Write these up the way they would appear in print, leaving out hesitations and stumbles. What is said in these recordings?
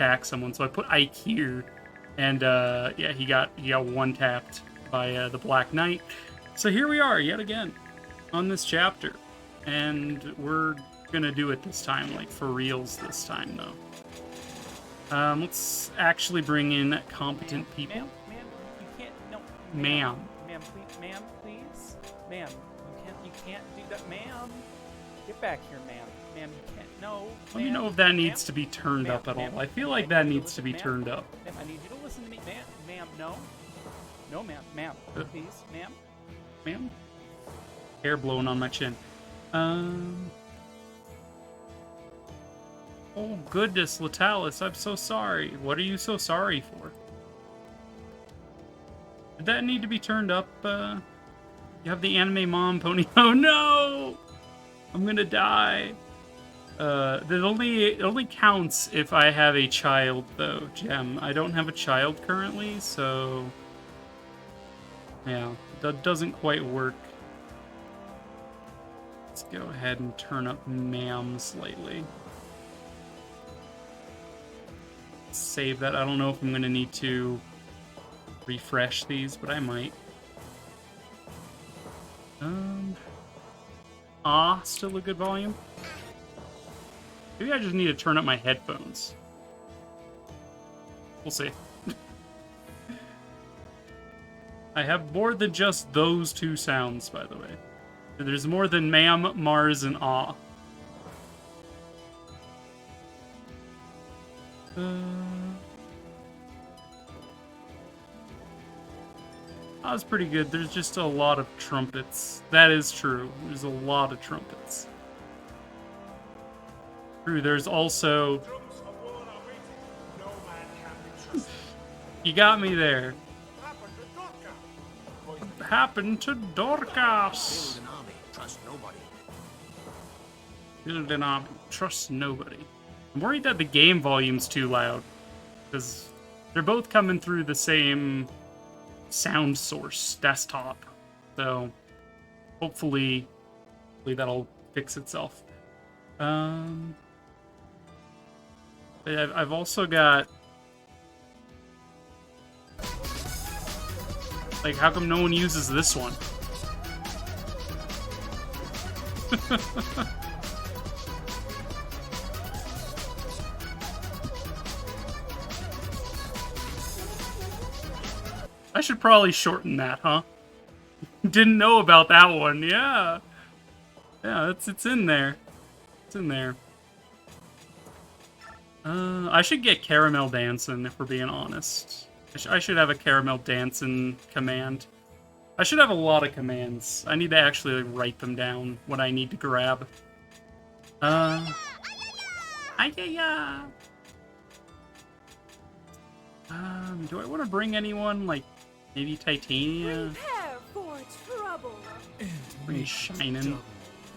attack someone, so I put Ike here, and yeah, he got one tapped by the Black Knight. So here we are yet again on this chapter, and we're gonna do it this time, like for reals this time though. Let's actually bring in competent people. Ma'am, you can't. No, Ma'am. Ma'am, please. Ma'am, you can't do that, ma'am. Get back here, ma'am. Ma'am, you can't. No. Let me know if that needs to be turned up at all. I feel like that needs to be turned up. Ma'am, I need you to listen to me, ma'am. No. No, ma'am. Please, ma'am. Ma'am? Hair blowing on my chin. Oh goodness, Latalis, I'm so sorry. What are you so sorry for? Did that need to be turned up? You have the anime mom pony. Oh no! I'm gonna die. It only counts if I have a child, though, Gem. I don't have a child currently, so yeah, that doesn't quite work. Let's go ahead and turn up Ma'am slightly. Save that. I don't know if I'm gonna need to refresh these, but I might. Still a good volume. Maybe I just need to turn up my headphones. We'll see. I have more than just those two sounds, by the way. There's more than Ma'am, Mars, and Ah. That was pretty good. There's just a lot of trumpets. That is true. There's a lot of trumpets. True, there's also... You got me there. What happened to Dorcas? Build an army, trust nobody. Build an army, trust nobody. I'm worried that the game volume's too loud, because they're both coming through the same sound source desktop. So hopefully that'll fix itself. But I've also got, like, how come no one uses this one? I should probably shorten that, huh? Didn't know about that one. Yeah. Yeah, it's in there. It's in there. I should get Caramel Dancing, if we're being honest. I should have a Caramel Dancing command. I should have a lot of commands. I need to actually like, write them down, what I need to grab. Ayaya! Do I want to bring anyone, like, maybe Titania? Prepare for trouble. Bring Shining.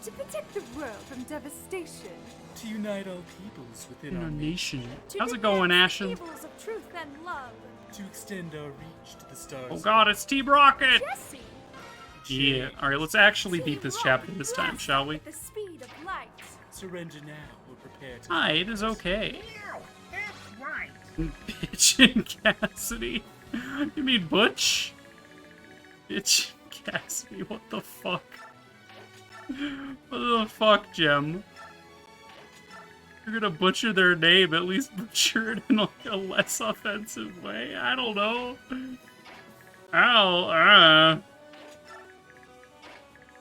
To protect the world from devastation. To unite all peoples within In our our nation. nation. To How's it going, defend Ashen? Evils of truth and love. To extend our reach to the stars. Oh god, it's Team Rocket! Jesse. Yeah, alright, let's actually beat this chapter this time, shall we? At the speed of light. Surrender now or prepare to. Hi, it is okay. No, that's right. Bitch and Cassidy. You mean Butch? Bitch and Cassidy, what the fuck? What the fuck, Gem? You're gonna butcher their name, at least butcher it in like a less offensive way. I don't know. Ow,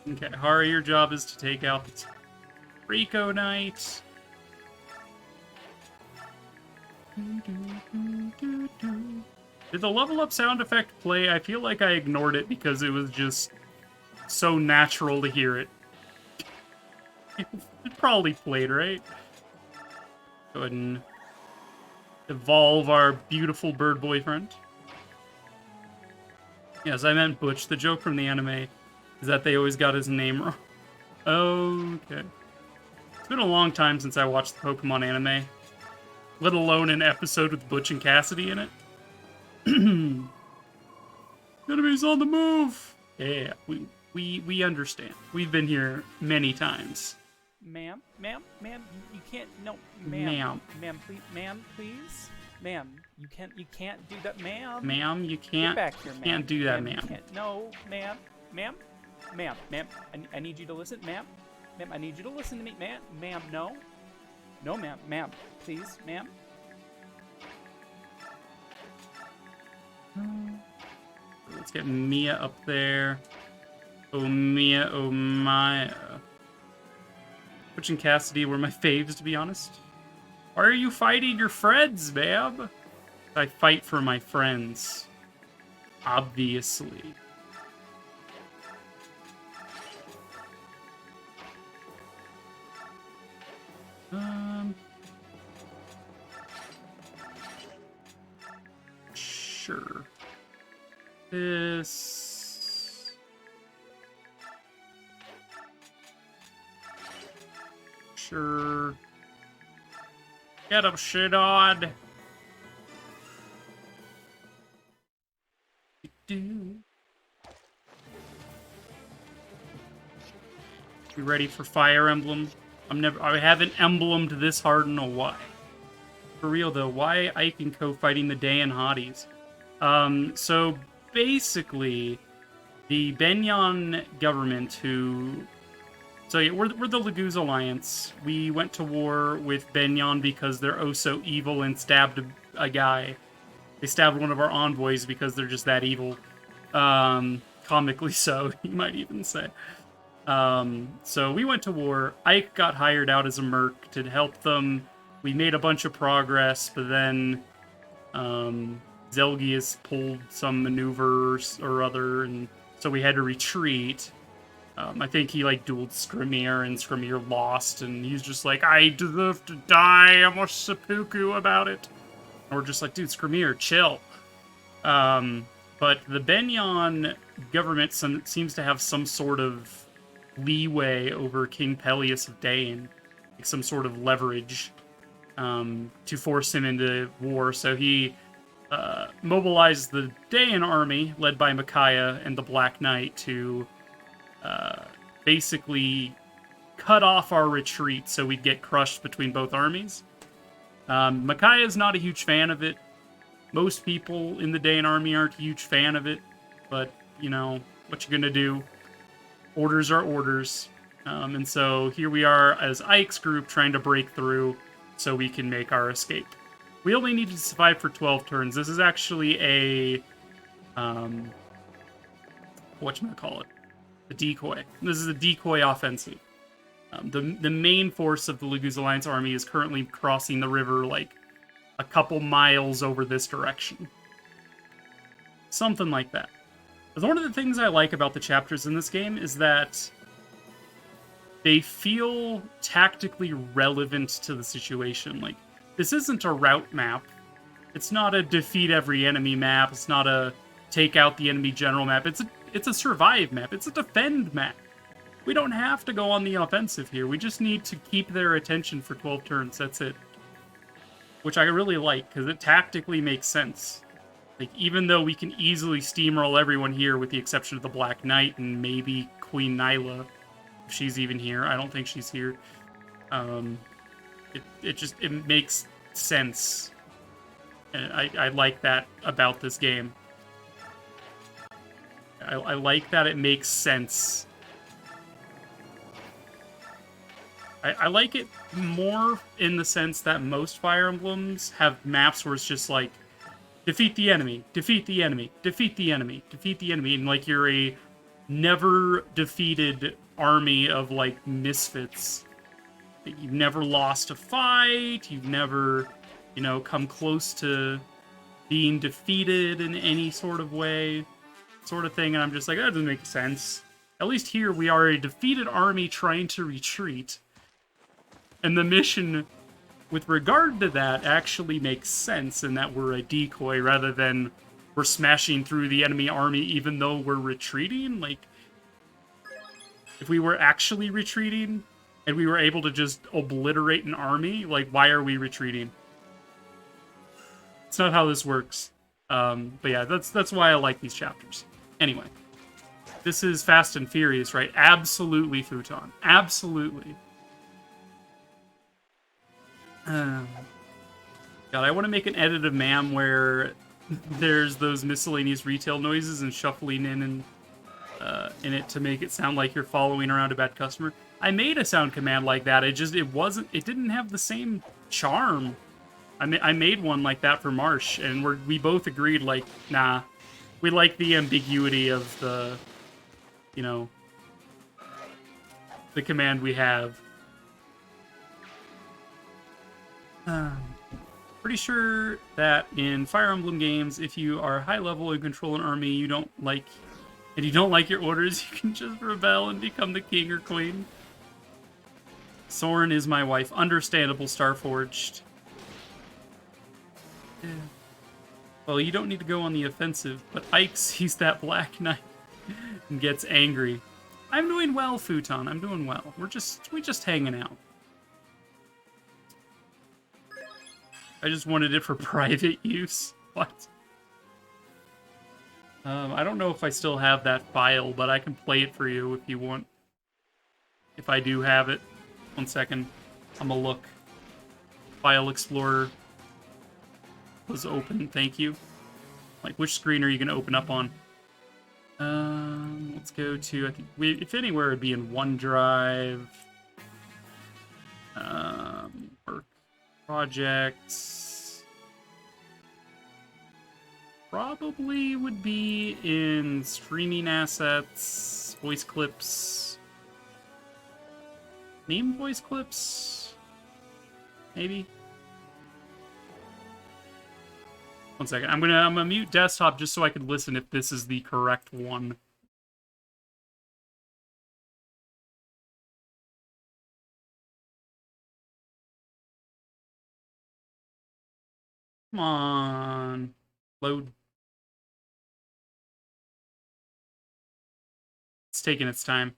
Okay, Hari, your job is to take out the Rico Knight. Did the level up sound effect play? I feel like I ignored it because it was just so natural to hear it. It probably played, right? Go ahead and evolve our beautiful bird boyfriend. Yes, I meant Butch. The joke from the anime is that they always got his name wrong. Okay. It's been a long time since I watched the Pokemon anime, let alone an episode with Butch and Cassidy in it. Enemies on the move! Yeah, we understand. We've been here many times. ma'am, you can't, no, Ma'am. ma'am, please, ma'am, you can't do that, ma'am. Ma'am, you Get can't, back here, ma'am. can't do that, You ma'am. can't, no, ma'am, I need you to listen, ma'am, I need you to listen to me, ma'am, no, ma'am, please, ma'am. Let's get Mia up there. Oh, Mia, oh, Maya. Butch and Cassidy were my faves, to be honest. Why are you fighting your friends, babe? I fight for my friends. Obviously. Sure. This... Sure. Get him, shit on. You ready for Fire Emblem? I haven't emblemed this hard in a while. For real though, why Ike and Co fighting the Dayan Hotties? So basically, the Benyon government So yeah, we're the Laguz Alliance. We went to war with Benyon because they're oh so evil and stabbed a guy. They stabbed one of our envoys because they're just that evil. Comically so, you might even say. So we went to war. Ike got hired out as a merc to help them. We made a bunch of progress, but then Zelgius pulled some maneuver or other, and so we had to retreat. I think he like dueled Skrimir, and Skrimir lost, and he's just like, I deserve to die, I'm a seppuku about it. And we're just like, dude, Skrimir, chill. But the Benyon government seems to have some sort of leeway over King Peleus of Dayan, like some sort of leverage to force him into war. So he mobilized the Dayan army, led by Micaiah and the Black Knight, to basically cut off our retreat so we'd get crushed between both armies. Micaiah's not a huge fan of it. Most people in the Dayan army aren't a huge fan of it, but, you know, what you gonna do? Orders are orders. And so here we are as Ike's group trying to break through so we can make our escape. We only need to survive for 12 turns. This is actually a, whatchamacallit? A decoy. This is a decoy offensive. The main force of the Laguz Alliance army is currently crossing the river like a couple miles over this direction. Something like that. But one of the things I like about the chapters in this game is that they feel tactically relevant to the situation. Like, this isn't a route map. It's not a defeat every enemy map. It's not a take out the enemy general map. It's a survive map. It's a defend map. We don't have to go on the offensive here. We just need to keep their attention for 12 turns. That's it. Which I really like, because it tactically makes sense. Like, even though we can easily steamroll everyone here, with the exception of the Black Knight and maybe Queen Nyla, if she's even here. I don't think she's here. It makes sense. And I like that about this game. I like that it makes sense. I like it more in the sense that most Fire Emblems have maps where it's just like, defeat the enemy, defeat the enemy, defeat the enemy, defeat the enemy, and like you're a never defeated army of like misfits. You've never lost a fight, you've never, you know, come close to being defeated in any sort of way, sort of thing, and I'm just like, that doesn't make sense. At least here we are a defeated army trying to retreat. And the mission, with regard to that, actually makes sense in that we're a decoy rather than we're smashing through the enemy army even though we're retreating. Like, if we were actually retreating and we were able to just obliterate an army, like, why are we retreating? It's not how this works. But yeah, that's why I like these chapters. Anyway, this is Fast and Furious, right? Absolutely, Futon. Absolutely. God, I want to make an edit of MAM where there's those miscellaneous retail noises and shuffling in it to make it sound like you're following around a bad customer. I made a sound command like that. It didn't have the same charm. I made one like that for Marsh, and we both agreed, like, nah, we like the ambiguity of the, you know, the command we have. Pretty sure that in Fire Emblem games, if you are high level and control an army you don't like your orders, you can just rebel and become the king or queen. Soren is my wife. Understandable, Starforged. Yeah. Well, you don't need to go on the offensive, but Ike sees that Black Knight and gets angry. I'm doing well, Futon. I'm doing well. We're just hanging out. I just wanted it for private use. What? I don't know if I still have that file, but I can play it for you if you want. If I do have it. 1 second. I'm gonna look. File Explorer was open, thank you. Like, which screen are you gonna open up on? Let's go to, I think, if anywhere, it'd be in OneDrive. Work projects. Probably would be in streaming assets, voice clips. Name voice clips? Maybe? 1 second. I'm gonna mute desktop just so I can listen if this is the correct one. Come on. Load. It's taking its time.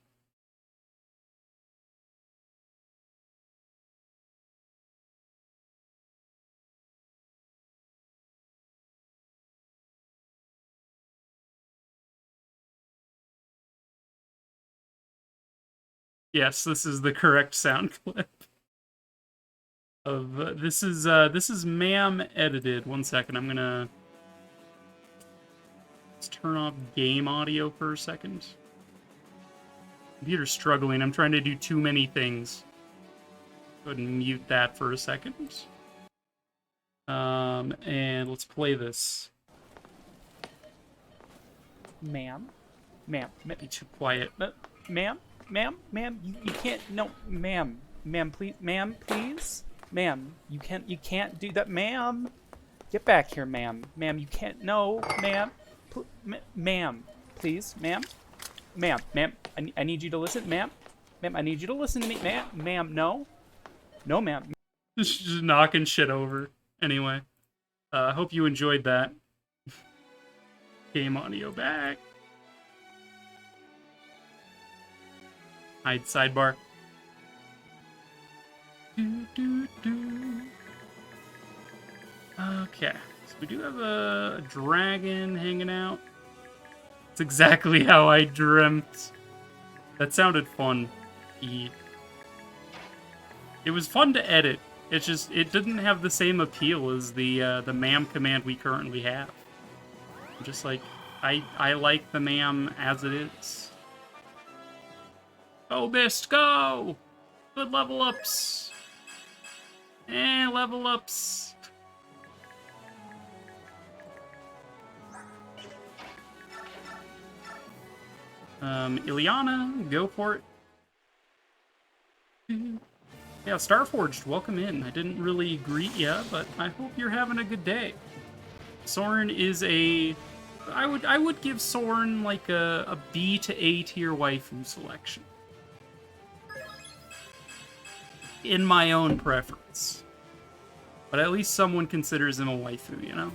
Yes, this is the correct sound clip. Of this is MAM edited. 1 second, I'm gonna let's turn off game audio for a second. Computer's struggling. I'm trying to do too many things. Go ahead and mute that for a second. And let's play this. Ma'am? Ma'am? Be too quiet. Ma'am? Ma'am? Ma'am? You can't... No, ma'am. Ma'am, please. Ma'am, please? Ma'am, you can't do that. Ma'am! Get back here, ma'am. Ma'am, you can't... No, ma'am. Ma'am, please. Ma'am? Ma'am, I need you to listen. Ma'am? Ma'am, I need you to listen to me. Ma'am, no. No, ma'am. Just knocking shit over. Anyway. I hope you enjoyed that. Game audio back. Hide sidebar. Okay. So we do have a dragon hanging out. It's exactly how I dreamt. That sounded fun. It was fun to edit. It's just, it didn't have the same appeal as the MAM command we currently have. I'm just like, I like the MAM as it is. Go, Mist, go! Good level ups. And level ups. Ileana, go for it. Yeah, Starforged, welcome in. I didn't really greet ya, but I hope you're having a good day. Soren is a... I would give Soren like a B to A tier waifu selection. In my own preference. But at least someone considers him a waifu, you know?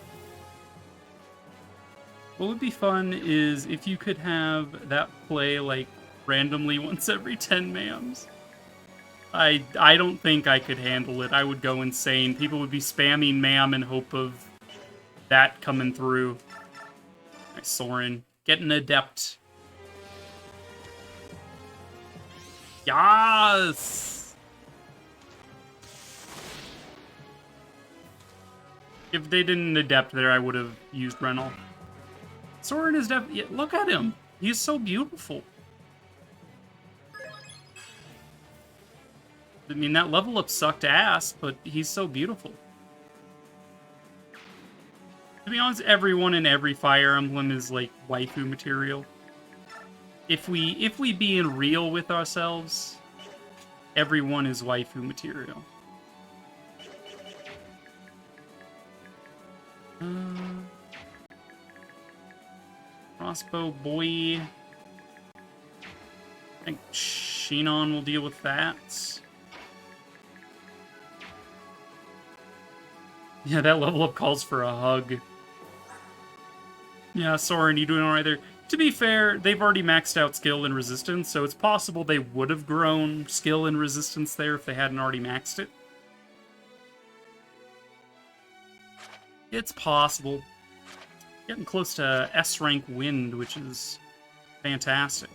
What would be fun is if you could have that play, like, randomly once every 10 mams. I don't think I could handle it. I would go insane. People would be spamming MAM in hope of that coming through. Nice, Soren. Get an adept. Yes! If they didn't adept there, I would have used Renal. Soren is definitely... Look at him. He's so beautiful. I mean, that level up sucked ass, but he's so beautiful. To be honest, everyone in every Fire Emblem is, like, waifu material. If we being real with ourselves, everyone is waifu material. Crossbow boy. I think Shinon will deal with that. Yeah, that level up calls for a hug. Yeah, Soren, you doing alright there? To be fair, they've already maxed out skill and resistance, so it's possible they would have grown skill and resistance there if they hadn't already maxed it. It's possible. Getting close to S-rank wind, which is fantastic.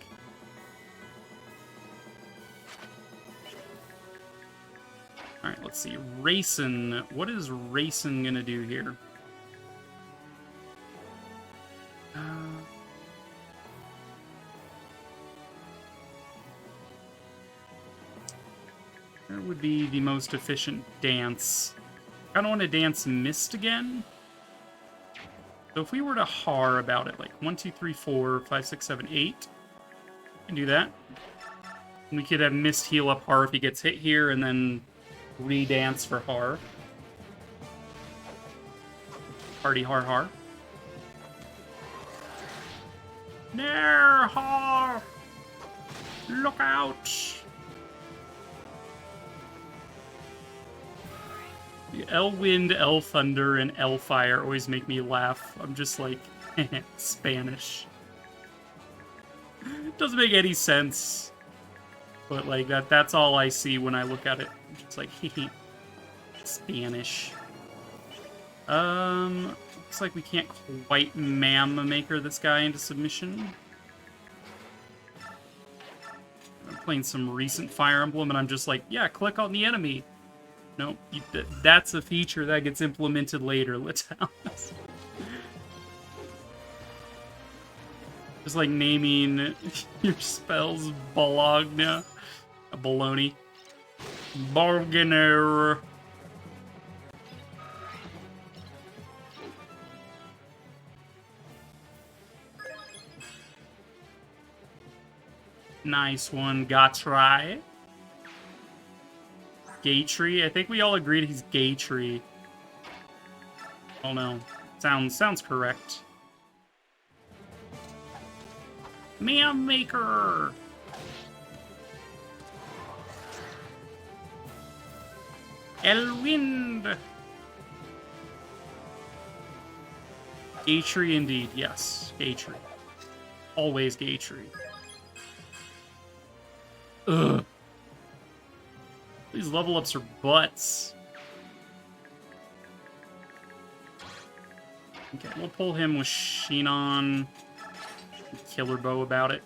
Alright, let's see. Racing. What is Racing gonna do here? Where would be the most efficient dance? I don't want to dance Mist again. So if we were to har about it, like 1, 2, 3, 4, 5, 6, 7, 8, we can do that. And we could have Mist heal up har if he gets hit here, and then re-dance for har. Party har har. Nair har! Look out! L Wind, L Thunder, and L Fire always make me laugh. I'm just like, Spanish. Doesn't make any sense. But like that's all I see when I look at it. It's like, Spanish. Looks like we can't quite Maker this guy into submission. I'm playing some recent Fire Emblem and I'm just like, yeah, click on the enemy. Nope, that's a feature that gets implemented later, Litalis. Just like naming your spells Bologna. A baloney. Bargainer. Nice one, Gatrai. Gaytree? I think we all agreed he's Gaytree. Oh no. Sounds correct. Maker! Elwind! Gaytree indeed, yes. Gaytree. Always Gaytree. Ugh. These level ups are butts. Okay, we'll pull him with Shinon. Killer Bow about it.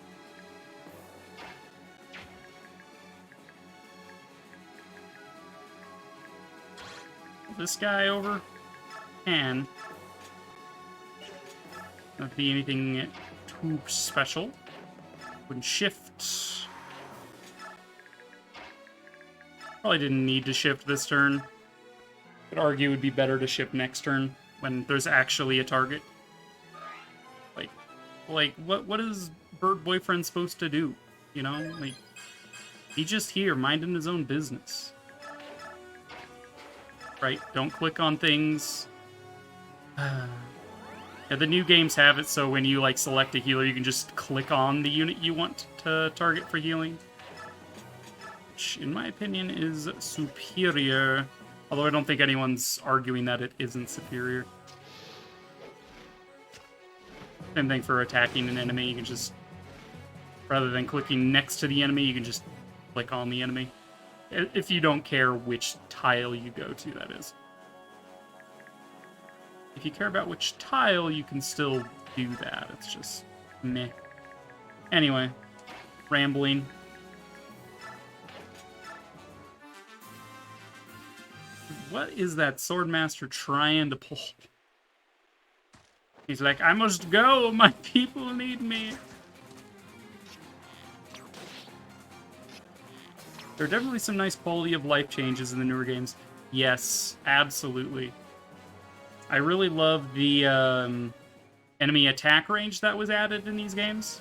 This guy over. And not be anything too special. Wouldn't shift. Probably didn't need to shift this turn. Could argue it would be better to shift next turn when there's actually a target. Like what is Bird Boyfriend supposed to do? You know, like he's just here minding his own business. Right? Don't click on things. Yeah, the new games have it so when you like select a healer, you can just click on the unit you want to target for healing. Which, in my opinion, is superior. Although I don't think anyone's arguing that it isn't superior. Same thing for attacking an enemy. You can just, rather than clicking next to the enemy, you can just click on the enemy. If you don't care which tile you go to, that is. If you care about which tile, you can still do that. It's just meh. Anyway, rambling. what is that Swordmaster trying to pull? He's like, I must go, my people need me. There are definitely some nice quality of life changes in the newer games. Yes, absolutely. I really love the enemy attack range that was added in these games.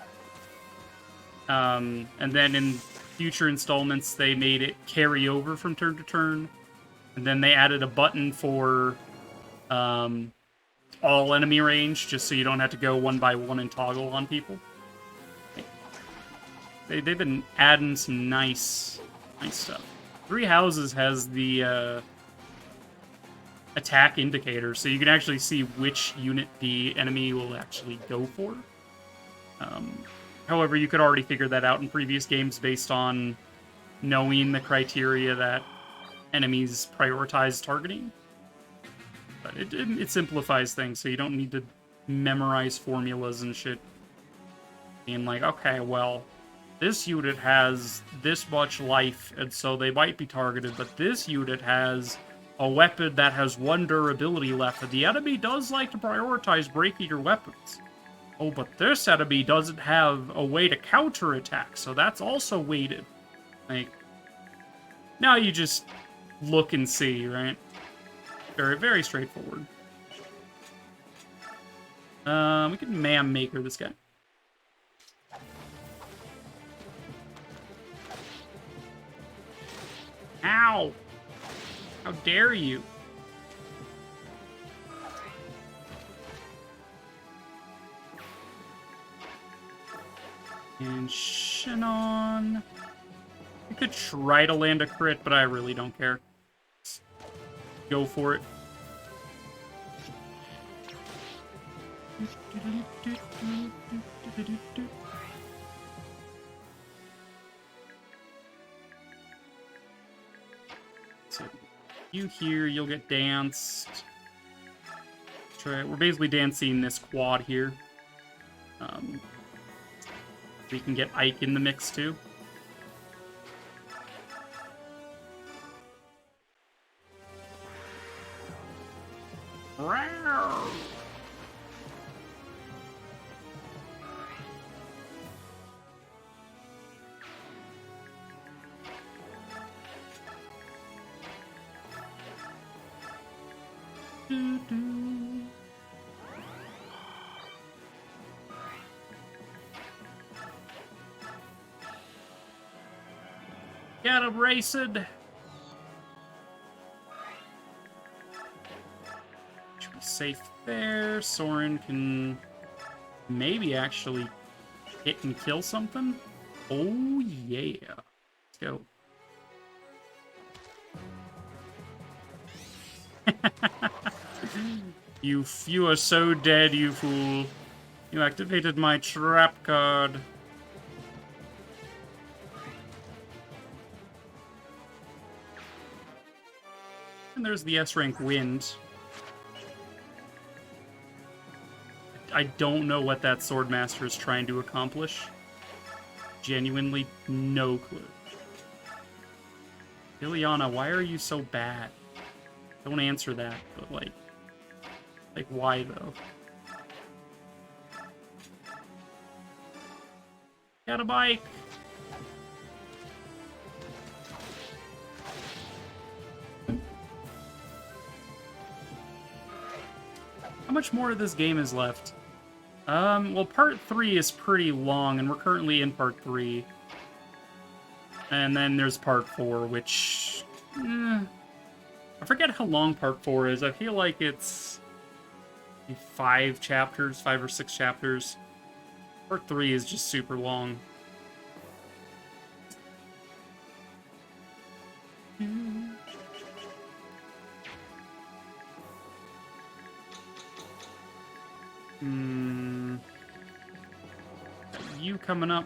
And then in future installments, they made it carry over from turn to turn. And then they added a button for all enemy range, just so you don't have to go one by one and toggle on people. They've been adding some nice stuff. Three Houses has the attack indicator, so you can actually see which unit the enemy will actually go for. However, you could already figure that out in previous games based on knowing the criteria that enemies prioritize targeting. But it simplifies things, so you don't need to memorize formulas and shit. Being like, okay, well, this unit has this much life, and so they might be targeted, but this unit has a weapon that has 1 durability left, and the enemy does like to prioritize breaking your weapons. Oh, but this enemy doesn't have a way to counterattack, so that's also weighted. Like, now you just look and see, right? Very, very straightforward. We can Man Maker this guy. Ow! How dare you? And Shinon. I could try to land a crit, but I really don't care. Just go for it. So, you here, you'll get danced. Try. We're basically dancing this quad here. We can get Ike in the mix too. Got him racing. Should be safe there. Soren can maybe actually hit and kill something. Oh yeah. Let's go. You are so dead, you fool. You activated my trap card. And there's the S-rank wind. I don't know what that Swordmaster is trying to accomplish. Genuinely no clue. Ileana, why are you so bad? Don't answer that, but like why though? Got a bike! How much more of this game is left? Well, part 3 is pretty long, and we're currently in part 3. And then there's part 4, which... I forget how long part 4 is. I feel like it's 5 chapters, 5 or 6 chapters. Part 3 is just super long. You coming up.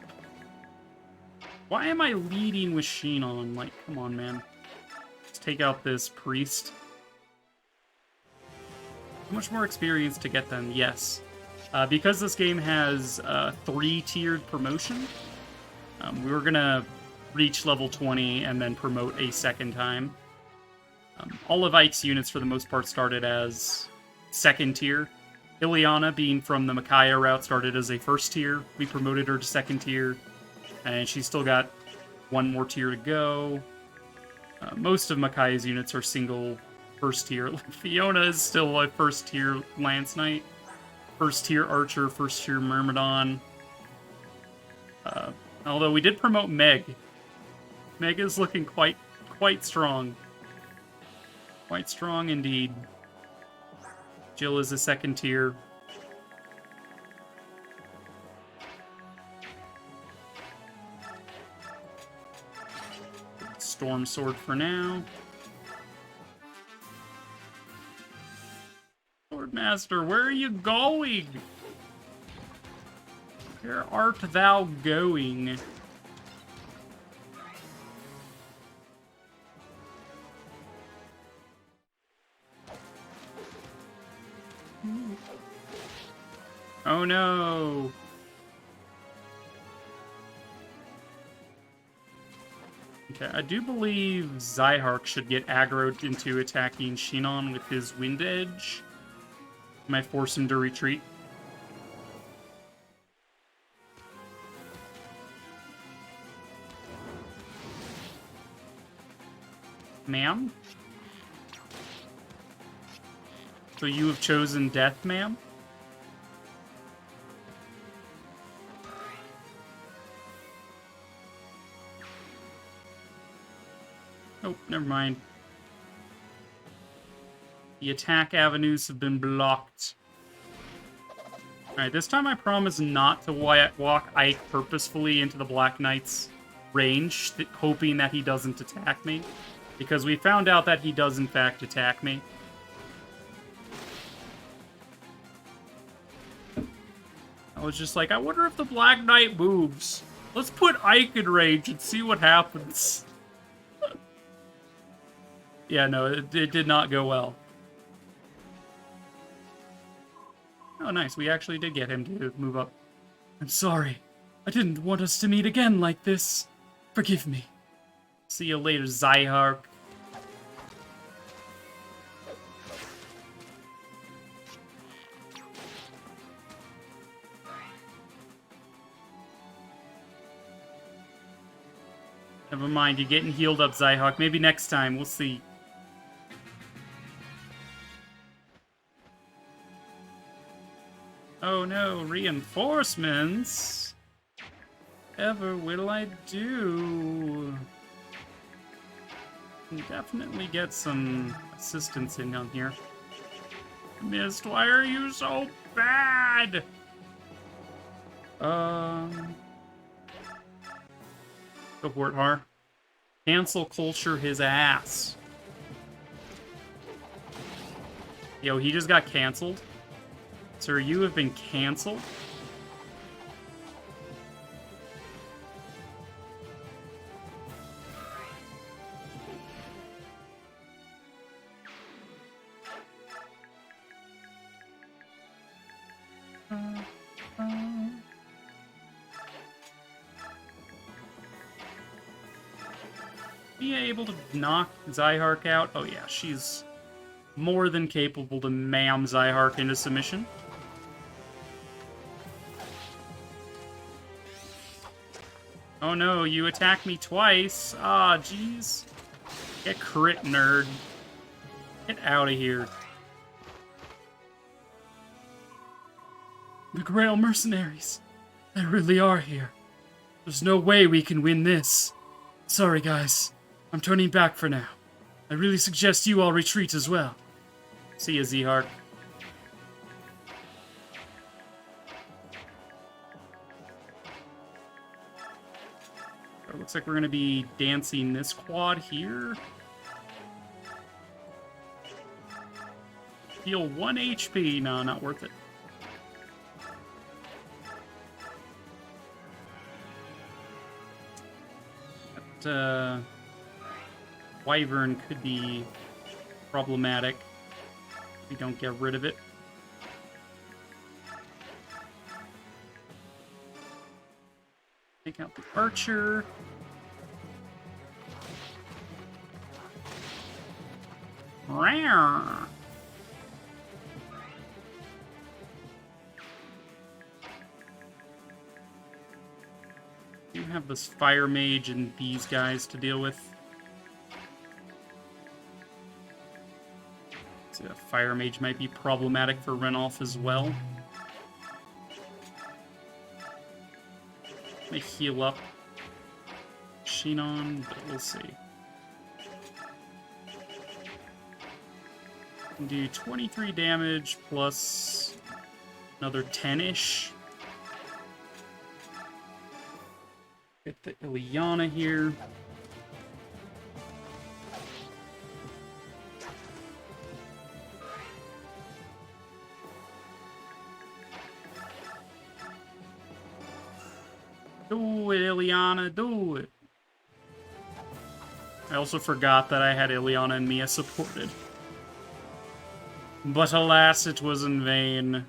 Why am I leading with Shinon? Like, come on, man. Let's take out this priest. How much more experience to get them? Yes. Because this game has 3-tiered promotion, we were gonna reach level 20 and then promote a second time. All of Ike's units, for the most part, started as second tier. Ileana, being from the Micaiah route, started as a first tier. We promoted her to second tier, and she's still got one more tier to go. Most of Micaiah's units are single first tier. Fiona is still a first tier Lance Knight, first tier Archer, first tier Myrmidon. Although we did promote Meg. Meg is looking quite strong. Quite strong indeed. Jill is a second tier. Storm Sword for now. Swordmaster, where are you going? Where art thou going? Oh no! Okay, I do believe Zyhark should get aggroed into attacking Shinon with his Wind Edge. Might force him to retreat. Ma'am? So you have chosen death, ma'am? Oh, never mind. The attack avenues have been blocked. Alright, this time I promise not to walk Ike purposefully into the Black Knight's range, hoping that he doesn't attack me. Because we found out that he does in fact attack me. I was just like, I wonder if the Black Knight moves. Let's put Ike in range and see what happens. Yeah, no, it did not go well. Oh, nice. We actually did get him to move up. I'm sorry. I didn't want us to meet again like this. Forgive me. See you later, Zyhark. Never mind, you're getting healed up, Zyhark. Maybe next time. We'll see. Oh no, reinforcements? Ever will I do? Can definitely get some assistance in on here. Mist, why are you so bad? Go for it, Har. Cancel culture his ass. Yo, he just got canceled. Sir, you have been canceled? Be able to knock Zyhark out? Oh yeah, she's more than capable to mam Zyhark into submission. Oh no, you attacked me twice. Ah, jeez. Get crit, nerd. Get out of here. The Grail Mercenaries. They really are here. There's no way we can win this. Sorry, guys. I'm turning back for now. I really suggest you all retreat as well. See ya, Zyhark. It looks like we're going to be dancing this quad here. Heal 1 HP. No, not worth it. That, Wyvern could be problematic if we don't get rid of it. Take out the archer. Rare. You have this fire mage and these guys to deal with. So a fire mage might be problematic for Renolf as well. May heal up Shinon, but we'll see. Can do 23 damage plus another 10-ish. Get the Ileana here. Do it, Ileana, do it. I also forgot that I had Ileana and Mia supported. But alas, it was in vain.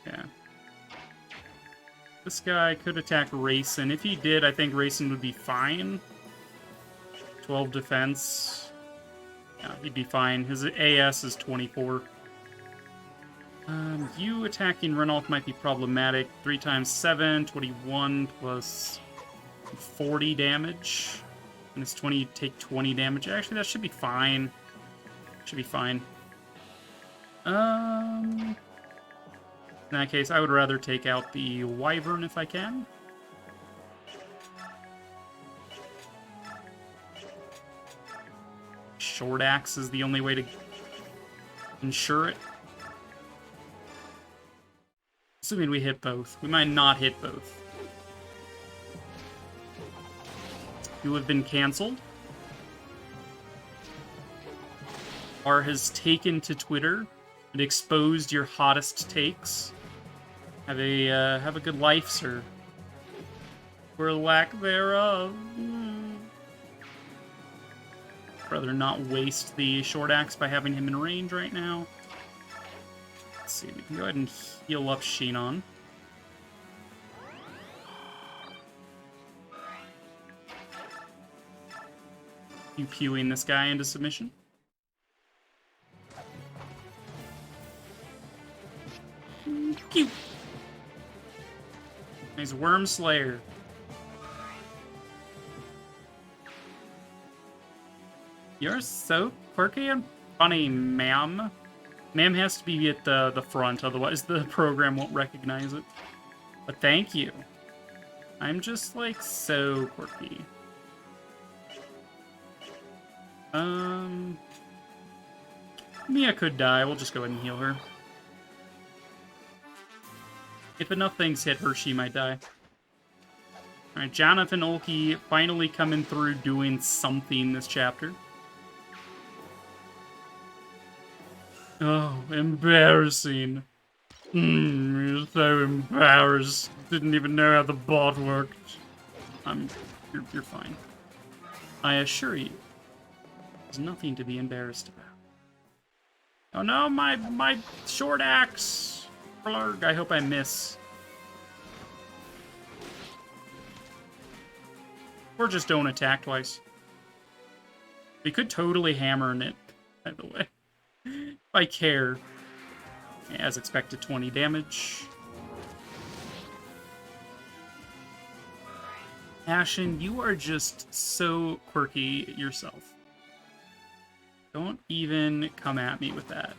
Yeah. This guy could attack Rayson. If he did, I think Rayson would be fine. 12 defense. Yeah, he'd be fine. His AS is 24. You attacking Renolf might be problematic. 3 times 7, 21 plus 40 damage. And it's 20, take 20 damage. Actually, that should be fine. Should be fine. In that case, I would rather take out the Wyvern if I can. Short axe is the only way to ensure it. Assuming we hit both. We might not hit both. You have been canceled. R has taken to Twitter and exposed your hottest takes. Have a good life, sir. Or lack thereof. Rather not waste the short axe by having him in range right now. Let's see, we can go ahead and heal up Shinon. You pewing this guy into submission. Pew! He's Worm Slayer. You're so quirky and funny, ma'am. Ma'am has to be at the front, otherwise the program won't recognize it. But thank you. I'm just, like, so quirky. Mia could die. We'll just go ahead and heal her. If enough things hit her, she might die. Alright, Jonathan Olkey finally coming through doing something this chapter. Oh, embarrassing. You're so embarrassed. Didn't even know how the bot worked. You're fine. I assure you, there's nothing to be embarrassed about. Oh no, my short axe! Blurg, I hope I miss. Or just don't attack twice. We could totally hammer in it, by the way. If I care. As expected, 20 damage. Ashen, you are just so quirky yourself. Don't even come at me with that.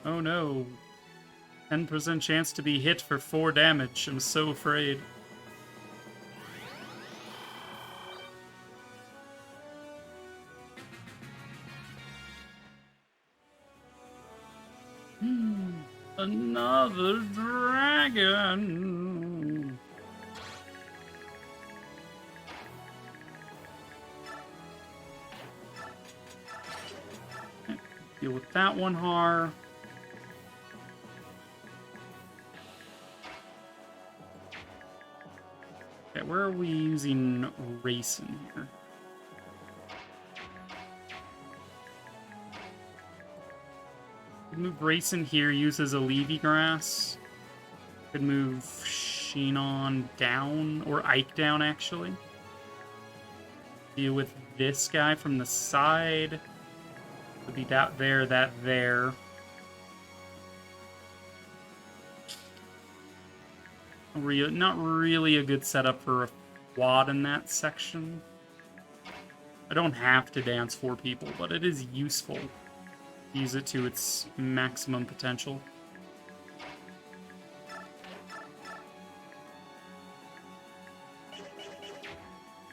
Oh no. 10% chance to be hit for 4 damage. I'm so afraid. Another dragon. Deal with that one, Har. Okay, where are we using Rayson here? Could move Grayson here, use his Allevi Grass. Could move Sheenon down, or Ike down, actually. Deal with this guy from the side. Would be that there, that there. Not really a good setup for a quad in that section. I don't have to dance 4 people, but it is useful. Use it to its maximum potential.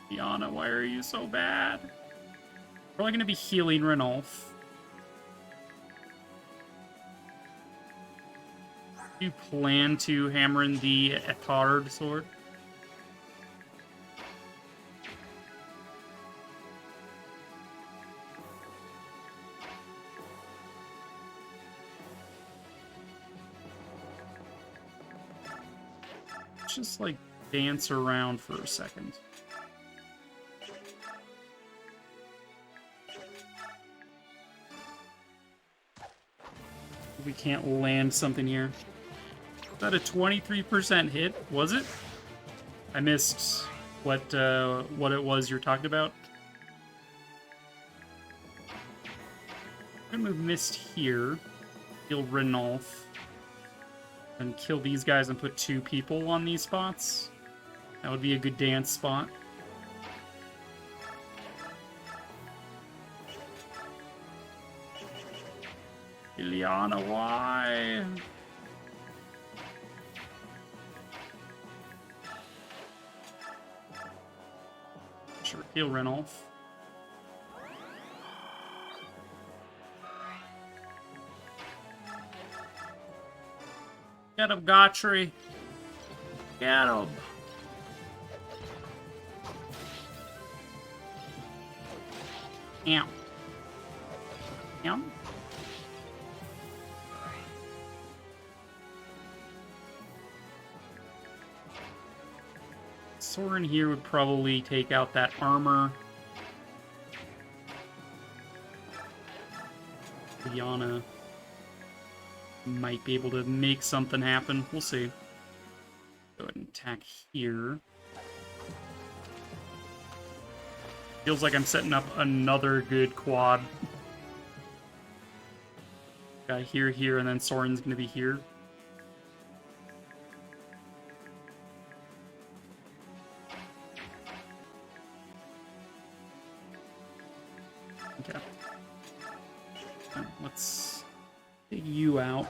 Diana, why are you so bad? Probably going to be healing Renolf. Do you plan to hammer in the Etard sword? Just like dance around for a second. We can't land something here. Is that a 23% hit? Was it? I missed what it was you're talking about. I'm gonna move Mist here. Kill Renolf. And kill these guys and put 2 people on these spots. That would be a good dance spot. Ileana, why? Sure, heal Renolf. Get him, Gotry. Get him. Ow. Ow. Soren here would probably take out that armor. Liana might be able to make something happen. We'll see. Go ahead and attack here. Feels like I'm setting up another good quad. Got here, here, and then Soren's gonna be here. Okay. Let's take you out.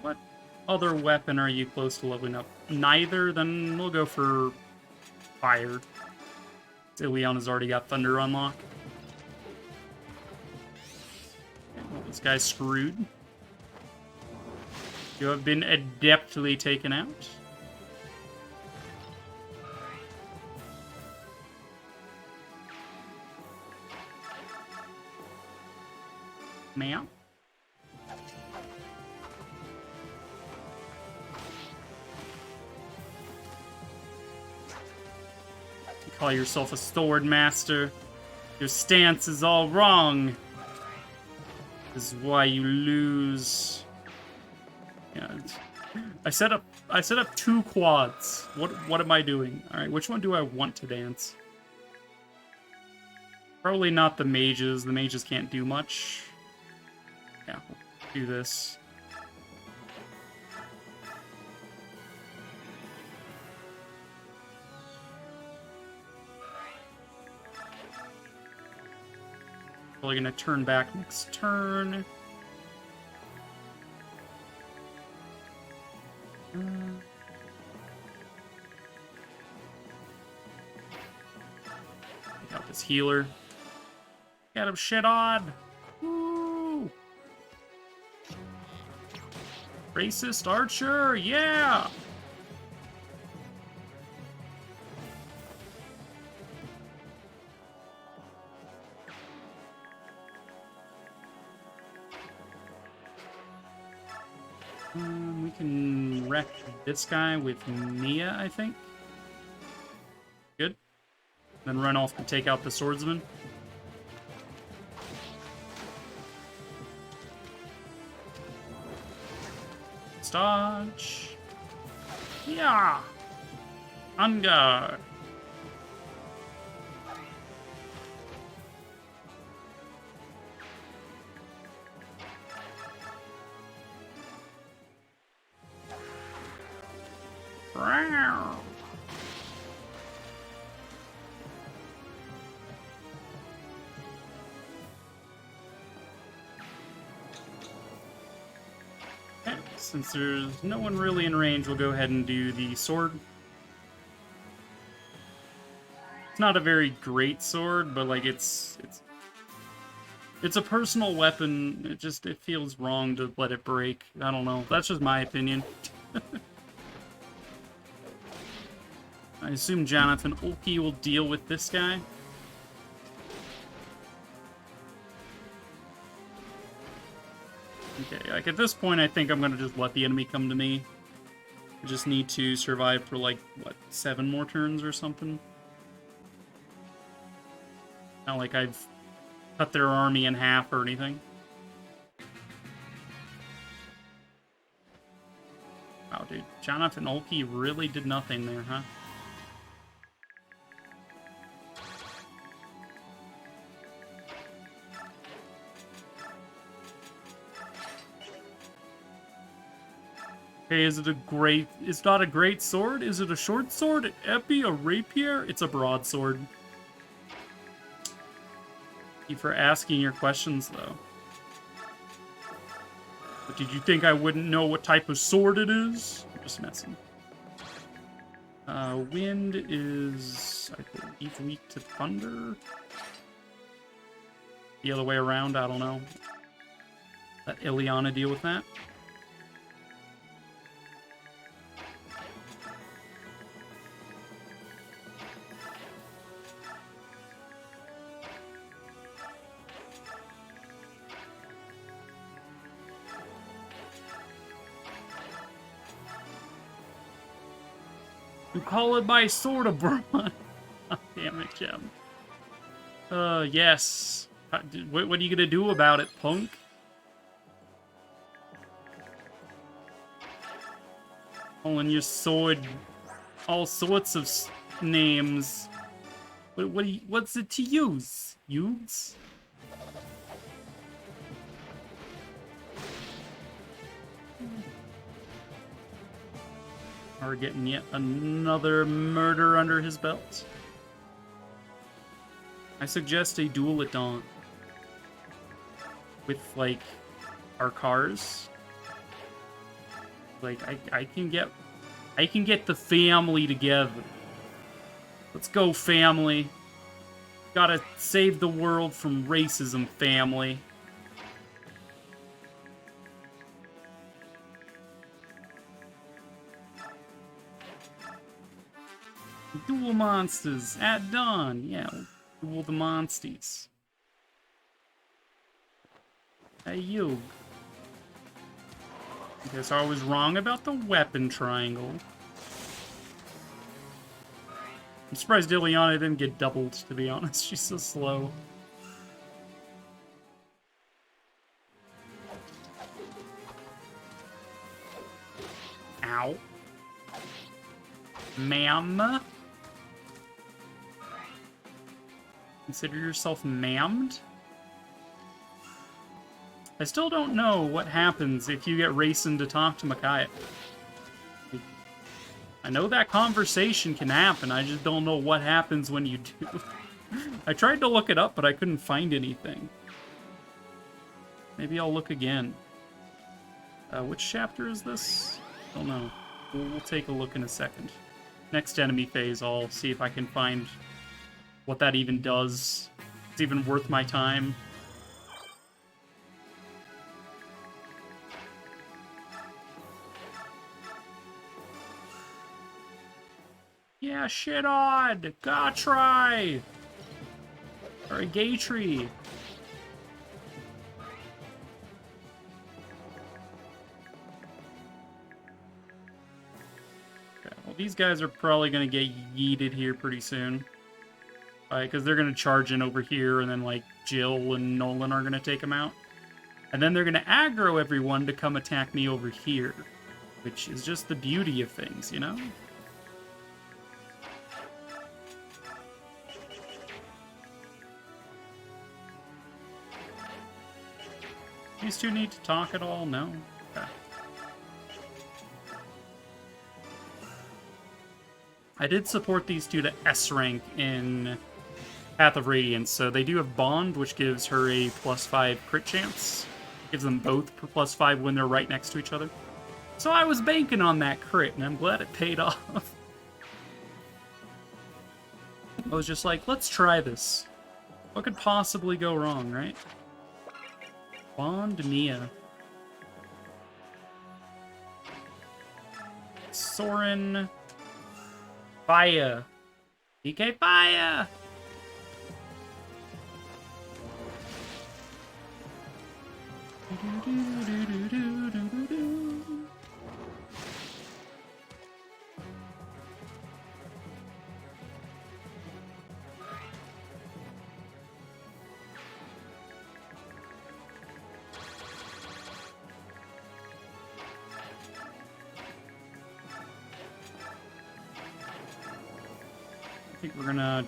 What other weapon are you close to leveling up? Neither? Then we'll go for fire. Ileana's already got Thunder unlock. Okay, well, this guy's screwed. You have been adeptly taken out. Ma'am? Call yourself a sword master. Your stance is all wrong. This is why you lose. Yeah. I set up 2 quads. What am I doing? Alright, which one do I want to dance? Probably not the mages. The mages can't do much. Yeah, we'll do this. Probably gonna turn back next turn. Take out this healer. Get him shit on! Woo! Racist archer, yeah! We can wreck this guy with Mia, I think. Good. Then run off to take out the swordsman. Dodge. Yeah. On guard. Wow. Okay, since there's no one really in range, we'll go ahead and do the sword. It's not a very great sword, but like it's a personal weapon. It feels wrong to let it break. I don't know. That's just my opinion. I assume Jonathan Olkey will deal with this guy. Okay, like at this point, I think I'm gonna just let the enemy come to me. I just need to survive for like, what, 7 more turns or something? Not like I've cut their army in half or anything. Wow, dude. Jonathan Olkey really did nothing there, huh? Okay, is it a great... It's not a great sword? Is it a short sword? An épée? A rapier? It's a broadsword. Thank you for asking your questions, though. But did you think I wouldn't know what type of sword it is? I'm just messing. Wind is, I believe, weak to thunder. The other way around, I don't know. Let Ileana deal with that. You call it my sword of bronze. Damn it, Gem. Yes. What are you gonna do about it, punk? Calling your sword all sorts of names. What's it to use? Use? Or getting yet another murder under his belt. I suggest a duel at dawn. With, like, our cars. Like, I can get the family together. Let's go, family. Gotta save the world from racism, family. Duel monsters at dawn. Yeah, duel the monsties. Hey, you. I guess I was wrong about the weapon triangle. I'm surprised Ileana didn't get doubled, to be honest. She's so slow. Ow. Ma'am? Consider yourself ma'amed? I still don't know what happens if you get Racing to talk to Micaiah. I know that conversation can happen, I just don't know what happens when you do. I tried to look it up, but I couldn't find anything. Maybe I'll look again. Which chapter is this? I don't know. We'll take a look in a second. Next enemy phase, I'll see if I can find what that even does. It's even worth my time. Yeah, shit on! Gotta try! Or a gay tree. Well, these guys are probably going to get yeeted here pretty soon. Because they're going to charge in over here, and then, like, Jill and Nolan are going to take them out. And then they're going to aggro everyone to come attack me over here. Which is just the beauty of things, you know? These two need to talk at all? No? Okay. I did support these two to S rank in Path of Radiance, so they do have Bond, which gives her a +5 crit chance. Gives them both +5 when they're right next to each other. So I was banking on that crit, and I'm glad it paid off. I was just like, let's try this. What could possibly go wrong, right? Bond Nia. Soren. Fire. DK Fire! I think we're gonna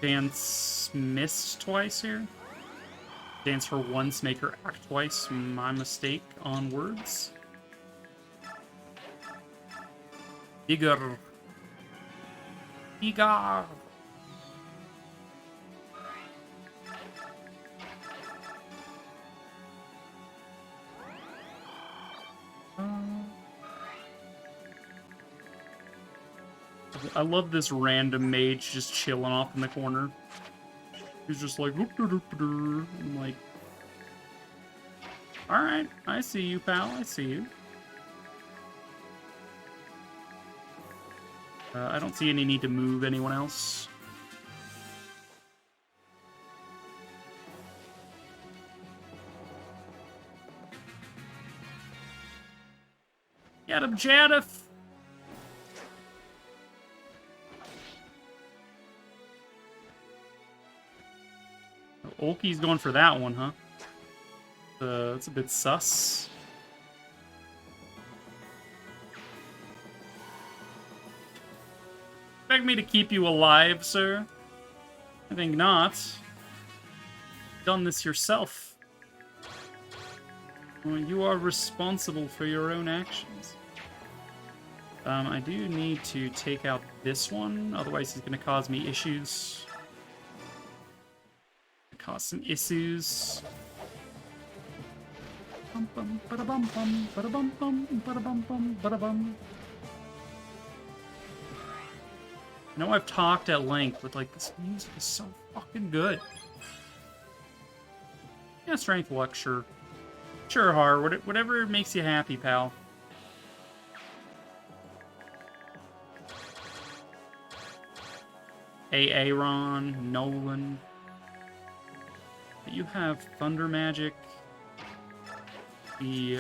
dance Mist twice here. Dance for once, make her act twice. My mistake on words. Igor. Igor. I love this random mage just chilling off in the corner. He's just like, I'm like, alright, I see you, pal, I see you. I don't see any need to move anyone else. Get him, Jadif! Olkey's going for that one, huh? That's a bit sus. Expect me to keep you alive, sir? I think not. You've done this yourself. Well, you are responsible for your own actions. I do need to take out this one, otherwise he's going to cause me issues. Cause some issues. Bum bum bada bum bum bada bum bum bada bum bum bada bum. I know I've talked at length, but like this music is so fucking good. Yeah, strength luck, sure. Sure, Har, whatever makes you happy, pal. Aaron, Nolan. You have thunder magic. Be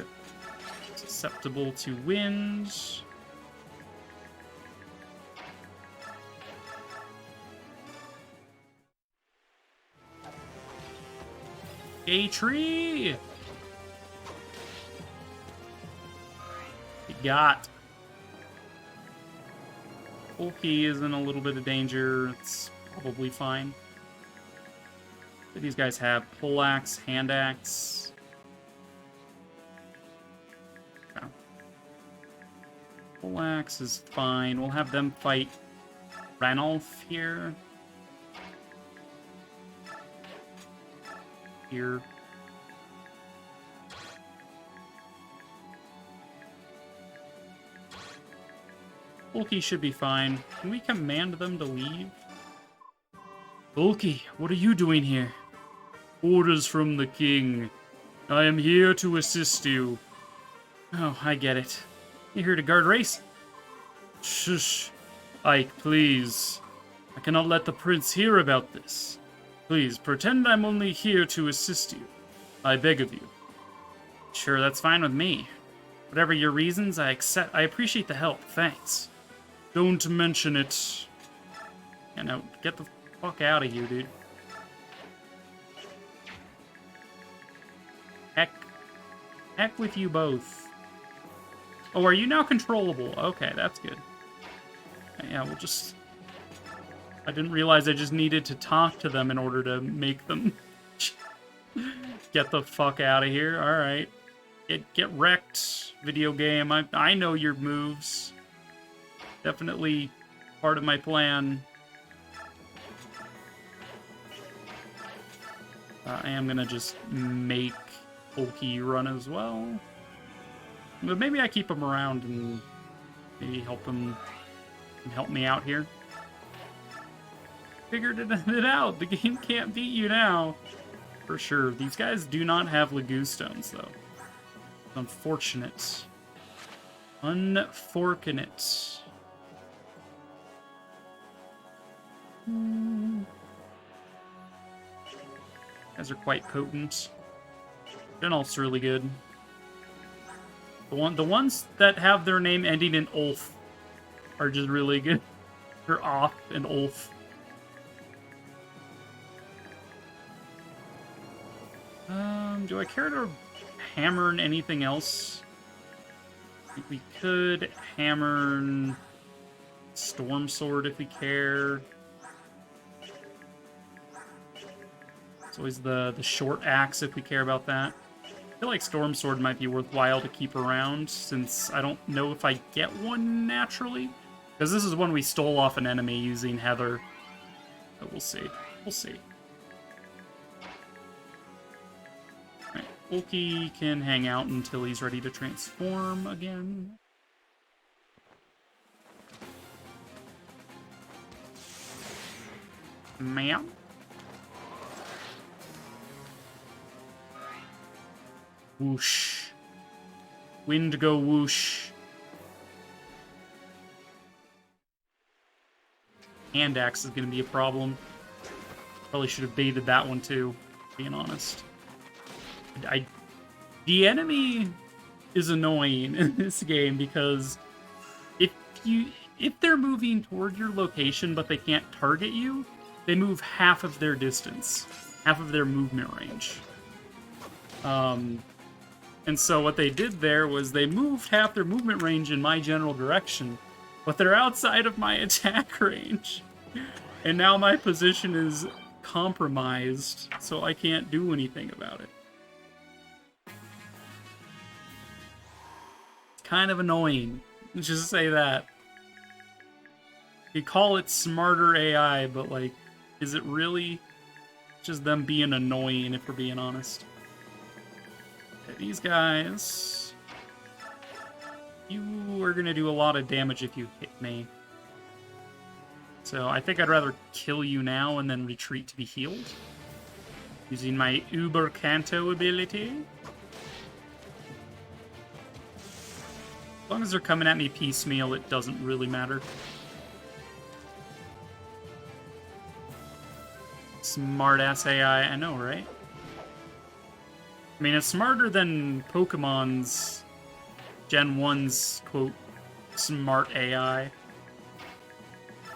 susceptible to wind. A tree! You got. Olkey is in a little bit of danger. It's probably fine. These guys have pole axe, hand axe. Okay. Pole axe is fine. We'll have them fight Ranulf here. Here. Olkey should be fine. Can we command them to leave? Olkey, what are you doing here? Orders from the king. I am here to assist you. Oh, I get it. You're here to guard race? Shush. Ike, please. I cannot let the prince hear about this. Please, pretend I'm only here to assist you. I beg of you. Sure, that's fine with me. Whatever your reasons, I appreciate the help. Thanks. Don't mention it. Yeah, no, get the fuck out of here, dude. Heck with you both. Oh, are you now controllable? Okay, that's good. Yeah, we'll just... I didn't realize I just needed to talk to them in order to make them get the fuck out of here. Alright. Get wrecked, video game. I know your moves. Definitely part of my plan. I am gonna just make Hulky run as well. But maybe I keep him around and maybe help him help me out here. Figured it out. The game can't beat you now. For sure. These guys do not have Lagoo Stones, though. Unfortunate. Unfortunate. Guys are quite potent. General's really good. The ones that have their name ending in Ulf are just really good. They're Off and Ulf. Do I care to hammer anything else? I think we could hammer Storm Sword if we care. It's always the short axe if we care about that. I feel like Storm Sword might be worthwhile to keep around, since I don't know if I get one naturally. Because this is one we stole off an enemy using Heather. But we'll see. We'll see. Alright, Hulky can hang out until he's ready to transform again. Ma'am? Whoosh. Wind go whoosh. Hand axe is going to be a problem. Probably should have baited that one too, being honest. The enemy is annoying in this game because if they're moving toward your location but they can't target you, they move half of their distance, half of their movement range. And so what they did there was they moved half their movement range in my general direction, but they're outside of my attack range. And now my position is compromised, so I can't do anything about it. It's kind of annoying, let's just say that. You call it smarter AI, but like, is it really just them being annoying if we're being honest? These guys, you are going to do a lot of damage if you hit me. So I think I'd rather kill you now and then retreat to be healed. Using my Uber Canto ability. As long as they're coming at me piecemeal, it doesn't really matter. Smart-ass AI, I know, right? I mean, it's smarter than Pokemon's Gen 1's, quote, smart AI.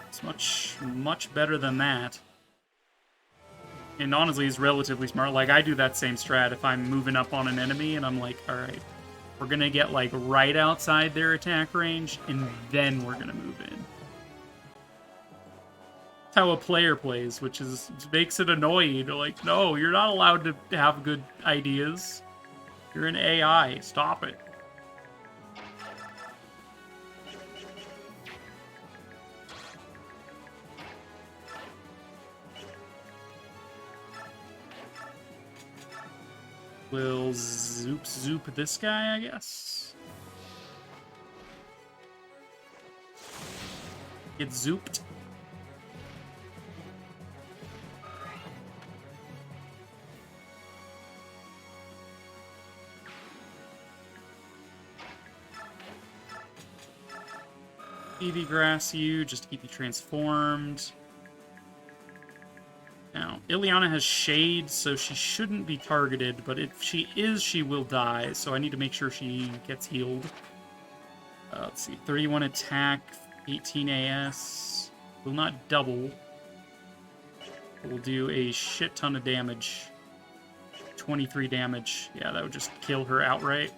It's much better than that. And honestly, it's relatively smart. Like, I do that same strat if I'm moving up on an enemy, and I'm like, alright, we're gonna get, like, right outside their attack range, and then we're gonna move in. That's how a player plays, which makes it annoying. They're like, no, you're not allowed to have good ideas. You're an AI. Stop it. We'll zoop this guy, I guess. Get zooped. EV grass you, just to keep you transformed. Now, Ileana has Shade, so she shouldn't be targeted, but if she is, she will die, so I need to make sure she gets healed. Let's see, 31 attack, 18 AS. Will not double. It will do a shit ton of damage. 23 damage. Yeah, that would just kill her outright.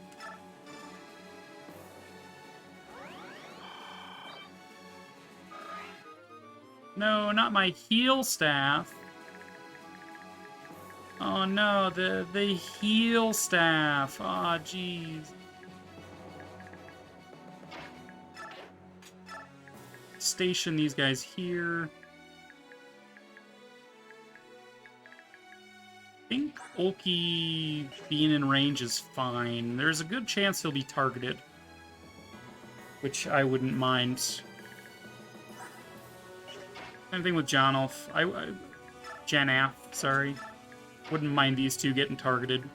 No, not my heal staff. Oh no, the heal staff. Aw, jeez. Station these guys here. I think Ulki being in range is fine. There's a good chance he'll be targeted, which I wouldn't mind. Same thing with Janolf. Janaf, sorry. Wouldn't mind these two getting targeted.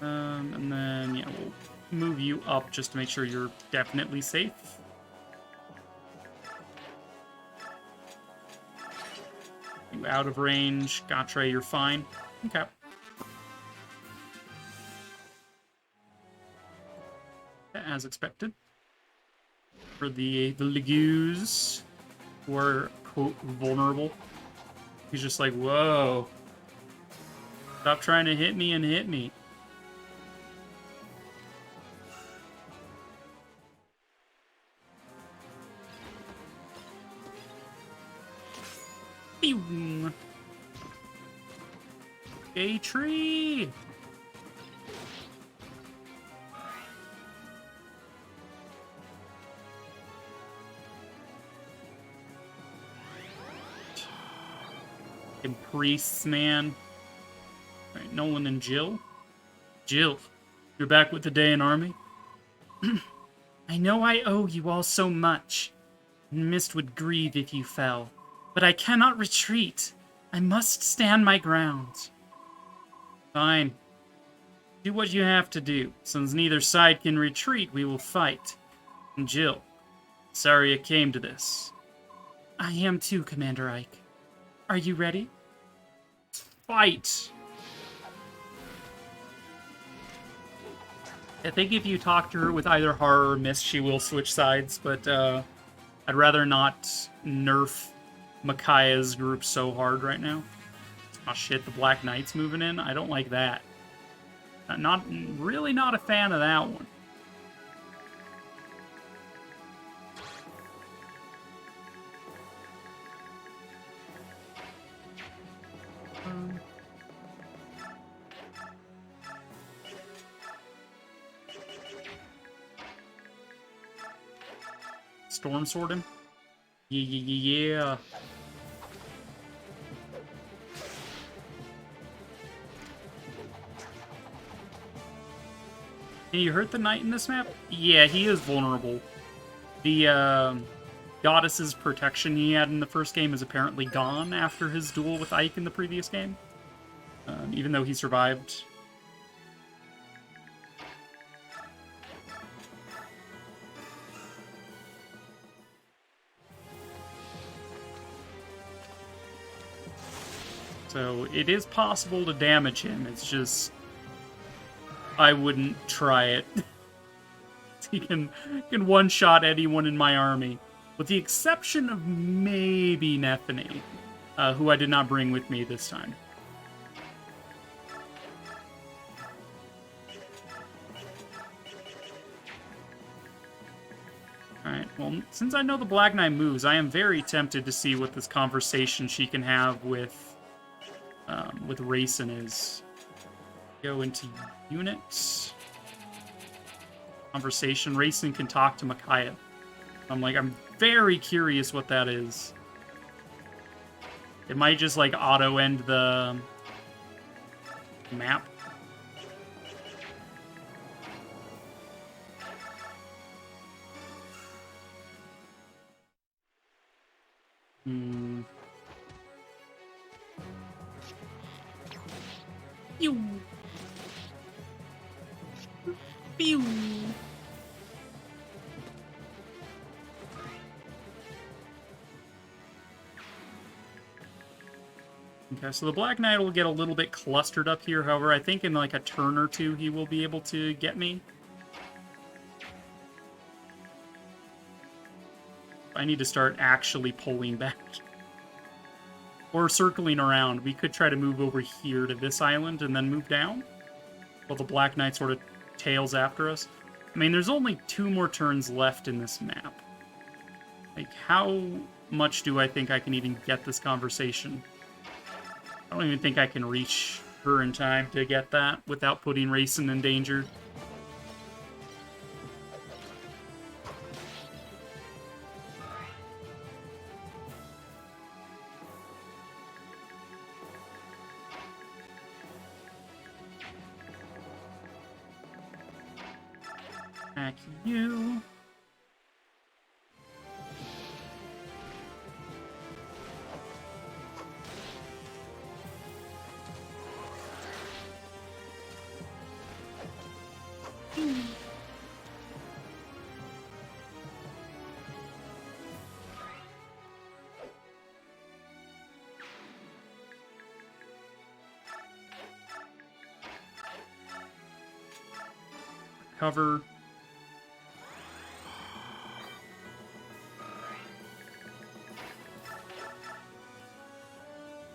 And then, yeah, we'll move you up just to make sure you're definitely safe. You out of range. Gotcha, you're fine. Okay. As expected. For the Legues, who are, quote, vulnerable. He's just like, whoa. Stop trying to hit me and hit me. Boom. A tree! And priests, man. Alright, Nolan and Jill. Jill, you're back with the Daean army? I know I owe you all so much. Mist would grieve if you fell. But I cannot retreat. I must stand my ground. Fine. Do what you have to do. Since neither side can retreat, we will fight. And Jill, sorry it came to this. I am too, Commander Ike. Are you ready? Fight! I think if you talk to her with either Horror or Mist, she will switch sides, but I'd rather not nerf Micaiah's group so hard right now. Oh shit, the Black Knight's moving in? I don't like that. Really not a fan of that one. Storm Sword him? Yeah. Can you hurt the knight in this map? Yeah, he is vulnerable. The goddess's protection he had in the first game is apparently gone after his duel with Ike in the previous game. Even though he survived. So it is possible to damage him, it's just I wouldn't try it. He can one-shot anyone in my army, with the exception of maybe Nephany, who I did not bring with me this time. Alright, well, since I know the Black Knight moves, I am very tempted to see what this conversation she can have with Rayson is. Go into units. Conversation. Rayson can talk to Micaiah. I'm very curious what that is. It might just, like, auto-end the map. Pew! Pew! Okay, so the Black Knight will get a little bit clustered up here. However, I think in like a turn or two, he will be able to get me. I need to start actually pulling back. Or circling around. We could try to move over here to this island and then move down. While the Black Knight sort of tails after us. I mean, there's only 2 more turns left in this map. Like, how much do I think I can even get this conversation? I don't even think I can reach her in time to get that without putting Racing in danger. Back you. Cover.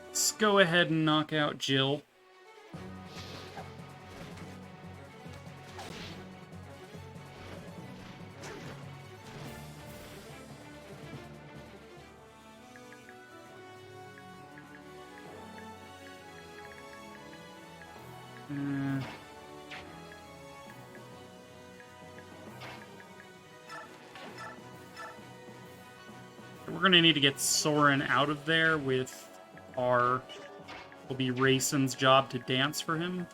Let's go ahead and knock out Jill. We're going to need to get Soren out of there with our... Will be Racen's job to dance for him.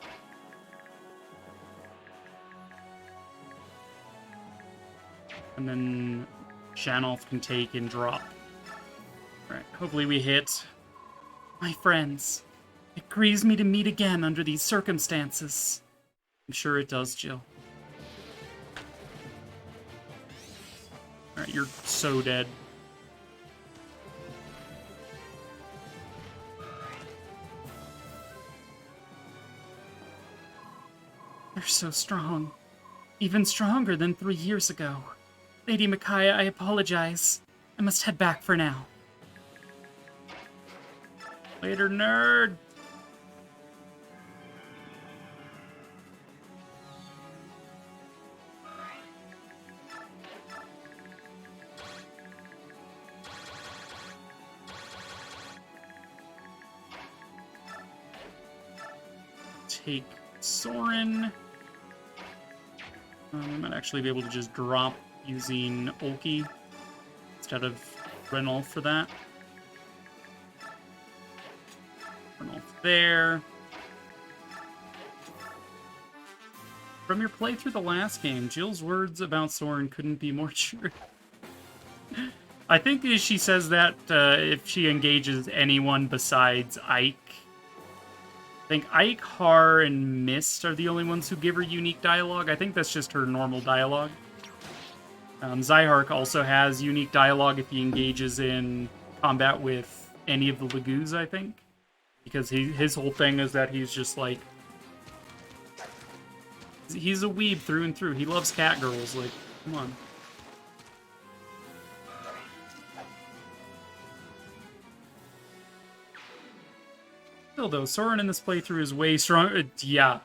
And then Shanolf can take and drop. Alright, hopefully we hit. My friends, it grieves me to meet again under these circumstances. I'm sure it does, Jill. Alright, you're so dead. They're so strong. Even stronger than 3 years ago. Lady Micaiah, I apologize. I must head back for now. Later, nerd! Take Soren. I might actually be able to just drop using Ulki instead of Renolf for that. Renolf there. From your playthrough the last game, Jill's words about Soren couldn't be more true. I think she says that if she engages anyone besides Ike. I think Ike, Har, and Mist are the only ones who give her unique dialogue. I think that's just her normal dialogue. Zyhark also has unique dialogue if he engages in combat with any of the Lagoos, I think. Because his whole thing is that he's just like... He's a weeb through and through. He loves cat girls. Like, come on. Still, though, Soren in this playthrough is way stronger. Yeah,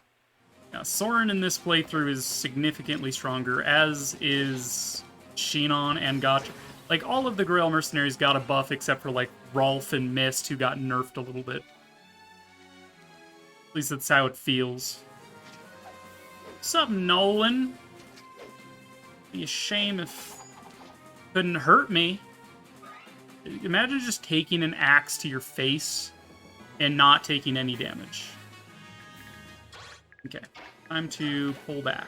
Soren in this playthrough is significantly stronger, as is Shinon and Gotcha. Like, all of the Grail Mercenaries got a buff except for, like, Rolf and Mist, who got nerfed a little bit. At least that's how it feels. What's up, Nolan? Be a shame if it couldn't hurt me. Imagine just taking an axe to your face and not taking any damage. Okay, time to pull back.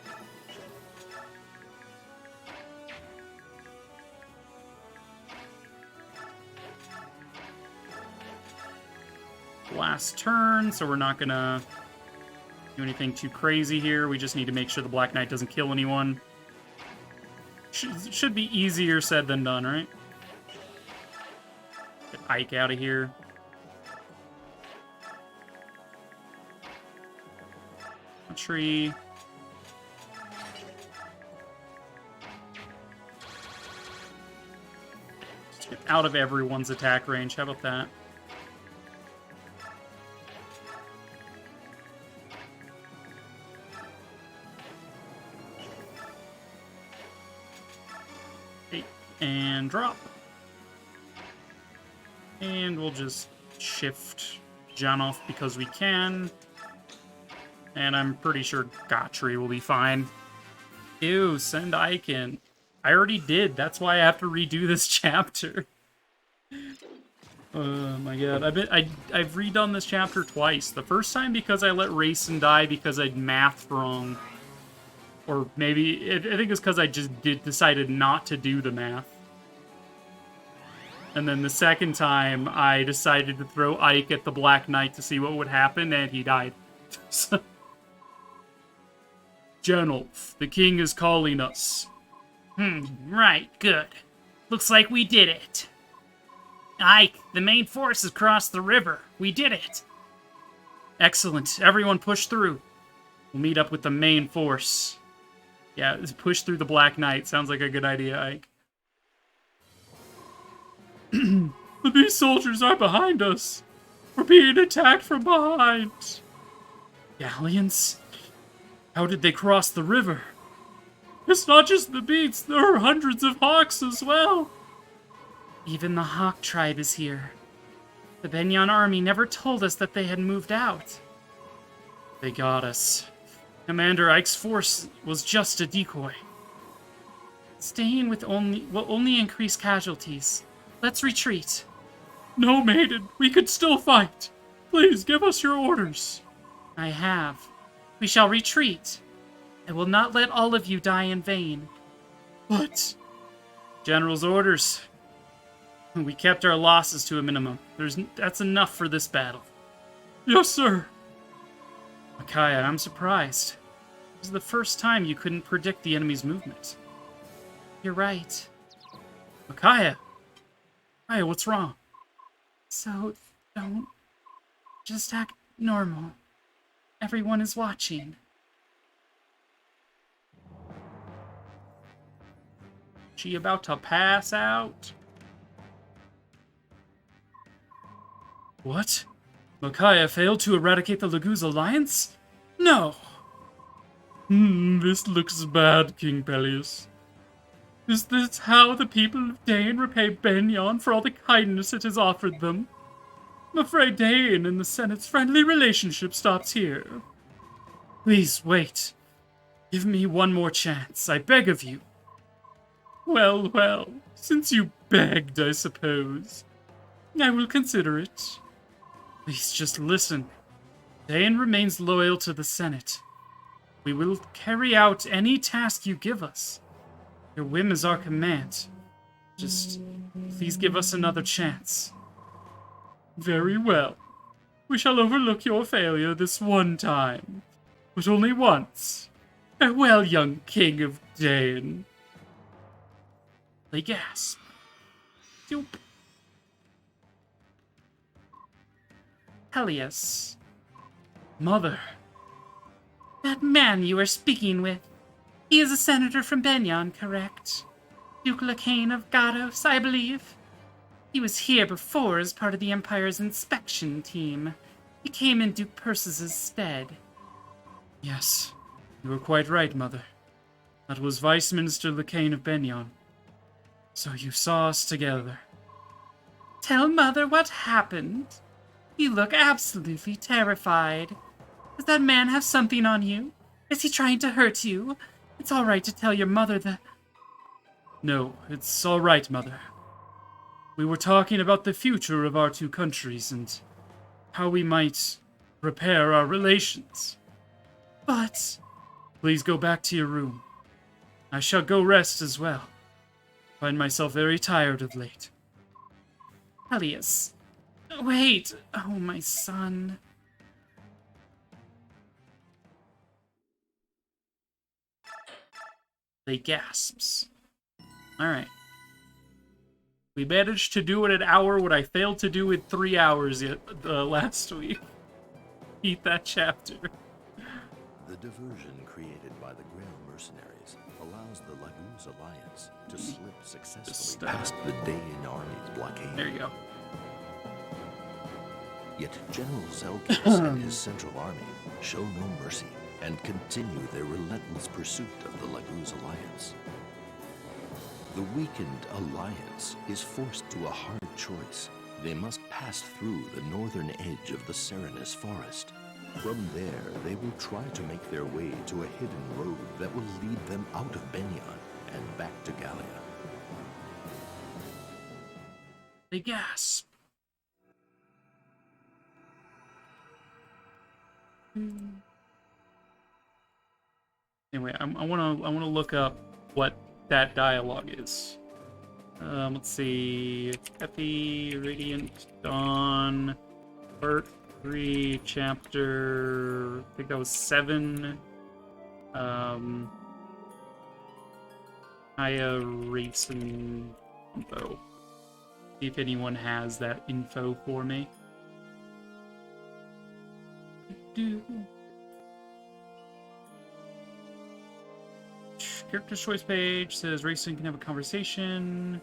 Last turn, so we're not gonna do anything too crazy here. We just need to make sure the Black Knight doesn't kill anyone. Should be easier said than done, right? Get Ike out of here. tree. Just get out of everyone's attack range. How about that? Okay, and drop. And we'll just shift Jan off because we can. And I'm pretty sure Gotri will be fine. Ew, send Icon. I already did. That's why I have to redo this chapter. Oh my god. I've redone this chapter twice. The first time because I let Rayson die because I'd mathed wrong. Or maybe, I think it's because I just decided not to do the math. And then the second time, I decided to throw Ike at the Black Knight to see what would happen, and he died. Genolf, the king is calling us. Right, good. Looks like we did it. Ike, the main force has crossed the river. We did it. Excellent. Everyone push through. We'll meet up with the main force. Yeah, push through the Black Knight. Sounds like a good idea, Ike. The beast soldiers are behind us. We're being attacked from behind. Galleons? How did they cross the river? It's not just the beasts, there are hundreds of hawks as well. Even the Hawk tribe is here. The Benyon army never told us that they had moved out. They got us. Commander Ike's force was just a decoy. Staying with will only increase casualties. Let's retreat. No, maiden, we could still fight. Please give us your orders. I have. We shall retreat. I will not let all of you die in vain. What? General's orders. We kept our losses to a minimum. That's enough for this battle. Yes, sir. Micaiah, I'm surprised. This is the first time you couldn't predict the enemy's movement. You're right. Micaiah! Micaiah, what's wrong? So, don't... just act normal. Everyone is watching. She about to pass out? What? Micaiah failed to eradicate the Laguz alliance? No! This looks bad, King Peleus. Is this how the people of Dain repay Benyon for all the kindness it has offered them? I'm afraid Dain and the Senate's friendly relationship stops here. Please, wait. Give me one more chance, I beg of you. Well, since you begged, I suppose. I will consider it. Please just listen. Dain remains loyal to the Senate. We will carry out any task you give us. Your whim is our command. Just please give us another chance. Very well. We shall overlook your failure this one time. But only once. Farewell, young king of Dain. They gasp. Doop. Peleus. Mother. That man you are speaking with. He is a senator from Benyon, correct? Duke Lacane of Gados, I believe. He was here before as part of the Empire's inspection team. He came in Duke Perseus's stead. Yes, you were quite right, Mother. That was Vice Minister Lacane of Benyon. So you saw us together. Tell Mother what happened. You look absolutely terrified. Does that man have something on you? Is he trying to hurt you? It's all right to tell your mother that... No, it's all right, Mother. We were talking about the future of our two countries and how we might repair our relations. But... Please go back to your room. I shall go rest as well. Find myself very tired of late. Peleus. Wait. Oh, my son. They gasps. Alright. We managed to do it in an hour what I failed to do in 3 hours last week. Eat that chapter. The diversion created by the Grail mercenaries allows the Laguz Alliance to slip successfully past the Dayan army's blockade. There you go. Yet General Zelkis and his central army show no mercy and continue their relentless pursuit of the Laguz Alliance. The weakened alliance is forced to a hard choice. They must pass through the northern edge of the Serenus forest. From there, they will try to make their way to a hidden road that will lead them out of Benyon and back to Gallia. They gasp. Anyway, I wanna look up what that dialogue is. Let's see. Epi, Radiant Dawn, Part 3, Chapter. I think that was 7. Aya Racing info. See if anyone has that info for me. Character choice page says Racing can have a conversation.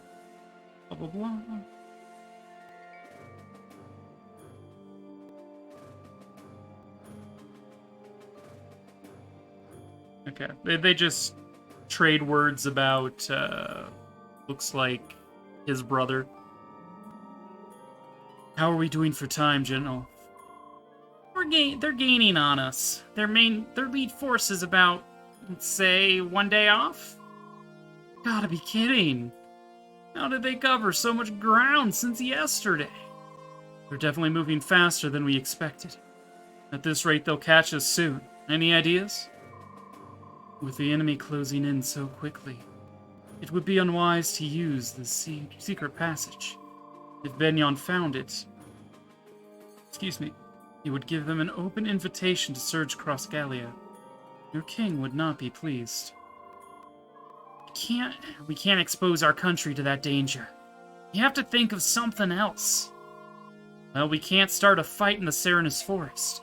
Blah blah blah. Okay, they just trade words about looks like his brother. How are we doing for time, General? They're gaining on us. Their lead force is about, let's say, 1 day off? Gotta be kidding. How did they cover so much ground since yesterday? They're definitely moving faster than we expected. At this rate, they'll catch us soon. Any ideas? With the enemy closing in so quickly, it would be unwise to use the secret passage. If Benyon found it, it would give them an open invitation to surge across Gallia. Your king would not be pleased. We can't expose our country to that danger. You have to think of something else. Well, we can't start a fight in the Serenus forest.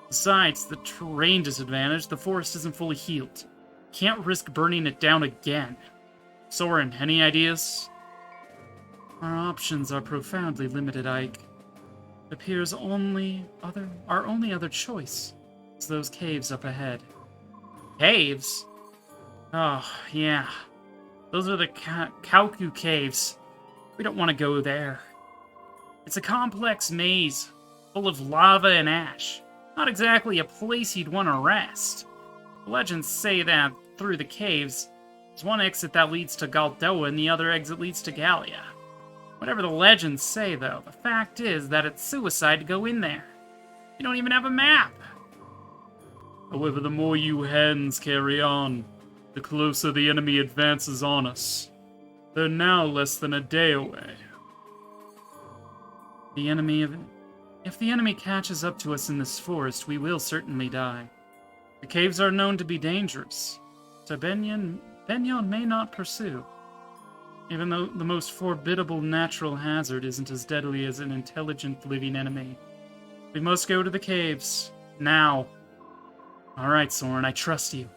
Besides, the terrain disadvantage, the forest isn't fully healed. Can't risk burning it down again. Soren, any ideas? Our options are profoundly limited, Ike. It appears our only other choice is those caves up ahead. Caves? Oh, yeah. Those are the Kauku caves. We don't want to go there. It's a complex maze, full of lava and ash. Not exactly a place you'd want to rest. The legends say that through the caves, there's one exit that leads to Galdoa and the other exit leads to Gallia. Whatever the legends say, though, the fact is that it's suicide to go in there. You don't even have a map. However, the more you hens carry on, the closer the enemy advances on us. They're now less than a day away. If the enemy catches up to us in this forest, we will certainly die. The caves are known to be dangerous, so Benyon may not pursue. Even though the most formidable natural hazard isn't as deadly as an intelligent living enemy. We must go to the caves. Now. Alright, Soren, I trust you.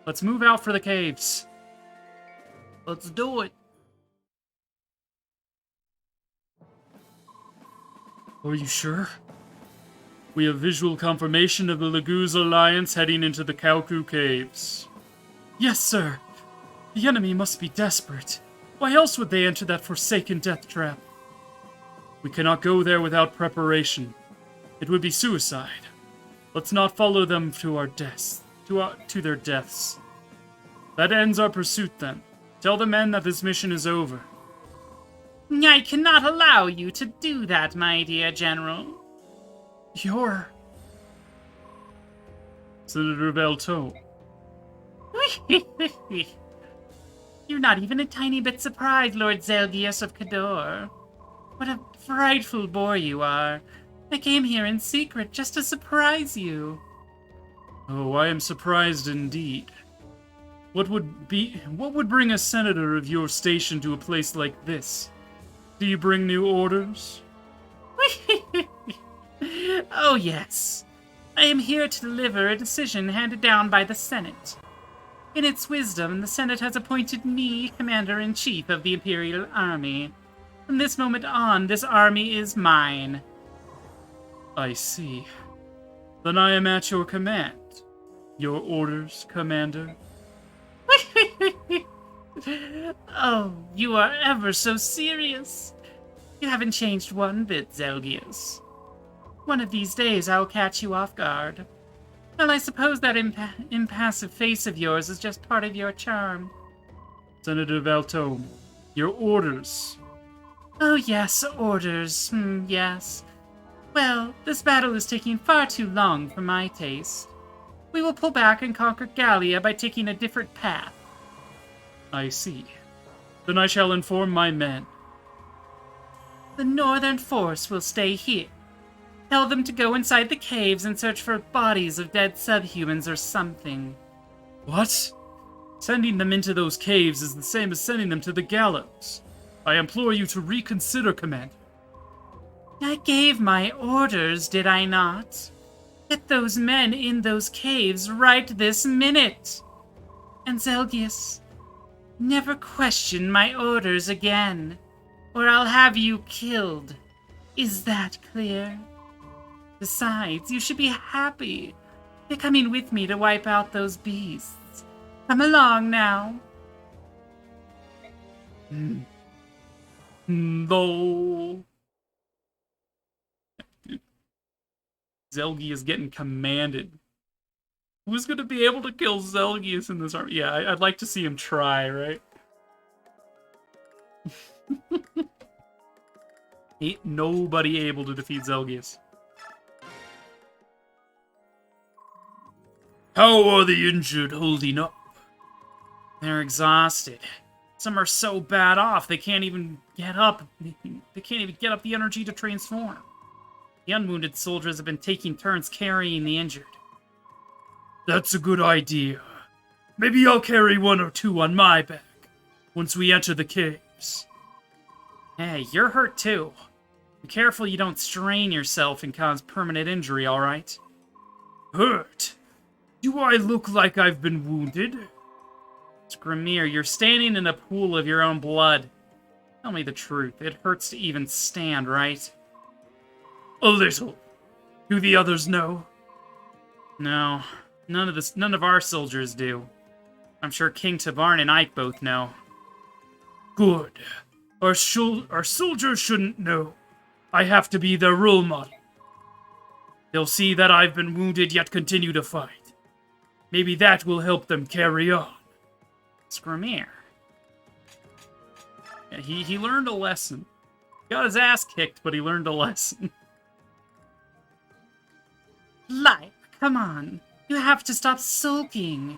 Let's move out for the caves. Let's do it. Are you sure? We have visual confirmation of the Laguz Alliance heading into the Kauku Caves. Yes, sir. The enemy must be desperate. Why else would they enter that forsaken death trap? We cannot go there without preparation. It would be suicide. Let's not follow them to our deaths. To their deaths. That ends our pursuit, then. Tell the men that this mission is over. I cannot allow you to do that, my dear General. You're... Senator Valto. You're not even a tiny bit surprised, Lord Zelgius of Cador. What a frightful bore you are. I came here in secret just to surprise you. Oh, I am surprised indeed. What would bring a senator of your station to a place like this? Do you bring new orders? Oh, yes. I am here to deliver a decision handed down by the Senate. In its wisdom, the Senate has appointed me Commander-in-Chief of the Imperial Army. From this moment on, this army is mine. I see. Then I am at your command. Your orders, Commander? Oh, you are ever so serious. You haven't changed one bit, Zelgius. One of these days I'll catch you off guard. Well, I suppose that impassive face of yours is just part of your charm. Senator Valtome, your orders. Oh yes, orders. Yes. Well, this battle is taking far too long for my taste. We will pull back and conquer Gallia by taking a different path. I see. Then I shall inform my men. The Northern Force will stay here. Tell them to go inside the caves and search for bodies of dead subhumans or something. What? Sending them into those caves is the same as sending them to the gallows. I implore you to reconsider, Commander. I gave my orders, did I not? Get those men in those caves right this minute. And Zelgius, never question my orders again, or I'll have you killed. Is that clear? Besides, you should be happy. You're coming with me to wipe out those beasts. Come along now. No. Zelgi is getting commanded. Who's gonna be able to kill Zelgius in this army? Yeah, I'd like to see him try, right? Ain't nobody able to defeat Zelgius. How are the injured holding up? They're exhausted. Some are so bad off they can't even get up. They can't even get up the energy to transform. The unwounded soldiers have been taking turns carrying the injured. That's a good idea. Maybe I'll carry one or two on my back once we enter the caves. Hey, you're hurt too. Be careful you don't strain yourself and cause permanent injury, alright? Hurt? Do I look like I've been wounded? Scrimir, you're standing in a pool of your own blood. Tell me the truth. It hurts to even stand, right? A little. Do the others know? No. None of our soldiers do. I'm sure King Tavarn and Ike both know. Good. Our soldiers shouldn't know. I have to be their role model. They'll see that I've been wounded yet continue to fight. Maybe that will help them carry on. Scrimir. Yeah, he learned a lesson. Got his ass kicked, but he learned a lesson. Lyre, come on. You have to stop sulking.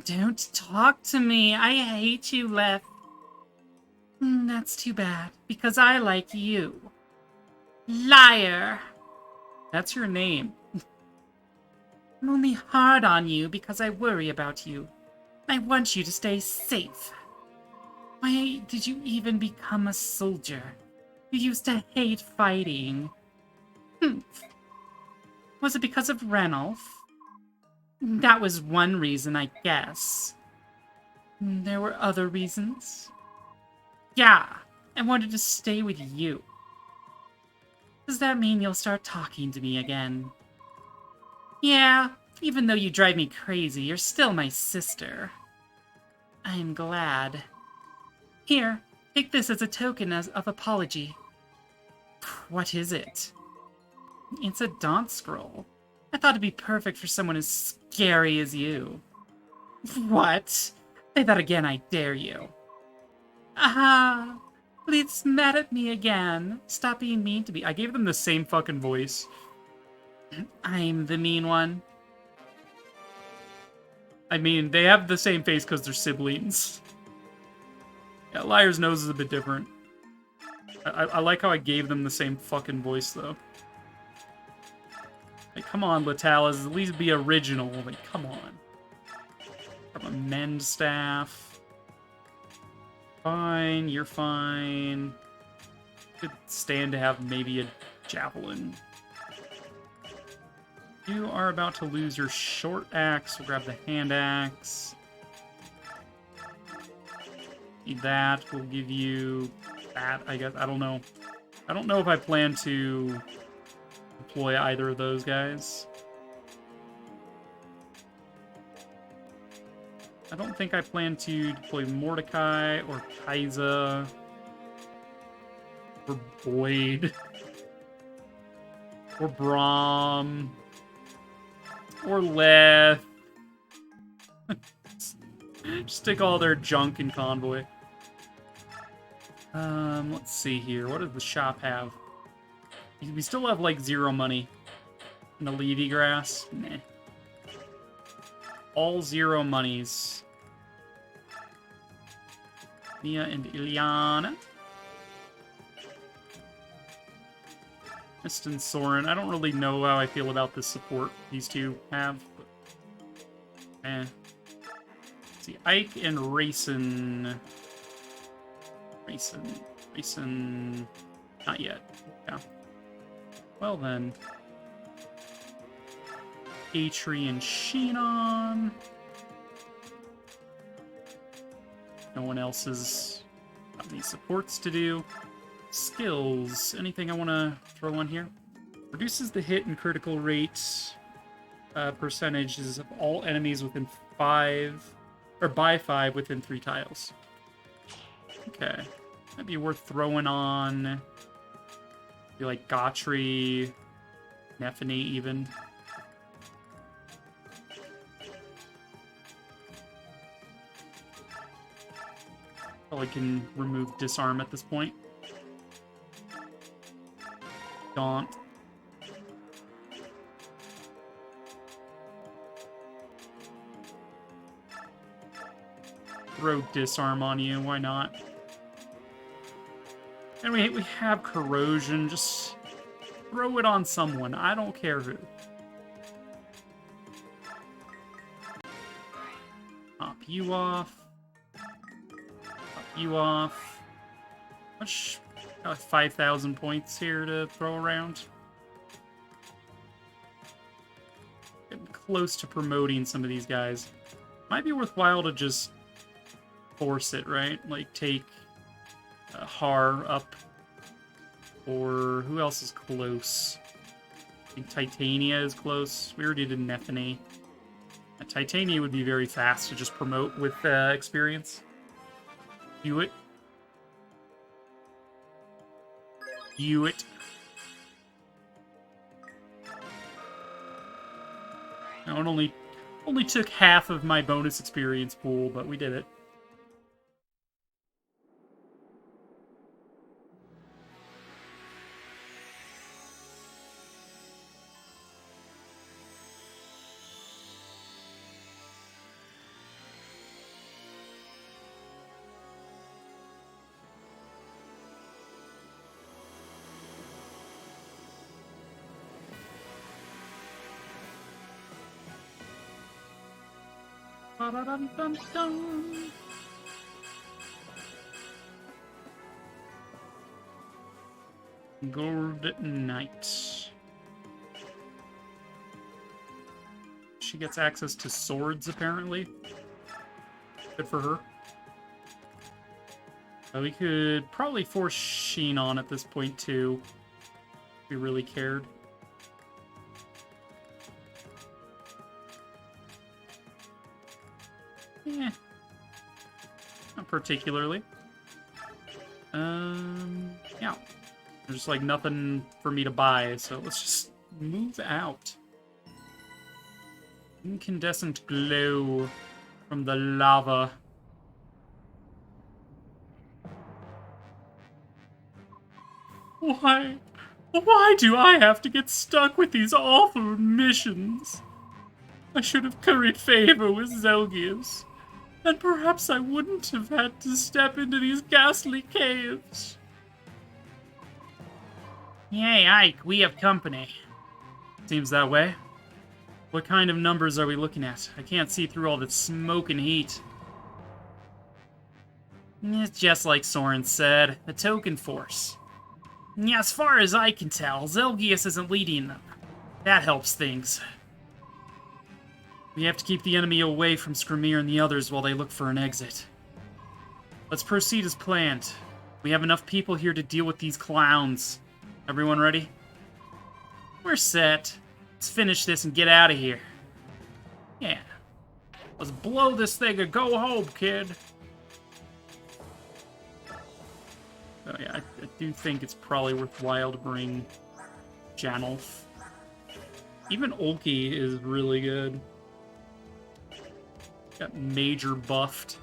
Don't talk to me. I hate you, Leth. That's too bad, because I like you. Liar. That's your name. I'm only hard on you because I worry about you. I want you to stay safe. Why did you even become a soldier? You used to hate fighting. Was it because of Ranulf? That was one reason, I guess. There were other reasons. Yeah, I wanted to stay with you. Does that mean you'll start talking to me again? Yeah, even though you drive me crazy, you're still my sister. I'm glad. Here, take this as a token of apology. What is it? It's a daunt scroll. I thought it'd be perfect for someone as scary as you. What? Say that again, I dare you. Aha! Please mad at me again. Stop being mean to me. I gave them the same fucking voice. I'm the mean one. I mean, they have the same face because they're siblings. Yeah, Liar's nose is a bit different. I like how I gave them the same fucking voice, though. Like, come on, Latalas, at least be original. Like, come on. From a mend staff. Fine, you're fine. Could stand to have maybe a javelin. You are about to lose your short axe. We'll grab the hand axe. Need that. We'll give you that, I guess. I don't know. I don't know if I plan to deploy either of those guys. I don't think I plan to deploy Mordecai or Kaiza or Boyd or Braum or Leth. Stick all their junk in Convoy. Let's see here. What does the shop have? We still have, like, 0 money. In the Levy Grass? Meh. All 0 monies. Mia and Ilyana. Mist and Soren. I don't really know how I feel about the support these two have. But, Let's see, Ike and Rayson. Rayson. Not yet. Yeah. Well then. Atri and Sheenon. No one else has got any supports to do. Skills. Anything I want to throw on here? Reduces the hit and critical rate percentages of all enemies within 5, or by 5 within 3 tiles. Okay. That'd be worth throwing on. Be like Gotri, Nephany even. Probably can remove disarm at this point. Daunt. Throw disarm on you, why not? And we have corrosion, just throw it on someone. I don't care who. Pop you off. You off. Much 5,000 points here to throw around. Getting close to promoting some of these guys. Might be worthwhile to just force it, right? Like take Har up, or who else is close? I think Titania is close. We already did Nephany. Titania would be very fast to just promote with experience. Do it. Do it. Now, it only took half of my bonus experience pool, but we did it. Ba-da-dum-dum-dum. Gold Knight. She gets access to swords, apparently. Good for her. We could probably force Sheen on at this point, too. If we really cared. Yeah. Not particularly. Yeah. There's just, like, nothing for me to buy, so let's just move out. Incandescent glow from the lava. Why? Why do I have to get stuck with these awful missions? I should have curried favor with Zelgius, and perhaps I wouldn't have had to step into these ghastly caves. Yay, Ike, we have company. Seems that way. What kind of numbers are we looking at? I can't see through all the smoke and heat. It's just like Soren said, a token force. As far as I can tell, Zelgius isn't leading them. That helps things. We have to keep the enemy away from Skrimir and the others while they look for an exit. Let's proceed as planned. We have enough people here to deal with these clowns. Everyone ready? We're set. Let's finish this and get out of here. Yeah. Let's blow this thing and go home, kid. Oh yeah, I do think it's probably worthwhile to bring Janulf. Even Olki is really good. Got major buffed.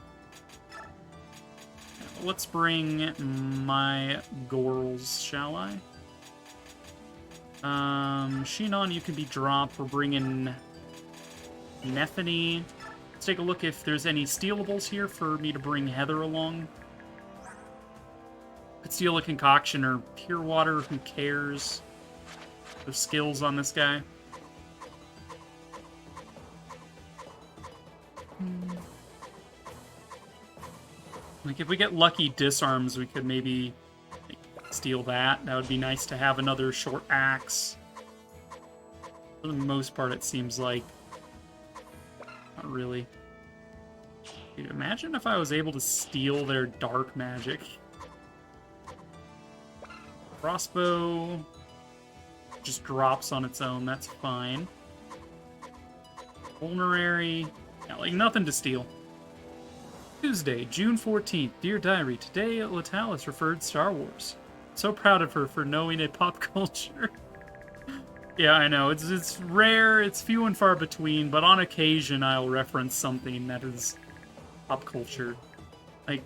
Let's bring my Gorls, shall I? Shinon, you can be dropped. We're bringing Nethany. Let's take a look if there's any stealables here for me to bring Heather along. Could steal a concoction or pure water, who cares? The skills on this guy. Like, if we get lucky disarms, we could maybe steal that. That would be nice to have another short axe. For the most part, it seems like... Not really. Dude, imagine if I was able to steal their dark magic. Crossbow just drops on its own, that's fine. Vulnerary, yeah, like nothing to steal. Tuesday, June 14th. Dear Diary, today Latalis referred Star Wars. So proud of her for knowing a pop culture. Yeah, I know, it's rare, it's few and far between, but on occasion I'll reference something that is pop culture. Like,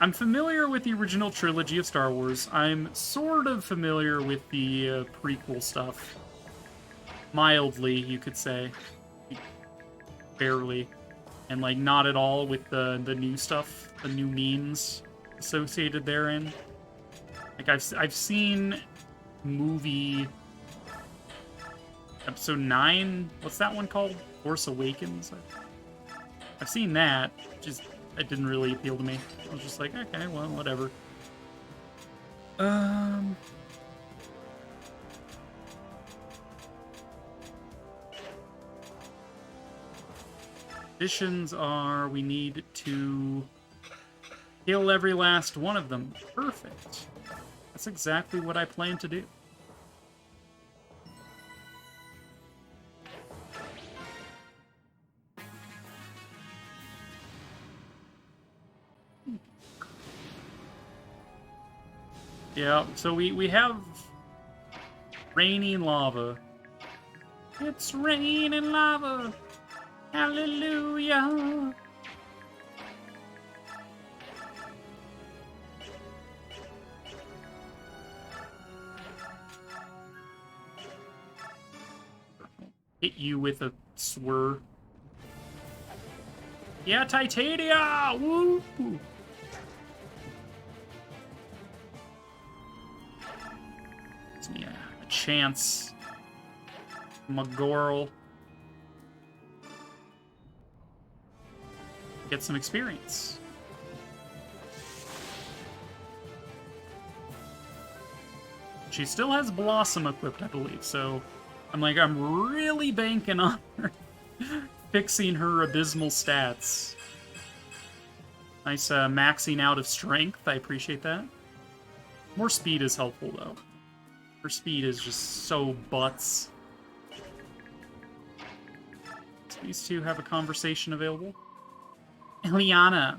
I'm familiar with the original trilogy of Star Wars. I'm sort of familiar with the prequel stuff. Mildly, you could say. Barely. And, like, not at all with the new stuff, the new memes associated therein. Like, I've seen movie... Episode 9? What's that one called? Force Awakens? I've seen that, just... It didn't really appeal to me. I was just like, okay, well, whatever. Conditions are, we need to kill every last one of them. Perfect. That's exactly what I plan to do. Yeah, so we have raining lava. It's raining lava. Hallelujah. Hit you with a swerve. Yeah, Titania! Woo! Yeah, a chance. Magorl. Get some experience. She still has Blossom equipped, I believe, so I'm really banking on her fixing her abysmal stats. Nice maxing out of strength, I appreciate that. More speed is helpful, though. Her speed is just so butts. So these two have a conversation available. Eliana,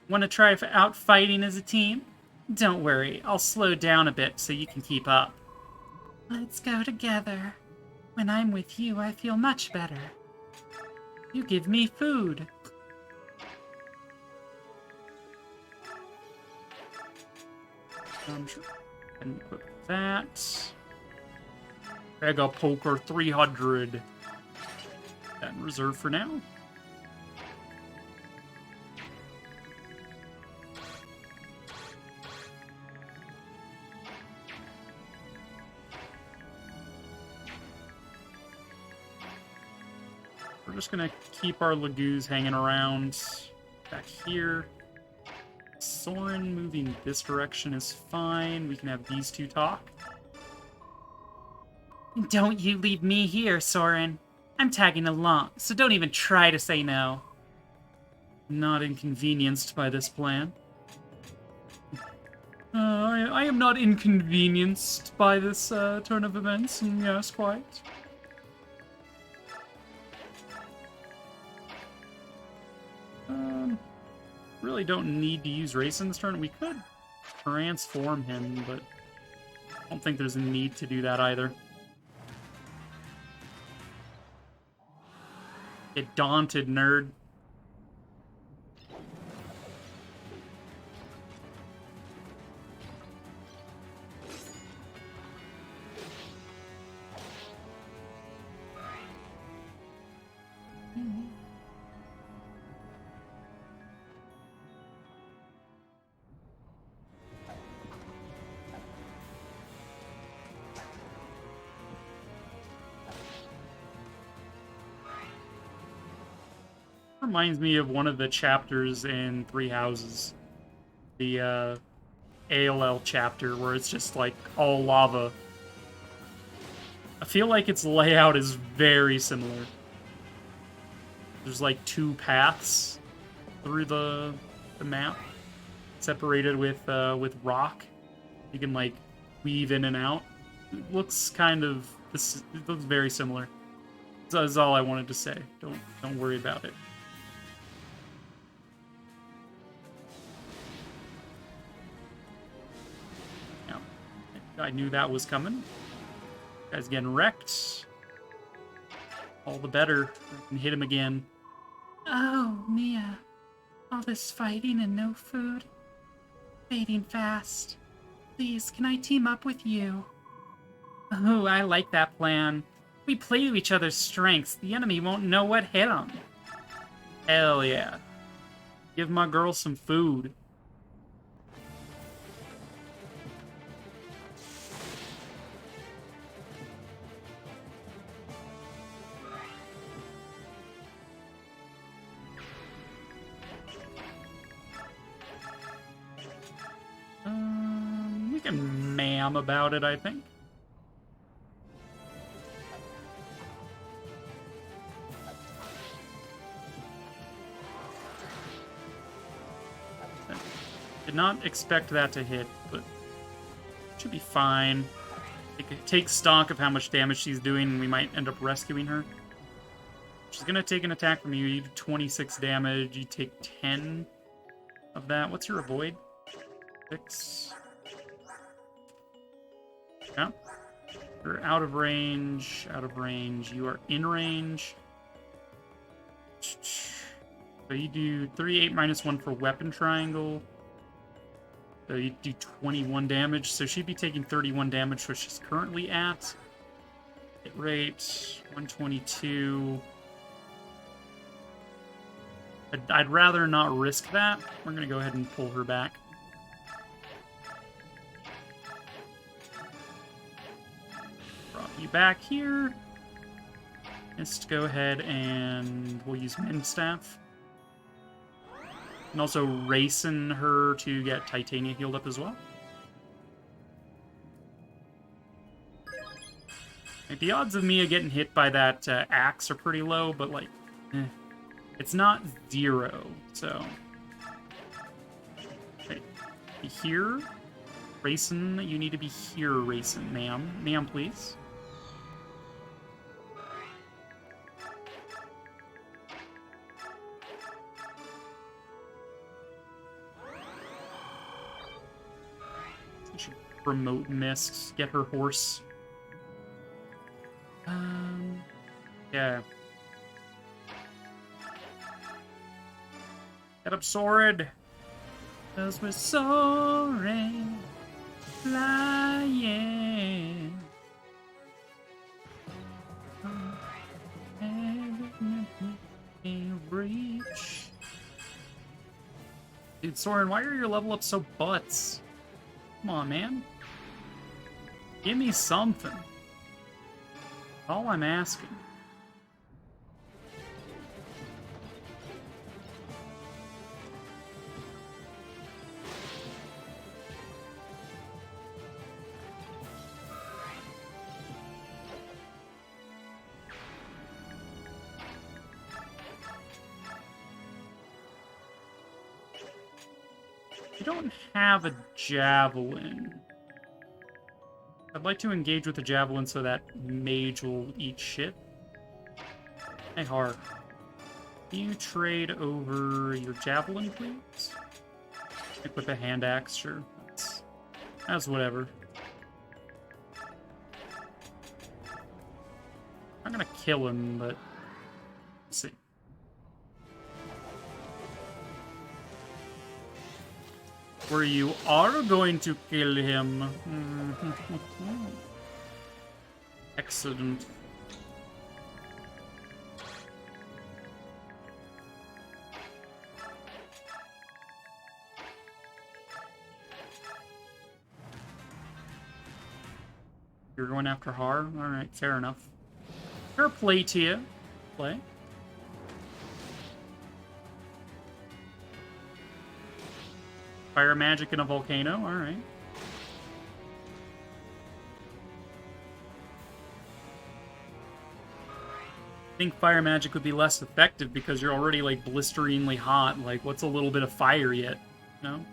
want to try out fighting as a team? Don't worry, I'll slow down a bit so you can keep up. Let's go together. When I'm with you, I feel much better. You give me food. Sure. And equip that. Mega Poker 300. That in reserve for now. We're just gonna keep our Lagoos hanging around back here. Soren moving this direction is fine. We can have these two talk. Don't you leave me here, Soren. I'm tagging along, so don't even try to say no. Not inconvenienced by this plan. I am not inconvenienced by this turn of events, and yes, quite. Really don't need to use Racing this turn. We could transform him, but I don't think there's a need to do that either. Get daunted, nerd. Reminds me of one of the chapters in Three Houses. The ALL chapter where it's just like all lava. I feel like its layout is very similar. There's like two paths through the map, separated with rock. You can like weave in and out. It looks kind of it looks very similar. That's all I wanted to say. Don't worry about it. I knew that was coming. Guy's getting wrecked. All the better. I can hit him again. Oh, Mia. All this fighting and no food. Fading fast. Please, can I team up with you? Oh, I like that plan. We play to each other's strengths. The enemy won't know what hit them. Hell yeah. Give my girl some food. We can ma'am about it, I think. Did not expect that to hit, but should be fine. Take stock of how much damage she's doing, and we might end up rescuing her. She's gonna take an attack from you. You do 26 damage. You take 10 of that. What's your avoid? 6. Yeah. You're out of range. Out of range. You are in range. So you do 3, 8, -1 for weapon triangle. So you do 21 damage. So she'd be taking 31 damage, which she's currently at. Hit rate 122. I'd rather not risk that. We're gonna go ahead and pull her back. Drop you back here. Let's go ahead and we'll use Mend Staff. And also racing her to get Titania healed up as well. Like, the odds of Mia getting hit by that axe are pretty low, but like, it's not 0, so. Okay, be here. Racing, you need to be here, racing, ma'am. Ma'am, please. Promote Mist, get her horse. Yeah. Get up, Sword. 'Cause we're soaring, flying. Reach. Dude, Soren, why are your level up so butts? Come on, man. Give me something. That's all I'm asking. You don't have a javelin. I'd like to engage with the javelin so that mage will eat shit. Hey, Har. Can you trade over your javelin, please? Equip a hand axe, sure. That's whatever. I'm gonna kill him, but let's see. Where you are going to kill him. Excellent. You're going after Har? Alright, fair enough. Fair play to you. Play. Fire magic in a volcano? Alright. I think fire magic would be less effective because you're already, like, blisteringly hot. Like, what's a little bit of fire yet? No?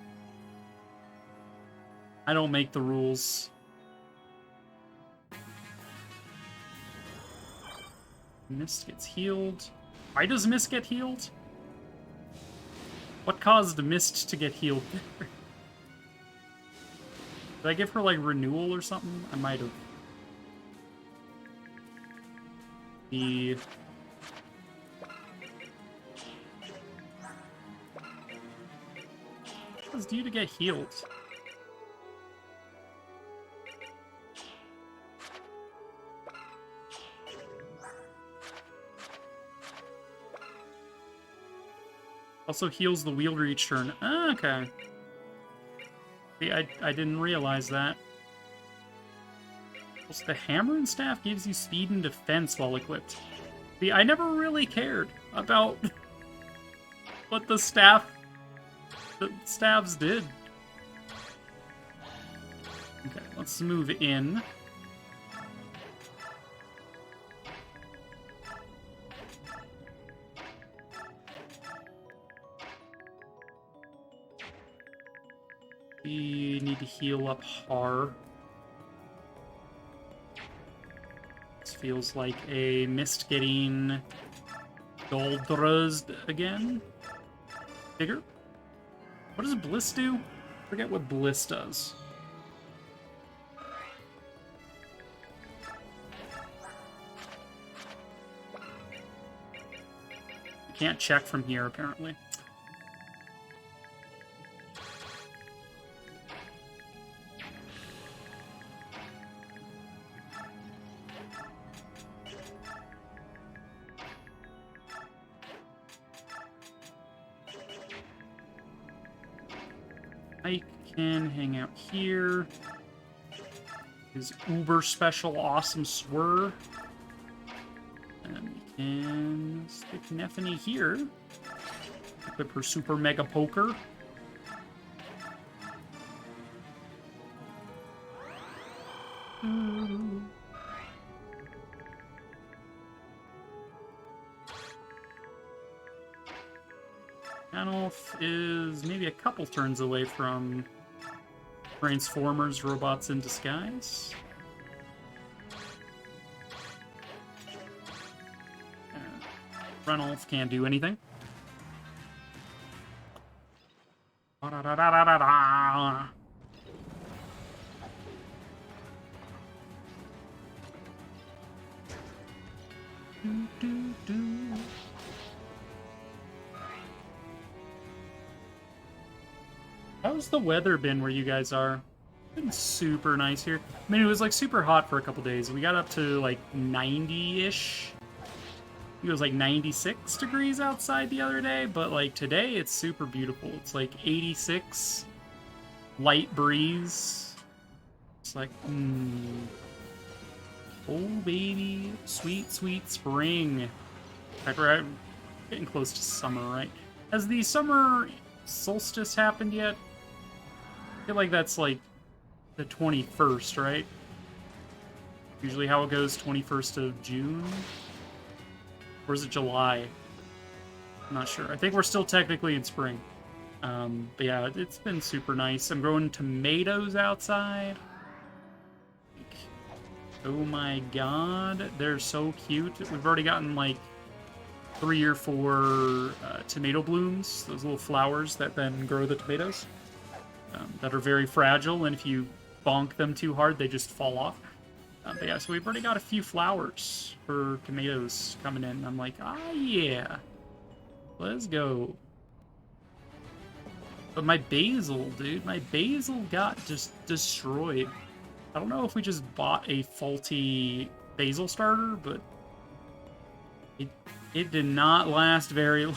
I don't make the rules. Mist gets healed. Why does Mist get healed? What caused Mist to get healed there? Did I give her, like, renewal or something? I might have. The... What does due to get healed? Also heals the wielder each turn. Ah, okay. See, I didn't realize that. Also, the hammer and staff gives you speed and defense while equipped. See, I never really cared about what the staffs did. Okay, let's move in. We need to heal up Har. This feels like a Mist getting Goldruzed again. Bigger? What does Bliss do? I forget what Bliss does. You can't check from here, apparently. I can hang out here. His uber special awesome swirl. And we can stick Neffany here. Equip her super mega poker. Ganolf is maybe a couple turns away from Transformers Robots in Disguise. Ranulf can't do anything. Da-da-da-da-da-da. How's the weather been where you guys are? It's been super nice here. I mean, it was like super hot for a couple days. We got up to like 90-ish. It was like 96 degrees outside the other day, but like today it's super beautiful. It's like 86, light breeze. It's like, oh baby, sweet, sweet spring. We're getting close to summer, right? Has the summer solstice happened yet? I feel like that's like the 21st, right? Usually how it goes, 21st of June? Or is it July? I'm not sure. I think we're still technically in spring. But yeah, it's been super nice. I'm growing tomatoes outside. Like, oh my god, they're so cute. We've already gotten like 3 or 4 tomato blooms, those little flowers that then grow the tomatoes, that are very fragile, and if you bonk them too hard, they just fall off. But yeah, so we've already got a few flowers for tomatoes coming in. I'm like, ah, yeah. Let's go. But my basil, dude, my basil got just destroyed. I don't know if we just bought a faulty basil starter, but it did not last very long.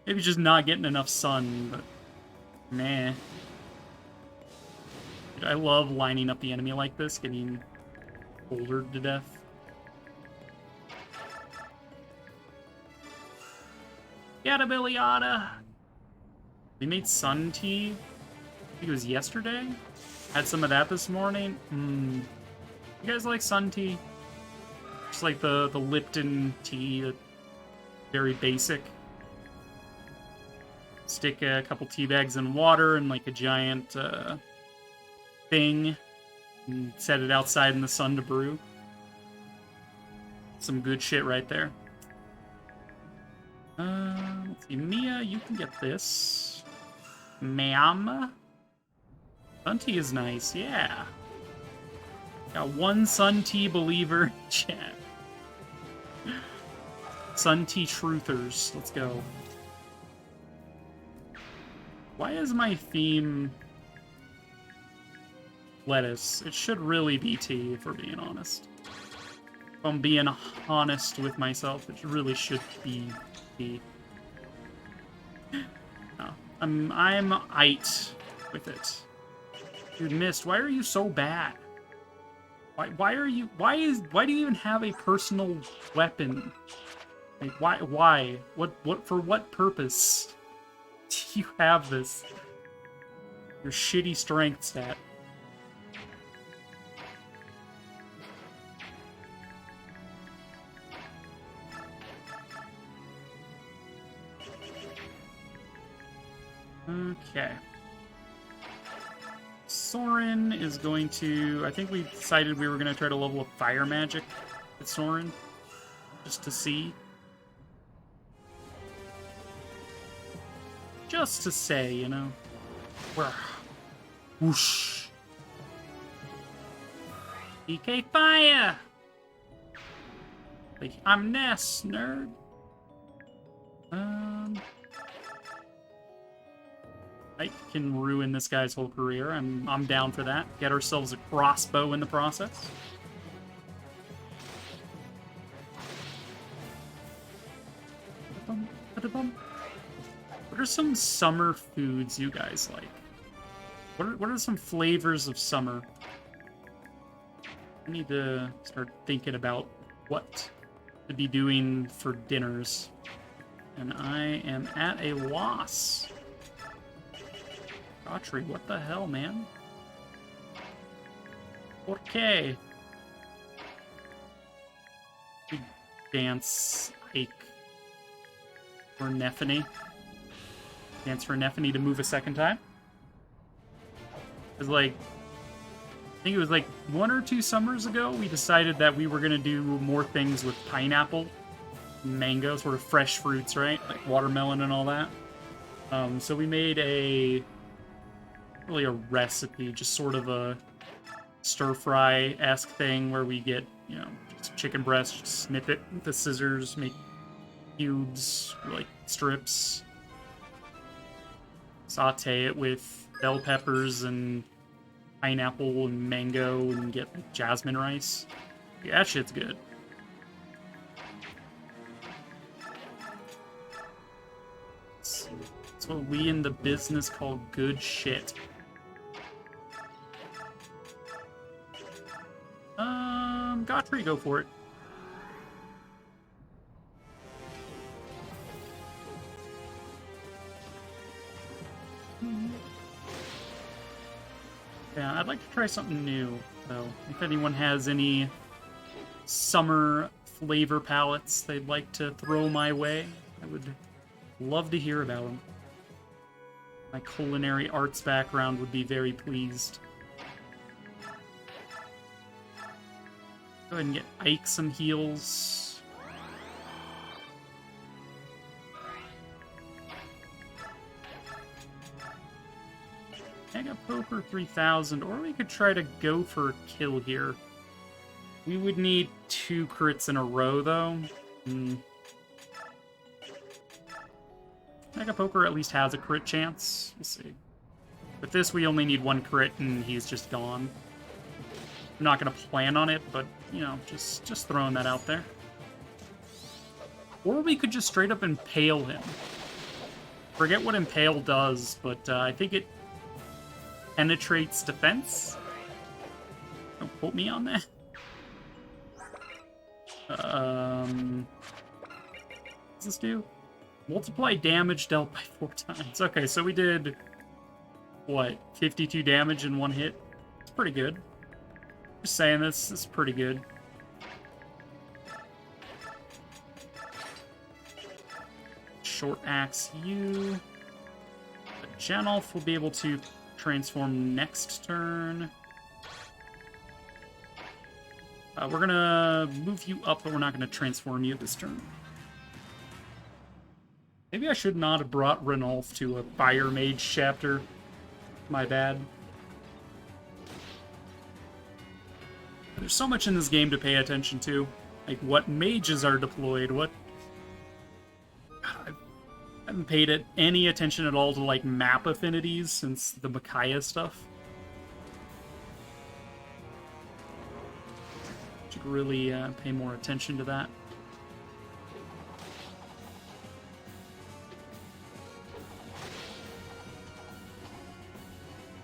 Maybe just not getting enough sun, but nah. Dude, I love lining up the enemy like this, getting bouldered to death. Yada billy yada. We made sun tea. I think it was yesterday. Had some of that this morning. You guys like sun tea? Just like the Lipton tea, very basic. Stick a couple tea bags in water and like a giant thing, and set it outside in the sun to brew. Some good shit right there. Let's see, Mia, you can get this. Ma'am. Sun tea is nice, yeah. Got one sun tea believer in chat. Sun tea truthers, let's go. Why is my theme lettuce? It should really be tea, if we're being honest. If I'm being honest with myself, it really should be tea. No, I'm aight with it. Dude, Mist, why are you so bad? Why do you even have a personal weapon? Like, why? What, for what purpose do you have this? Your shitty strength stat. Okay. Soren is going to... I think we decided we were going to try to level up fire magic with Soren. Just to see. Just to say, you know. Whoosh. DK fire! Like, I'm Ness, nerd. I can ruin this guy's whole career. I'm down for that. Get ourselves a crossbow in the process. What are some summer foods you guys like? What are some flavors of summer? I need to start thinking about what to be doing for dinners. And I am at a loss. Autry, what the hell, man? Okay. Big dance ache for Nephany. Dance for Nephany to move a second time. It's like, I think it was like 1 or 2 summers ago, we decided that we were going to do more things with pineapple, mango, sort of fresh fruits, right? Like watermelon and all that. So we made really a recipe, just sort of a stir-fry-esque thing where we get, you know, just chicken breast, just snip it with the scissors, make cubes, like strips, saute it with bell peppers and pineapple and mango, and get like, jasmine rice. Yeah, that shit's good. It's what we in the business call good shit. Godfrey, go for it. Yeah, I'd like to try something new, though. If anyone has any summer flavor palettes they'd like to throw my way, I would love to hear about them. My culinary arts background would be very pleased. Go ahead and get Ike some heals. Mega Poker 3000, or we could try to go for a kill here. We would need 2 crits in a row, though. Mega Poker at least has a crit chance. We'll see. With this, we only need 1 crit, and he's just gone. I'm not going to plan on it, but, you know, just throwing that out there. Or we could just straight up impale him. Forget what impale does, but I think it penetrates defense. Don't quote me on that. What's this do? Multiply damage dealt by 4 times. Okay, so we did, what, 52 damage in 1 hit? It's pretty good. Just saying, this is pretty good. Short axe you. But Janolf will be able to transform next turn. We're gonna move you up, but we're not gonna transform you this turn. Maybe I should not have brought Ranulf to a Fire Mage chapter. My bad. There's so much in this game to pay attention to. Like, what mages are deployed, what... I haven't paid any attention at all to, like, map affinities since the Micaiah stuff. Should really pay more attention to that.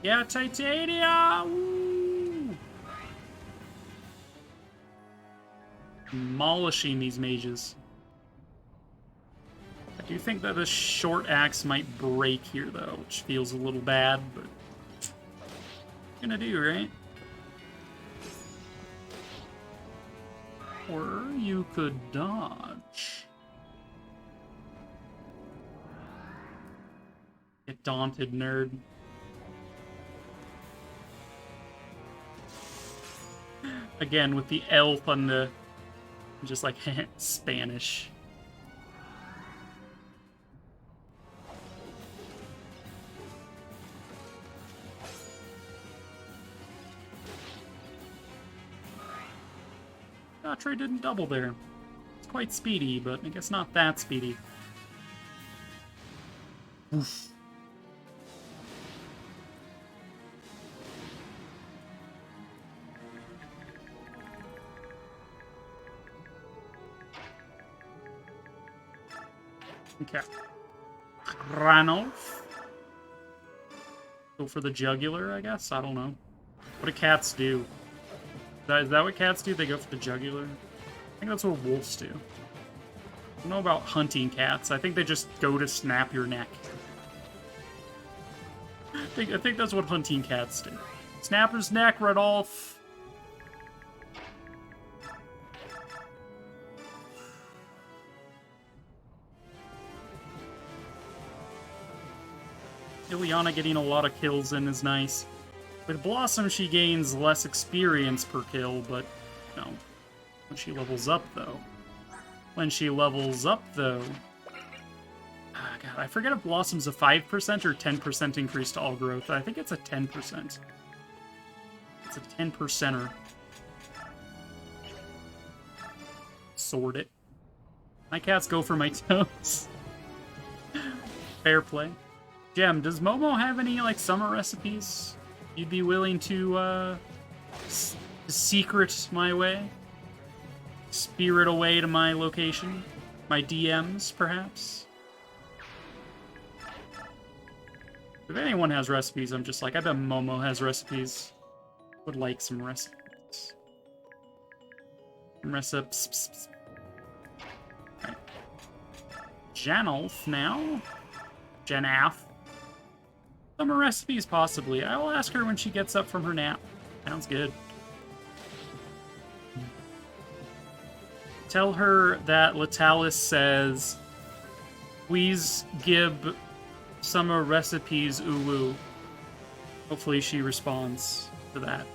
Yeah, Titania! Woo! Demolishing these mages. I do think that the short axe might break here, though, which feels a little bad, but... Gonna do, right? Or you could dodge. Get daunted, nerd. Again, with the elf on the... Just like, Spanish. Trey didn't double there. It's quite speedy, but I guess not that speedy. Oof. Okay. Ranulf. Go for the jugular, I guess? I don't know. What do cats do? Is that what cats do? They go for the jugular? I think that's what wolves do. I don't know about hunting cats. I think they just go to snap your neck. I think that's what hunting cats do. Snap his neck, Radolf. Ileana getting a lot of kills in is nice. With Blossom, she gains less experience per kill, but, you know, when she levels up, though. Ah, God, I forget if Blossom's a 5% or 10% increase to all growth. I think it's a 10%. It's a 10%er. Sword it. My cats go for my toes. Fair play. Gem, does Momo have any, like, summer recipes you'd be willing to, secret my way? Spirit away to my location? My DMs, perhaps? If anyone has recipes, I'm just like, I bet Momo has recipes. Would like some recipes. Some recipes. Right. Janolf now. Janaf. Summer recipes, possibly. I will ask her when she gets up from her nap. Sounds good. Tell her that Latalis says, please give Summer recipes uwu. Hopefully she responds to that.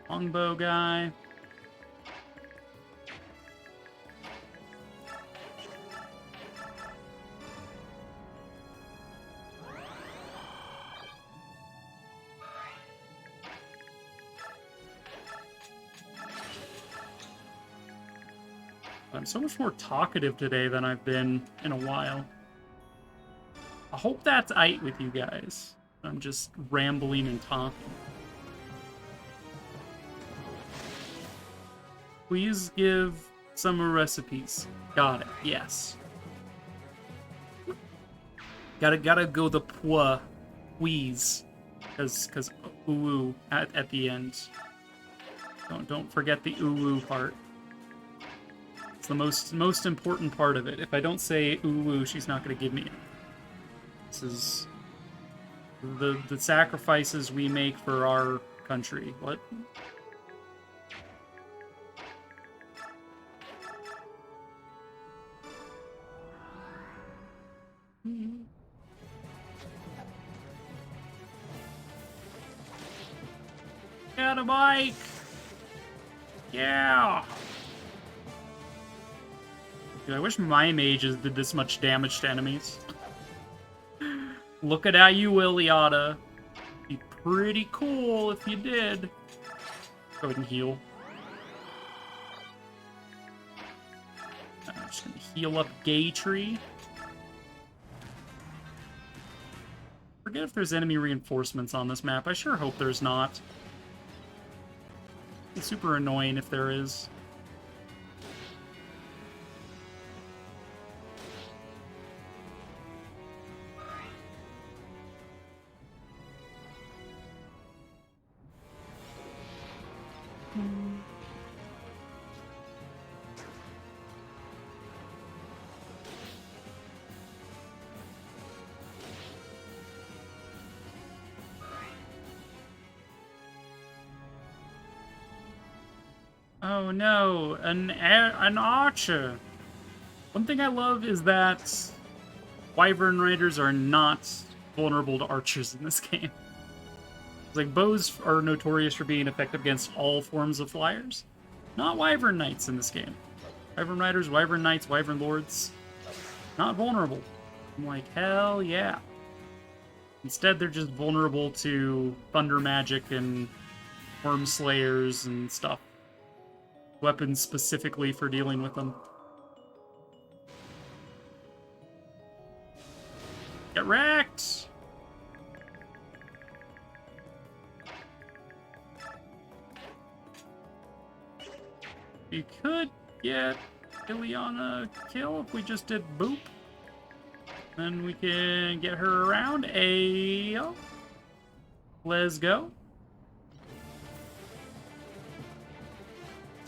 Longbow guy. I'm so much more talkative today than I've been in a while. I hope that's aight with you guys. I'm just rambling and talking. Please give summer recipes. Got it. Yes. Gotta go the please, cause ooh at the end. Don't forget the ooh part. It's the most important part of it. If I don't say ooh, she's not gonna give me it. This is the sacrifices we make for our country. What? Got a bike! Yeah! Dude, I wish my mages did this much damage to enemies. Look at you, Iliada. Be pretty cool if you did. Go ahead and heal. I'm just gonna heal up Gaytree. Forget if there's enemy reinforcements on this map. I sure hope there's not. It's super annoying if there is. Oh no, an archer. One thing I love is that Wyvern Riders are not vulnerable to archers in this game. Like, bows are notorious for being effective against all forms of flyers. Not Wyvern Knights in this game. Wyvern Riders, Wyvern Knights, Wyvern Lords, not vulnerable. I'm like, hell yeah. Instead, they're just vulnerable to Thunder Magic and Worm Slayers and stuff. Weapons specifically for dealing with them. Get wrecked! We could get Ileana kill if we just did boop. Then we can get her around. Ayo. Let's go.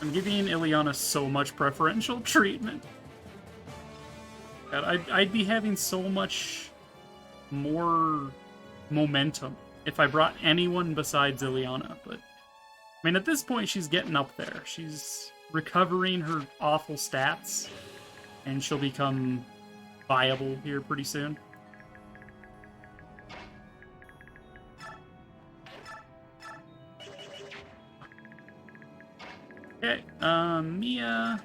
I'm giving Ileana so much preferential treatment. God, I'd be having so much more momentum if I brought anyone besides Ileana, but I mean, at this point, she's getting up there. She's recovering her awful stats, and she'll become viable here pretty soon. Okay, Mia.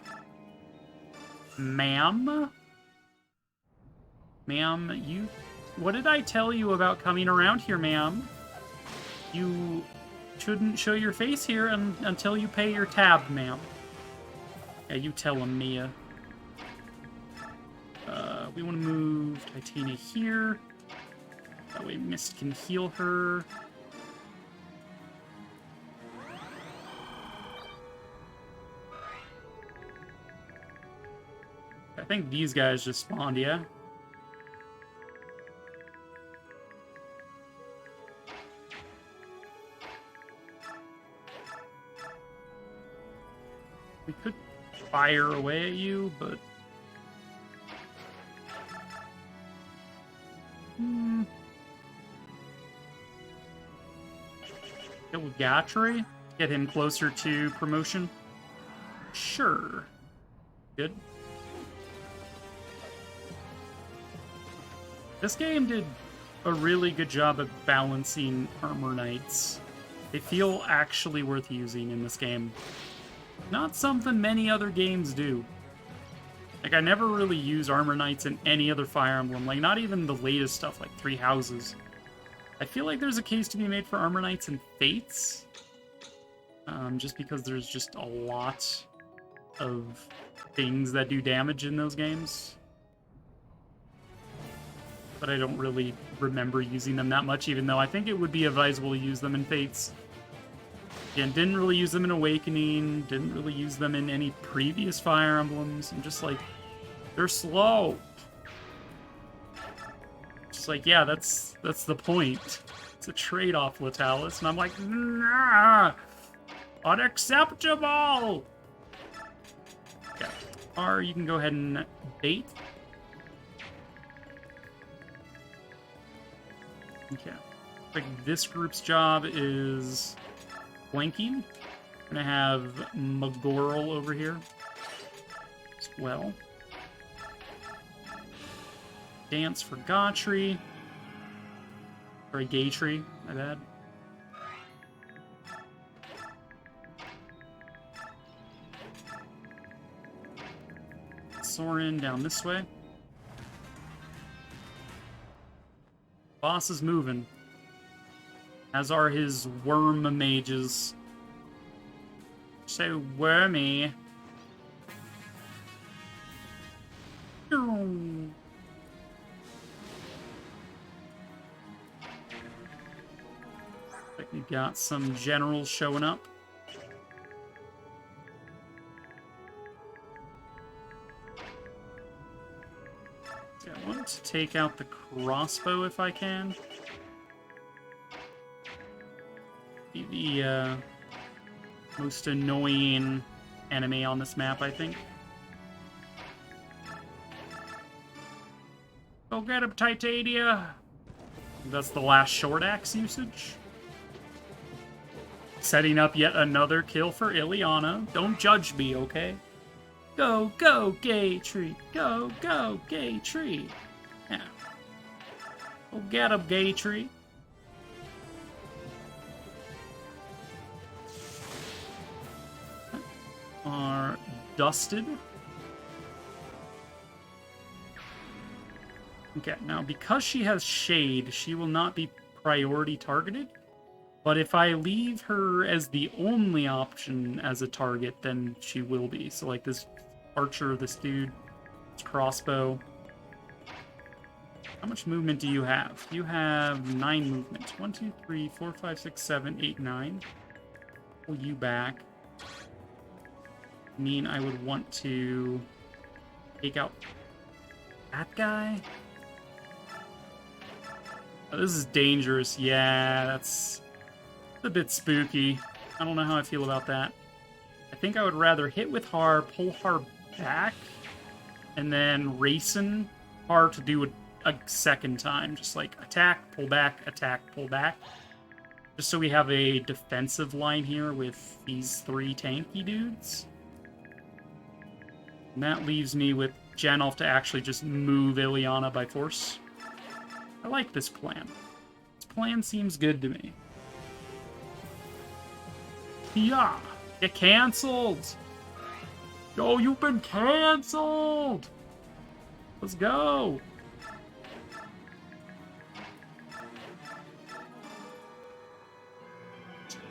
Ma'am? Ma'am, you... What did I tell you about coming around here, ma'am? You shouldn't show your face here until you pay your tab, ma'am. Yeah, you tell him, Mia. We want to move Titania here. That way Mist can heal her. I think these guys just spawned, yeah? We could fire away at you, but... Kill Gatry? Get him closer to promotion? Sure. Good. This game did a really good job of balancing armor knights. They feel actually worth using in this game. Not something many other games do. Like, I never really use armor knights in any other Fire Emblem, like, not even the latest stuff, like Three Houses. I feel like there's a case to be made for armor knights and Fates, just because there's just a lot of things that do damage in those games. But I don't really remember using them that much, even though I think it would be advisable to use them in Fates. Again, didn't really use them in Awakening, didn't really use them in any previous Fire Emblems. I'm just like, they're slow. Just like, yeah, that's the point. It's a trade-off, Latalis, and I'm like, nah, unacceptable! Okay, or you can go ahead and bait. Okay, like this group's job is flanking. I'm gonna have Magorl over here as well. Dance for Gotri. Or a Gaytree, my bad. Soren down this way. Boss is moving. As are his worm mages. So wormy. We got some generals showing up. Okay, I want to take out the crossbow if I can. Be the most annoying enemy on this map, I think. Go get him, Titania! That's the last short axe usage. Setting up yet another kill for Ileana. Don't judge me, okay? Go, go, Gaytree! Go, go, Gaytree! Yeah. Go get him, Gaytree! Are dusted. Okay, now because she has Shade, she will not be priority targeted. But if I leave her as the only option as a target, then she will be. So like this archer, this dude, this crossbow. How much movement do you have? You have 9 movement. 1, 2, 3, 4, 5, 6, 7, 8, 9. Pull you back. Mean I would want to take out that guy? Oh, this is dangerous. Yeah, that's a bit spooky. I don't know how I feel about that. I think I would rather hit with Har, pull Har back, and then racing Har to do it a second time. Just like attack, pull back, just so we have a defensive line here with these 3 tanky dudes. And that leaves me with Janolf to actually just move Ileana by force. I like this plan. This plan seems good to me. Yeah, get canceled. Yo, you've been canceled. Let's go.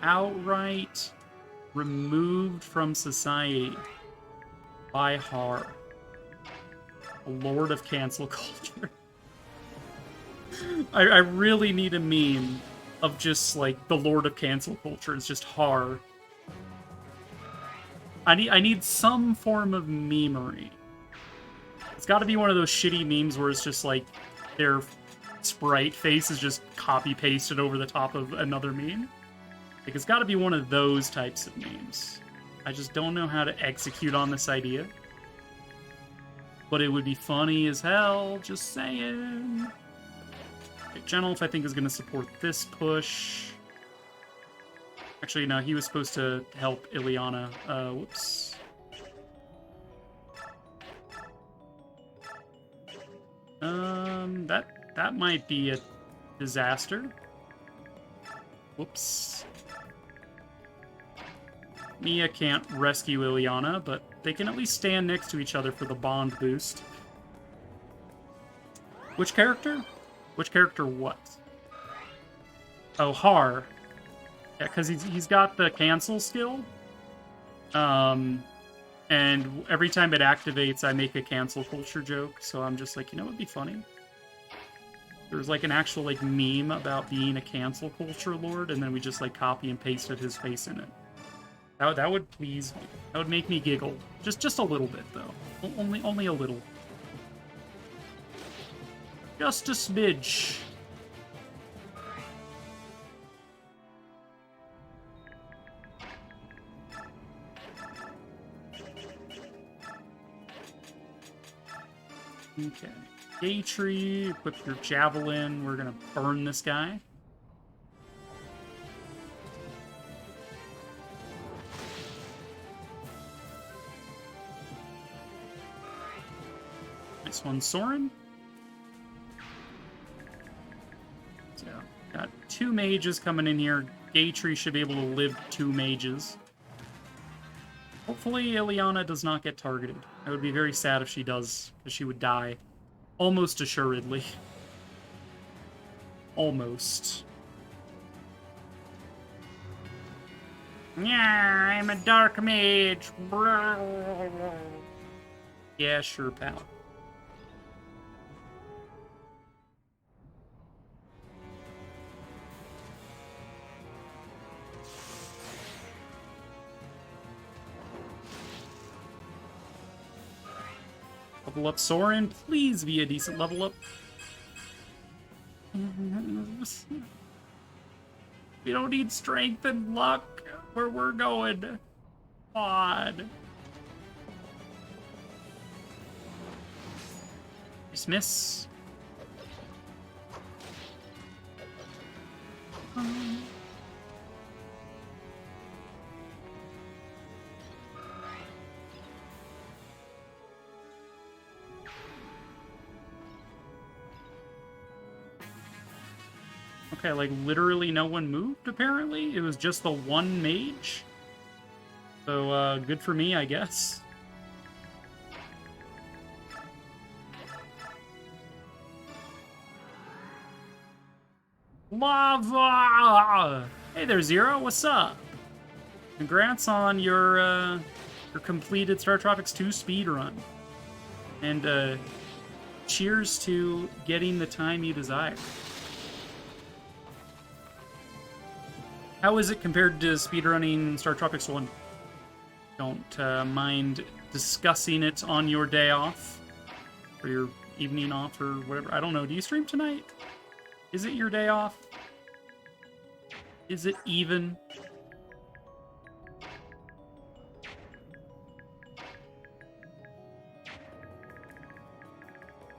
Outright removed from society by Har, a lord of cancel culture. I really need a meme of just like the lord of cancel culture is just Har. I need some form of memery. It's got to be one of those shitty memes where it's just like their sprite face is just copy pasted over the top of another meme. Like it's got to be one of those types of memes. I just don't know how to execute on this idea. But it would be funny as hell, just saying. Okay, Janolf, I think, is going to support this push. Actually, no, he was supposed to help Ileana. Whoops. That might be a disaster. Whoops. Mia can't rescue Ileana, but they can at least stand next to each other for the bond boost. Which character? Which character what? Oh, Har. Yeah, because he's got the cancel skill. And every time it activates, I make a cancel culture joke. So I'm just like, you know what'd be funny? There's like an actual like meme about being a cancel culture lord, and then we just like copy and pasted his face in it. That would please me. That would make me giggle. Just a little bit though. Only a little. Just a smidge. Okay. Gay tree, equip your javelin. We're gonna burn this guy. Nice one, Soren. So, got 2 mages coming in here. Gay tree should be able to live 2 mages. Hopefully Ileana does not get targeted. I would be very sad if she does, because she would die. Almost assuredly. Almost. Yeah, I'm a dark mage. Yeah, sure, pal. Level up Soren, please be a decent level up. We don't need strength and luck where we're going. God. Dismiss. Okay, like, literally no one moved, apparently? It was just the one mage? So, good for me, I guess. Lava! Hey there, Zero, what's up? Congrats on your completed Star Tropics 2 speedrun. And, cheers to getting the time you desire. How is it compared to speedrunning Star Tropics 1? Don't mind discussing it on your day off. Or your evening off, or whatever. I don't know. Do you stream tonight? Is it your day off? Is it even?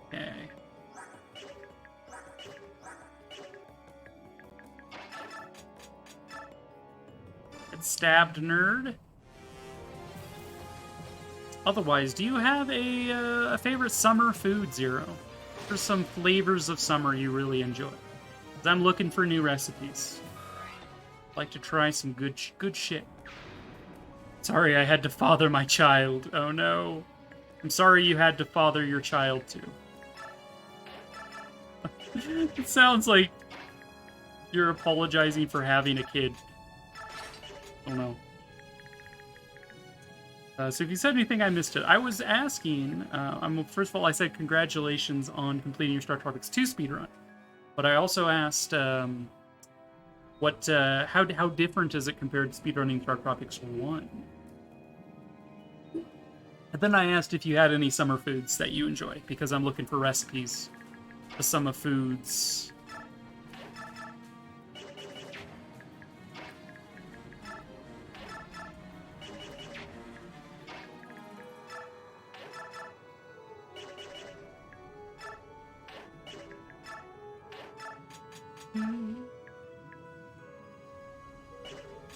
Okay. Stabbed nerd. Otherwise, do you have a favorite summer food, Zero? What are some flavors of summer you really enjoy? 'Cause I'm looking for new recipes. I'd like to try some good shit. Sorry, I had to father my child. Oh no. I'm sorry you had to father your child too. It sounds like you're apologizing for having a kid. Oh no. So if you said anything, I missed it. I was asking, first of all, I said congratulations on completing your Star Tropics 2 speedrun. But I also asked, how different is it compared to speedrunning Star Tropics 1? And then I asked if you had any summer foods that you enjoy, because I'm looking for recipes for summer foods.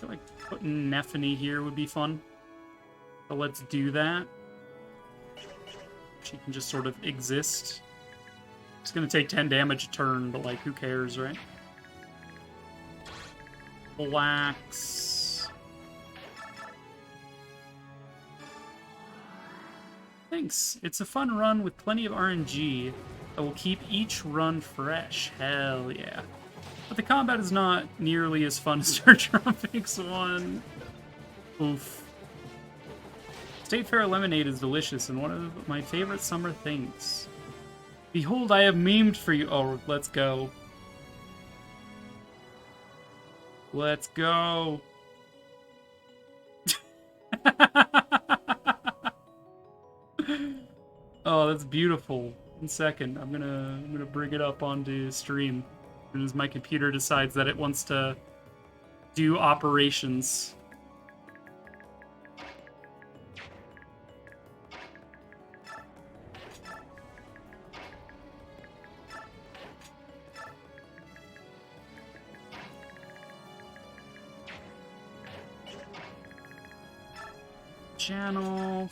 feel like putting Nephany here would be fun. So let's do that. She can just sort of exist. It's gonna take 10 damage a turn, but like, who cares, right? Relax. Thanks. It's a fun run with plenty of RNG that will keep each run fresh. Hell yeah. But the combat is not nearly as fun as Star Tropics 1. Oof. State Fair lemonade is delicious and one of my favorite summer things. Behold, I have memed for you. Oh, let's go. Let's go. Oh, that's beautiful. 1 second. I'm gonna bring it up onto stream as soon as my computer decides that it wants to do operations. Channel.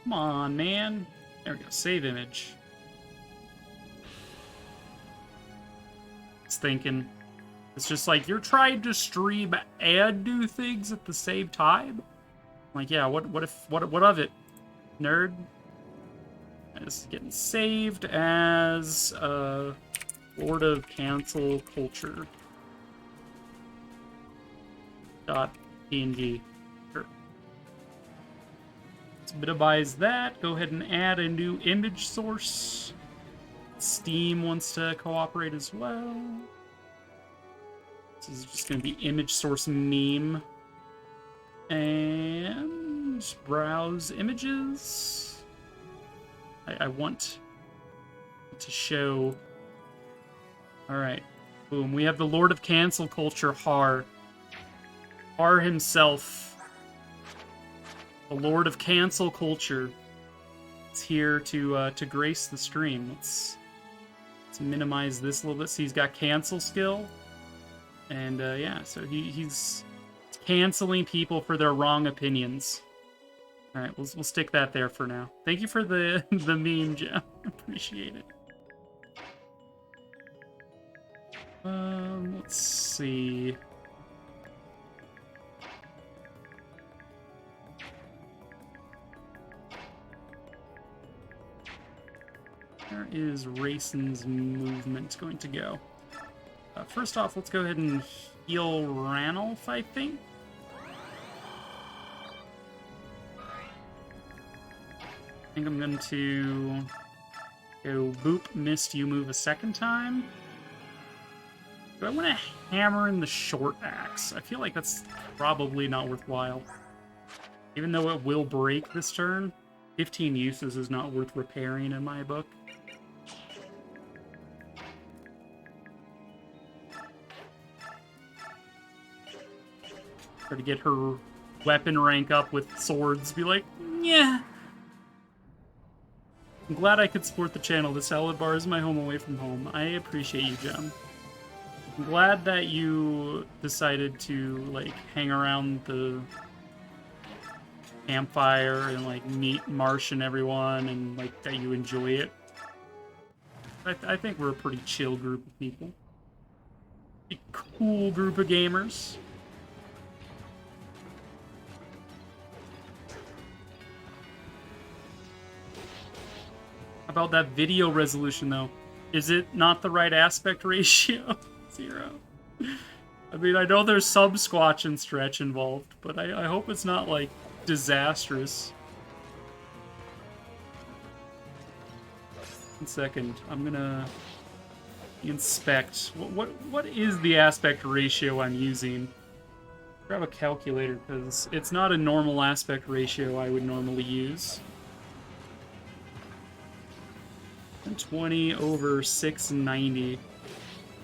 Come on, man. There we go. Save image. It's thinking. It's just like, you're trying to stream and do things at the same time? Like, yeah, what of it? Nerd? This is getting saved as Lord of Cancel Culture. .png. Sure. Let's minimize that. Go ahead and add a new image source. Steam wants to cooperate as well. This is just going to be image source meme. And browse images. I want to show. Alright. Boom. We have the Lord of Cancel Culture, Har. Har himself. The Lord of Cancel Culture is here to grace the stream. Let's minimize this a little bit. See, he's got cancel skill. And yeah, so he's canceling people for their wrong opinions. Alright, we'll stick that there for now. Thank you for the meme, Jim. Appreciate it. Let's see. Where is Racin's movement going to go? First off, let's go ahead and heal Ranulf, I think. I think I'm going to go boop, missed, you move a second time. Do I want to hammer in the short axe? I feel like that's probably not worthwhile. Even though it will break this turn, 15 uses is not worth repairing in my book. Try to get her weapon rank up with swords. Be like, yeah. I'm glad I could support the channel. The salad bar is my home away from home. I appreciate you, Jem. I'm glad that you decided to, like, hang around the campfire and, like, meet Marsh and everyone and, like, that you enjoy it. I think we're a pretty chill group of people. A cool group of gamers. About that video resolution, though. Is it not the right aspect ratio? 0. I mean, I know there's some squatch and stretch involved, but I hope it's not, like, disastrous. 1 second. I'm gonna inspect. What is the aspect ratio I'm using? Grab a calculator, because it's not a normal aspect ratio I would normally use. 20 over 690.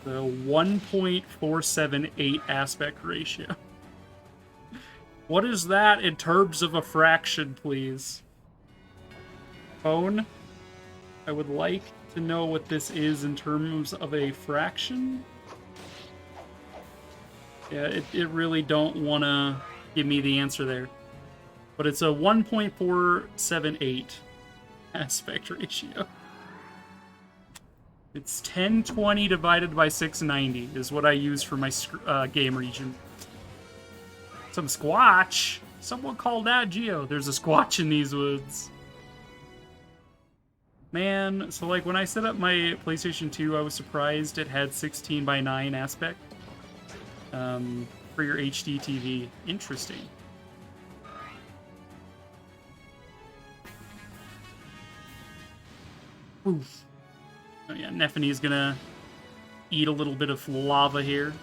The 1.478 aspect ratio. What is that in terms of a fraction, please? Phone? I would like to know what this is in terms of a fraction. Yeah, it really don't want to give me the answer there. But it's a 1.478 aspect ratio. It's 1020 divided by 690 is what I use for my game region. Some squatch. Someone called that Geo. There's a squatch in these woods. Man, so like when I set up my PlayStation 2, I was surprised it had 16 by 9 aspect for your HD TV. Interesting. Oof. Oh yeah, Nephene's gonna eat a little bit of lava here.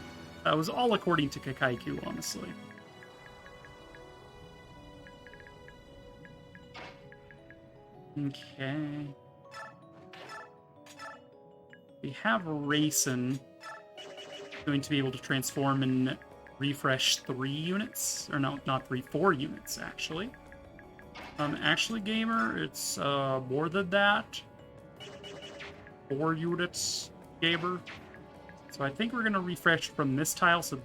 That was all according to Kakaiku, honestly. Okay. We have Raisin going to be able to transform and refresh 3 units. Or no, not 3, 4 units, actually. Actually, Gamer, it's more than that. 4 units, Gamer. So I think we're going to refresh from this tile. So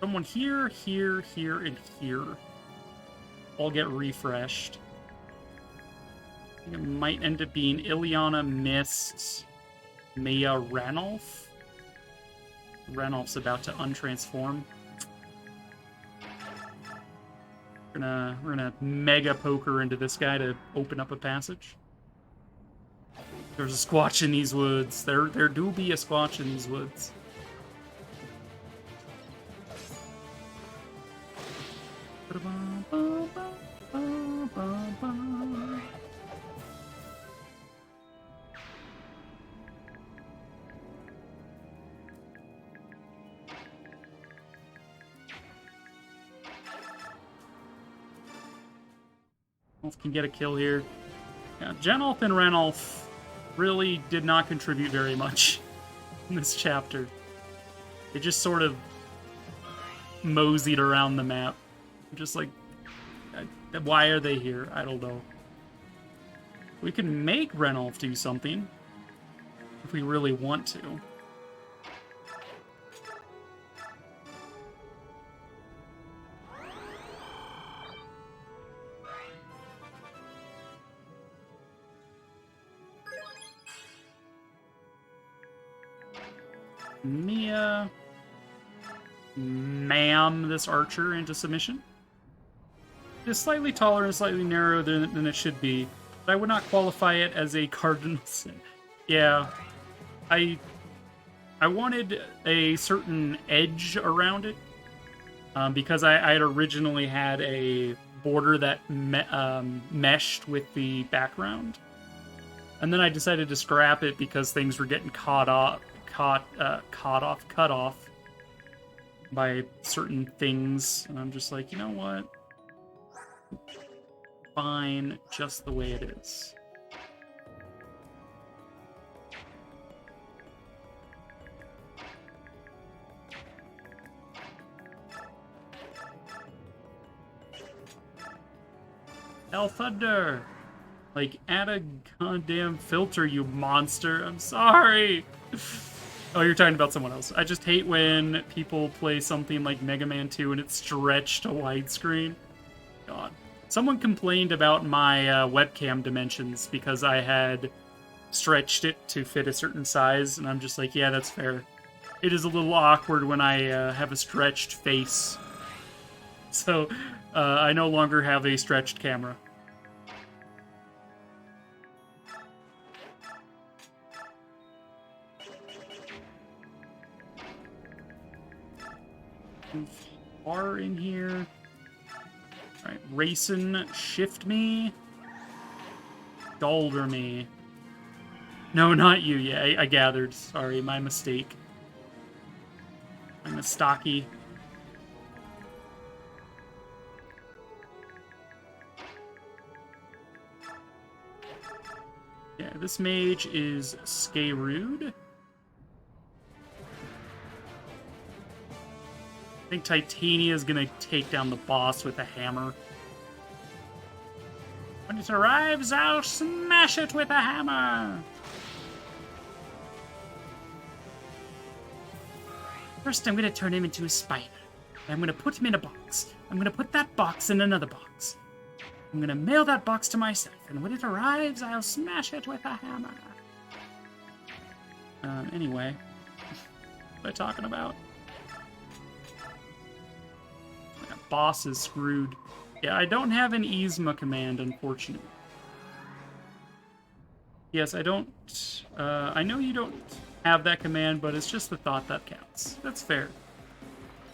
someone here, here, here, and here all get refreshed. I think it might end up being Ileana, Mist, Maya, Ranulf. Ranulf's about to untransform. We're gonna mega poker into this guy to open up a passage. There's a squatch in these woods. There do be a squatch in these woods. Elf can get a kill here. Yeah, Genulf and Ranulf really did not contribute very much in this chapter. They just sort of moseyed around the map. Just like, why are they here? I don't know. We can make Ranulf do something if we really want to. Mia, ma'am, this archer into submission. It's slightly taller and slightly narrower than it should be, but I would not qualify it as a cardinal sin. Yeah, I wanted a certain edge around it because I had originally had a border that meshed with the background, and then I decided to scrap it because things were getting cut off by certain things, and I'm just like, you know what? Fine, just the way it is. El Thunder! Like, add a goddamn filter, you monster. I'm sorry! Oh, you're talking about someone else. I just hate when people play something like Mega Man 2 and it's stretched to widescreen. God. Someone complained about my webcam dimensions because I had stretched it to fit a certain size, and I'm just like, yeah, that's fair. It is a little awkward when I have a stretched face. So, I no longer have a stretched camera. Far in here. Alright, Racing, shift me. Galder me. No, not you. Yeah, I gathered. Sorry, my mistake. I'm a stocky. Yeah, this mage is Skayrude. I think Titania is gonna take down the boss with a hammer. When it arrives, I'll smash it with a hammer! First, I'm gonna turn him into a spider. I'm gonna put him in a box. I'm gonna put that box in another box. I'm gonna mail that box to myself, and when it arrives, I'll smash it with a hammer. Anyway. What am I talking about? That boss is screwed. Yeah, I don't have an Yzma command, unfortunately. Yes, I don't... I know you don't have that command, but it's just the thought that counts. That's fair.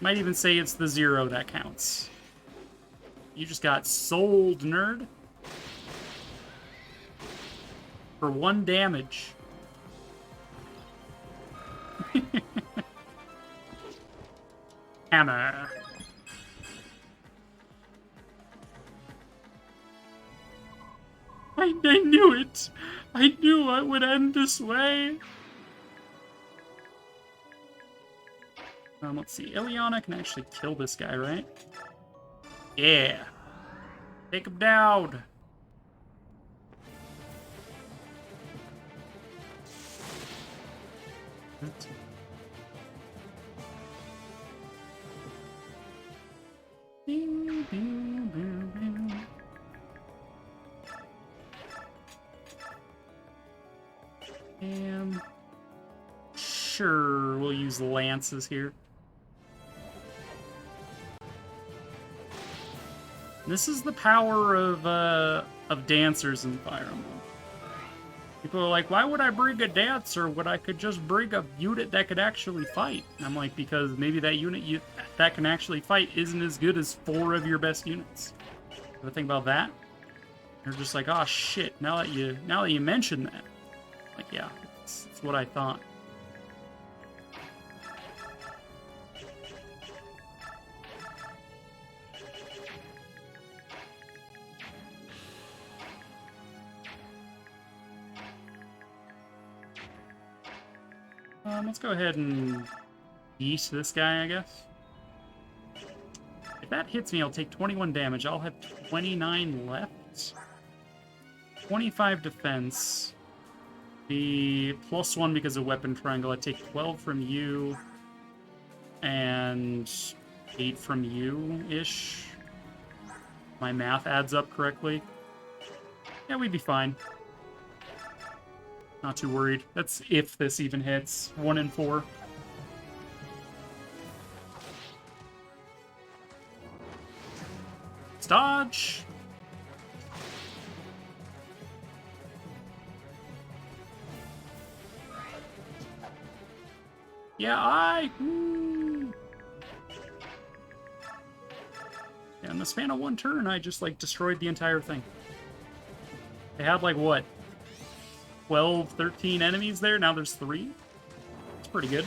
Might even say it's the 0 that counts. You just got sold, nerd. For 1 damage. Hammer. I knew it. I knew it would end this way. Let's see. Ileana can actually kill this guy, right? Yeah. Take him down. Sure, we'll use lances here. This is the power of dancers in Fire Emblem. People are like, why would I bring a dancer when I could just bring a unit that could actually fight? And I'm like, because maybe that unit that can actually fight isn't as good as 4 of your best units. Ever think about that? You're just like, oh shit, now that you mention that. Like, yeah, it's what I thought. Let's go ahead and beat this guy, I guess. If that hits me, I'll take 21 damage. I'll have 29 left. 25 defense. The +1 because of weapon triangle. I take 12 from you. And 8 from you-ish. My math adds up correctly. Yeah, we'd be fine. Not too worried. That's if this even hits. 1 in 4. Dodge! Yeah, Woo. Yeah, in the span of 1 turn, I just, like, destroyed the entire thing. They had, like, what? 12, 13 enemies there? Now there's 3? It's pretty good.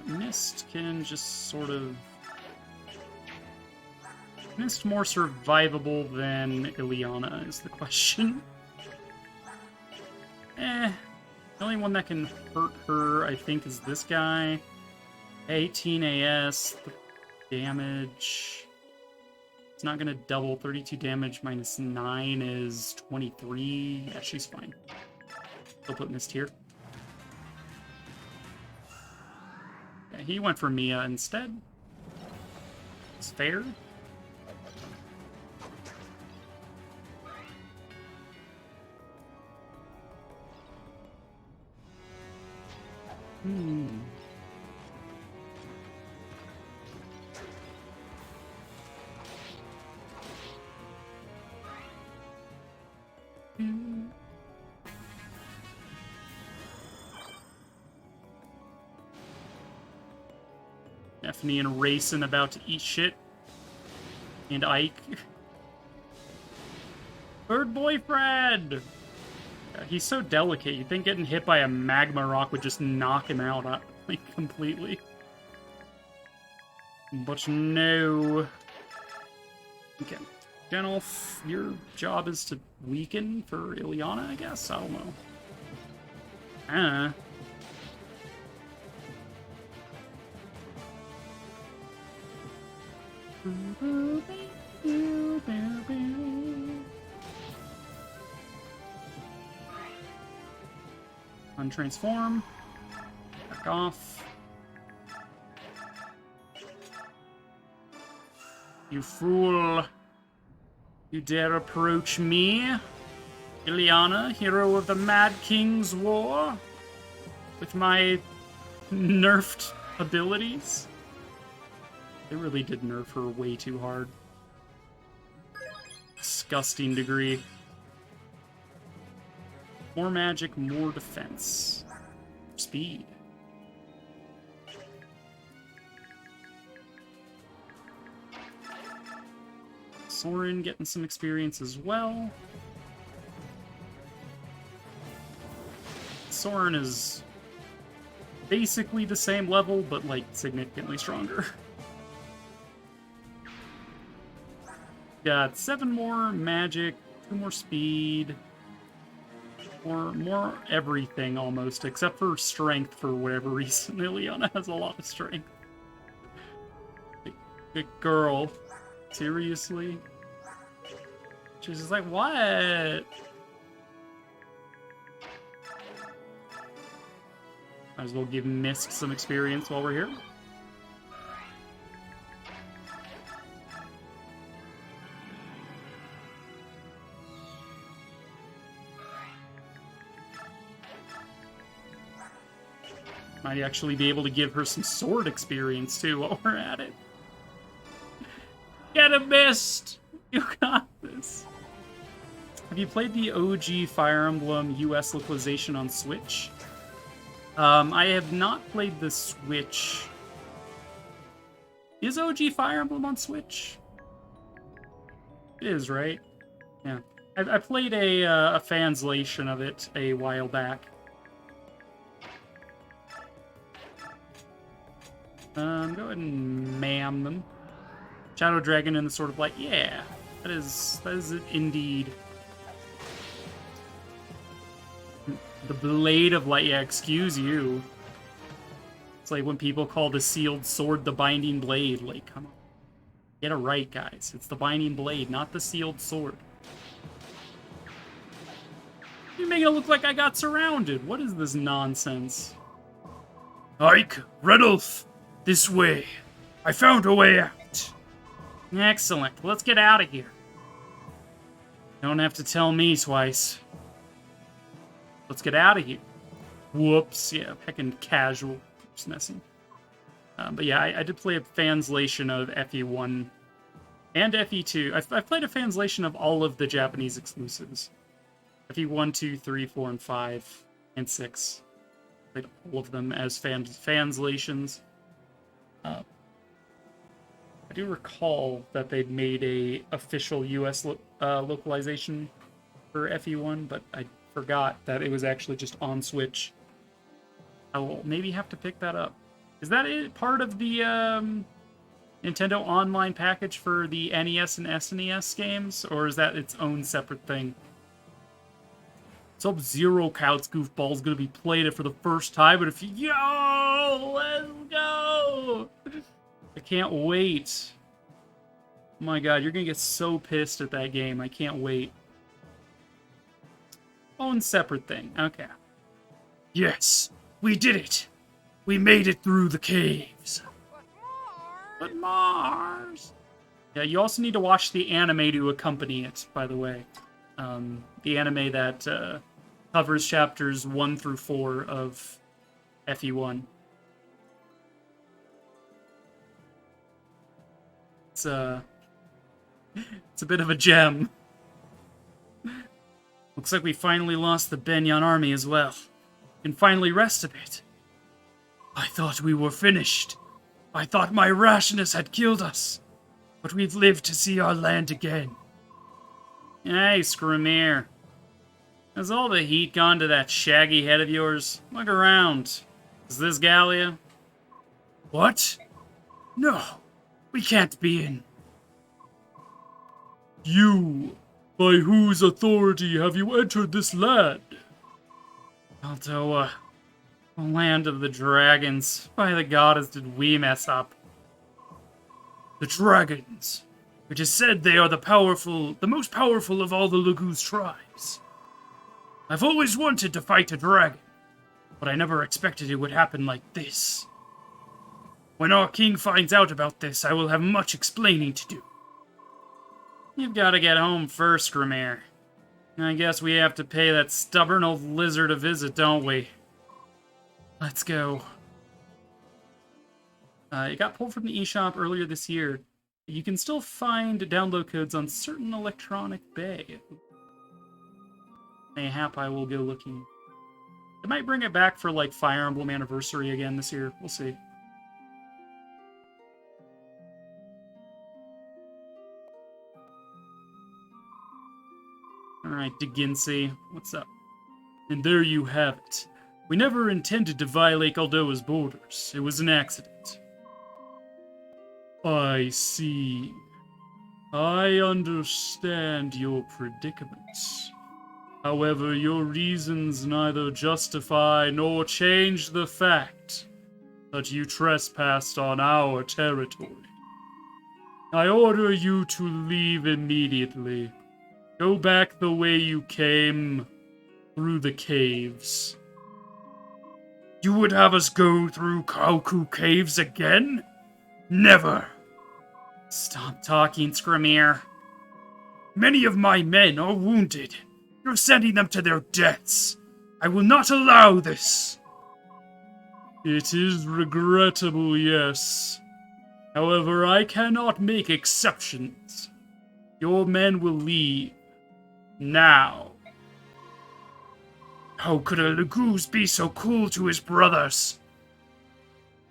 Mist can just sort of... Mist more survivable than Ileana is the question. The only one that can hurt her, I think, is this guy. 18 AS, the damage. It's not going to double. 32 damage minus 9 is 23. Yeah, she's fine. I'll put Mist here. Yeah, he went for Mia instead. It's fair. Daphne and Raisin about to eat shit. And Ike. Bird boyfriend! He's so delicate. You'd think getting hit by a magma rock would just knock him out, like, completely. But no. Okay. Genelf, your job is to weaken for Ileana, I guess? I don't know. Untransform. Back off. You fool. You dare approach me? Ileana, hero of the Mad King's War? With my nerfed abilities? They really did nerf her way too hard. Disgusting degree. More magic, more defense. Speed. Soren getting some experience as well. Soren is basically the same level, but like significantly stronger. Got 7 more magic, 2 more speed, more everything almost, except for strength for whatever reason. Ileana has a lot of strength. Good girl. Seriously? She's just like, what? Might as well give Mist some experience while we're here. Might actually be able to give her some sword experience too while we're at it. Get a Mist! You got this. Have you played the OG Fire Emblem US localization on Switch? I have not played the Switch. Is OG Fire Emblem on Switch? It is, right? Yeah. I played a fanslation of it a while back. Go ahead and ma'am them. Shadow Dragon in the sort of like, yeah, that is it indeed. The Blade of Light, yeah, excuse you. It's like when people call the sealed sword the Binding Blade. Like, come on. Get it right, guys. It's the Binding Blade, not the sealed sword. You're making it look like I got surrounded. What is this nonsense? Ike, Redolf, this way. I found a way out. Excellent. Let's get out of here. Don't have to tell me twice. Let's get out of here. Whoops. Yeah, heckin' casual. Just messing. But yeah, I did play a translation of FE1 and FE2. I've played a translation of all of the Japanese exclusives. FE1, 2, 3, 4, and 5, and 6. Played all of them as translations. I do recall that they'd made a official US localization for FE1, but I forgot that it was actually just on Switch. I will maybe have to pick that up. Is that part of the Nintendo Online package for the NES and SNES games, or is that its own separate thing? Sub-Zero Couts goofball's gonna be playing it for the first time, but if you... Yo! Let's go! I can't wait. Oh my god, you're gonna get so pissed at that game. I can't wait. Own separate thing. Okay. Yes, we did it. We made it through the caves. But Mars! Yeah, you also need to watch the anime to accompany it, by the way. The anime that covers chapters 1 through 4 of FE1. It's a bit of a gem. Looks like we finally lost the Benyan army as well. We can finally rest a bit. I thought we were finished. I thought my rashness had killed us. But we've lived to see our land again. Hey, Scrimir. Has all the heat gone to that shaggy head of yours? Look around. Is this Gallia? What? No, we can't be in. By whose authority have you entered this land? Altoa, the land of the dragons. By the goddess did we mess up. The dragons. It is said they are the most powerful of all the Laguz tribes. I've always wanted to fight a dragon, but I never expected it would happen like this. When our king finds out about this, I will have much explaining to do. You've got to get home first, Grimere. I guess we have to pay that stubborn old lizard a visit, don't we? Let's go. It got pulled from the eShop earlier this year. You can still find download codes on certain electronic bay. Mayhap I will go looking. It might bring it back for, like, Fire Emblem Anniversary again this year. We'll see. Alright, DeGinsey, what's up? And there you have it. We never intended to violate Aldoa's borders. It was an accident. I see. I understand your predicament. However, your reasons neither justify nor change the fact that you trespassed on our territory. I order you to leave immediately. Go back the way you came, through the caves. You would have us go through Kauku Caves again? Never! Stop talking, Scrimir. Many of my men are wounded. You're sending them to their deaths. I will not allow this. It is regrettable, yes. However, I cannot make exceptions. Your men will leave. Now. How could a Laguz be so cruel to his brothers?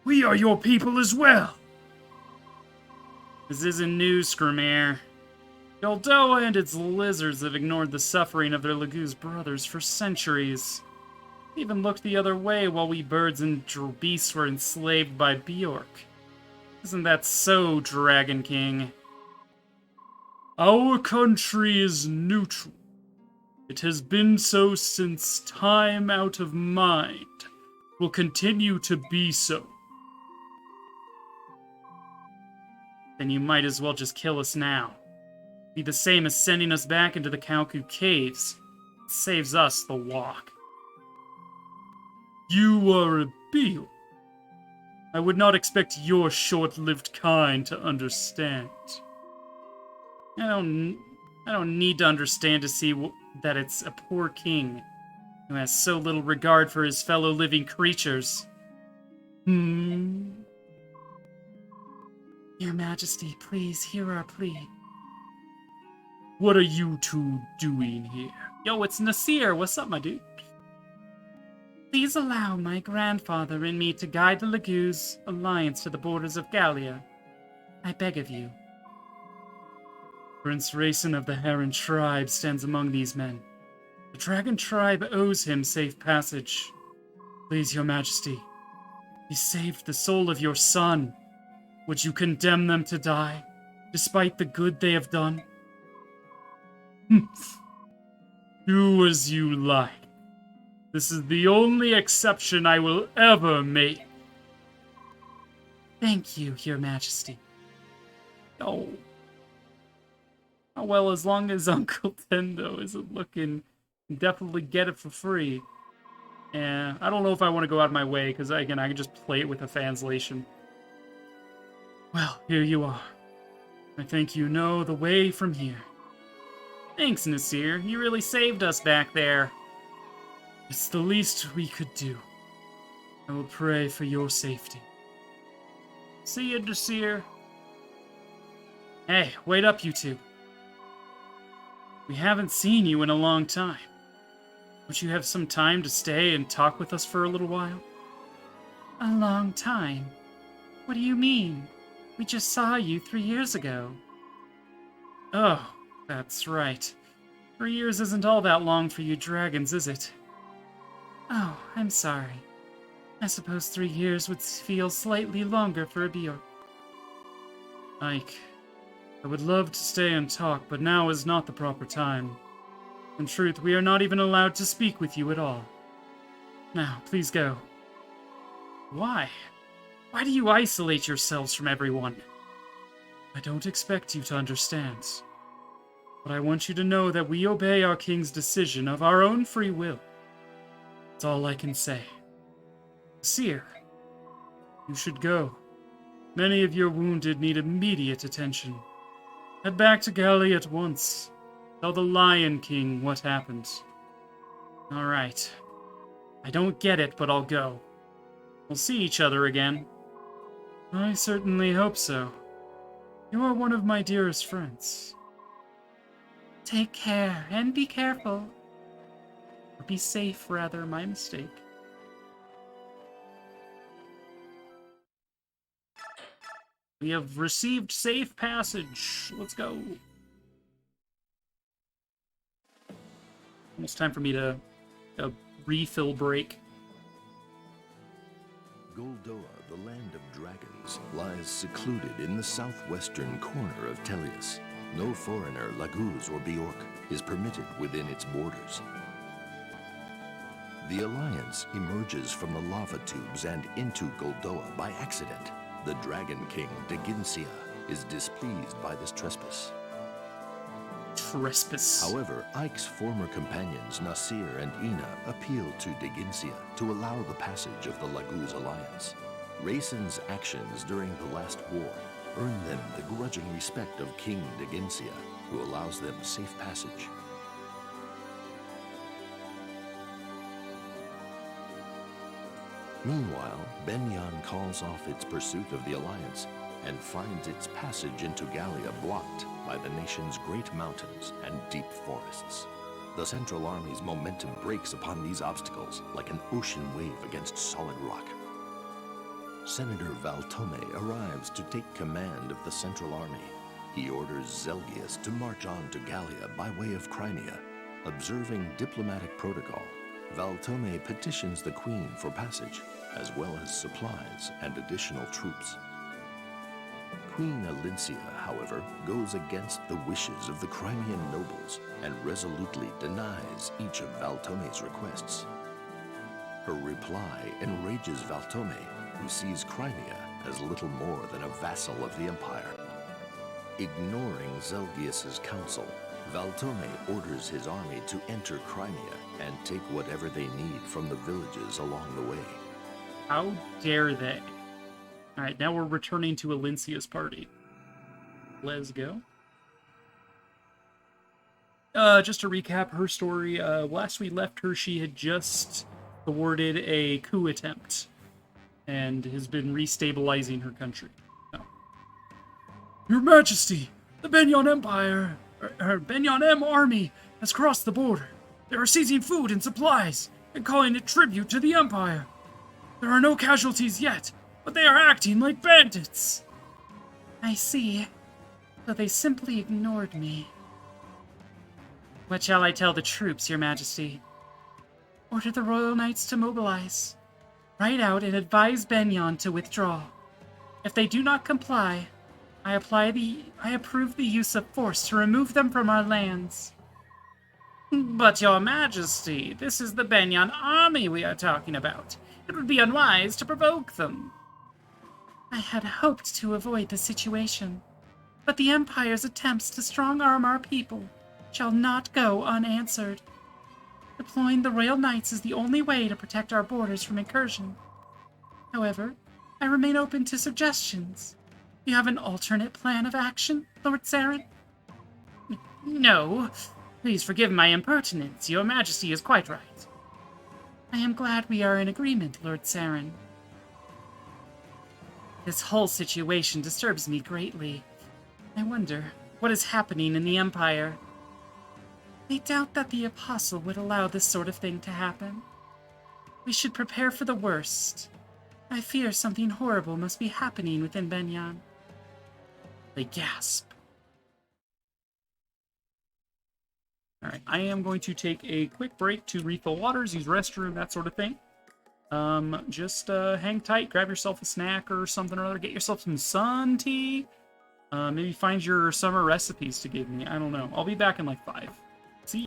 We are your people as well. This isn't news, Scrimir. Aldoa and its lizards have ignored the suffering of their Laguz brothers for centuries. They even looked the other way while we birds and beasts were enslaved by Bjork. Isn't that so, Dragon King? Our country is neutral. It has been so since time out of mind. Will continue to be so. Then you might as well just kill us now. Be the same as sending us back into the Kauku Caves. It saves us the walk. You are a Bjork. I would not expect your short-lived kind to understand. I don't need to understand to see that it's a poor king who has so little regard for his fellow living creatures. Your Majesty, please hear our plea. What are you two doing here? Yo, it's Nasir. What's up, my dude? Please allow my grandfather and me to guide the Laguz alliance to the borders of Gallia. I beg of you. Prince Rayson of the Heron tribe stands among these men. The Dragon tribe owes him safe passage. Please, your Majesty, he saved the soul of your son. Would you condemn them to die, despite the good they have done? Do as you like. This is the only exception I will ever make. Thank you, Your Majesty. Oh. Oh, well, as long as Uncle Tendo isn't looking, definitely get it for free. Yeah, I don't know if I want to go out of my way, because, again, I can just play it with a translation. Well, here you are. I think you know the way from here. Thanks, Nasir. You really saved us back there. It's the least we could do. I will pray for your safety. See you, Nasir. Hey, wait up, you two. We haven't seen you in a long time. Would you have some time to stay and talk with us for a little while? A long time? What do you mean? We just saw you 3 years ago. Oh, that's right. 3 years isn't all that long for you dragons, is it? Oh, I'm sorry. I suppose 3 years would feel slightly longer for a Bjork. Ike, I would love to stay and talk, but now is not the proper time. In truth, we are not even allowed to speak with you at all. Now, please go. Why? Why do you isolate yourselves from everyone? I don't expect you to understand, but I want you to know that we obey our king's decision of our own free will. That's all I can say. Seer, you should go. Many of your wounded need immediate attention. Head back to Galley at once. Tell the Lion King what happened. All right. I don't get it, but I'll go. We'll see each other again. I certainly hope so. You are one of my dearest friends. Take care and be careful. Or be safe, rather, my mistake. We have received safe passage. Let's go. Almost time for me to refill break. Goldoa, the land of dragons, lies secluded in the southwestern corner of Tellius. No foreigner, Laguz or Bjork, is permitted within its borders. The Alliance emerges from the lava tubes and into Goldoa by accident. The Dragon King, Deginsia, is displeased by this trespass. However, Ike's former companions, Nasir and Ina, appeal to Deginsia to allow the passage of the Laguz Alliance. Raisin's actions during the last war earn them the grudging respect of King Deginsia, who allows them safe passage. Meanwhile, Benyan calls off its pursuit of the Alliance and finds its passage into Gallia blocked by the nation's great mountains and deep forests. The Central Army's momentum breaks upon these obstacles like an ocean wave against solid rock. Senator Valtome arrives to take command of the Central Army. He orders Zelgius to march on to Gallia by way of Crimea. Observing diplomatic protocol, Valtome petitions the Queen for passage, as well as supplies and additional troops. Queen Alincia, however, goes against the wishes of the Crimean nobles and resolutely denies each of Valtome's requests. Her reply enrages Valtome, who sees Crimea as little more than a vassal of the Empire. Ignoring Zelgius's counsel, Valtome orders his army to enter Crimea and take whatever they need from the villages along the way. How dare they? Alright, now we're returning to Alincia's party. Let's go. Just to recap her story, last we left her, she had just thwarted a coup attempt and has been restabilizing her country. Oh. Your Majesty, the Benyon Empire, her Benyon M army has crossed the border. They are seizing food and supplies and calling it tribute to the Empire. There are no casualties yet, but they are acting like bandits. I see. So they simply ignored me. What shall I tell the troops, Your Majesty? Order the Royal Knights to mobilize. Write out and advise Benyon to withdraw. If they do not comply, I approve the use of force to remove them from our lands. But Your Majesty, this is the Benyon army we are talking about. It would be unwise to provoke them. I had hoped to avoid the situation, but the Empire's attempts to strong-arm our people shall not go unanswered. Deploying the Royal Knights is the only way to protect our borders from incursion. However, I remain open to suggestions. You have an alternate plan of action, Lord Saren? No. Please forgive my impertinence. Your Majesty is quite right. I am glad we are in agreement, Lord Saren. This whole situation disturbs me greatly. I wonder, what is happening in the Empire? I doubt that the Apostle would allow this sort of thing to happen. We should prepare for the worst. I fear something horrible must be happening within Benyon. They gasp. Alright, I am going to take a quick break to refill waters, use restroom, that sort of thing. Just hang tight, grab yourself a snack or something or other, get yourself some sun tea. Maybe find your summer recipes to give me, I don't know. I'll be back in like 5. See you.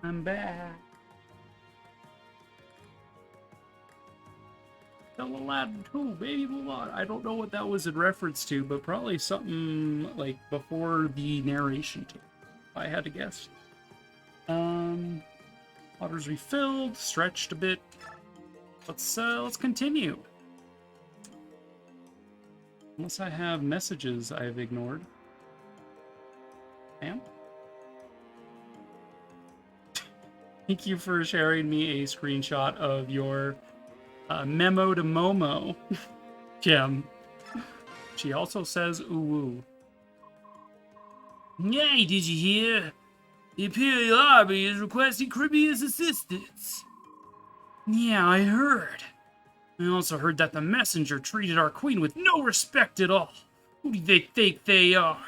I'm back. Tell Aladdin who, baby Mulan. I don't know what that was in reference to, but probably something like before the narration took. If I had to guess. Water's refilled, stretched a bit. Let's continue. Unless I have messages I've ignored. Damn. Thank you for sharing me a screenshot of your memo to Momo, Gem. She also says ooh woo. Hey, did you hear? The Imperial Army is requesting Caribbean's assistance. Yeah, I heard. I also heard that the messenger treated our queen with no respect at all. Who do they think they are?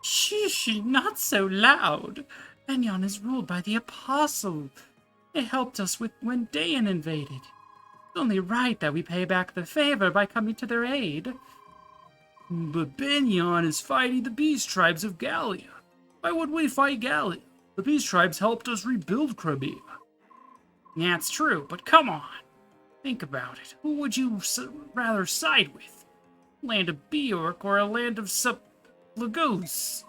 Shh, not so loud. Benyon is ruled by the Apostle. They helped us when Dayan invaded. It's only right that we pay back the favor by coming to their aid. But Benyon is fighting the Beast Tribes of Gallia. Why would we fight Gallia? The Beast Tribes helped us rebuild Crimea. Yeah, it's true, but come on. Think about it. Who would you rather side with? Land of Bjork or a land of Lagoose?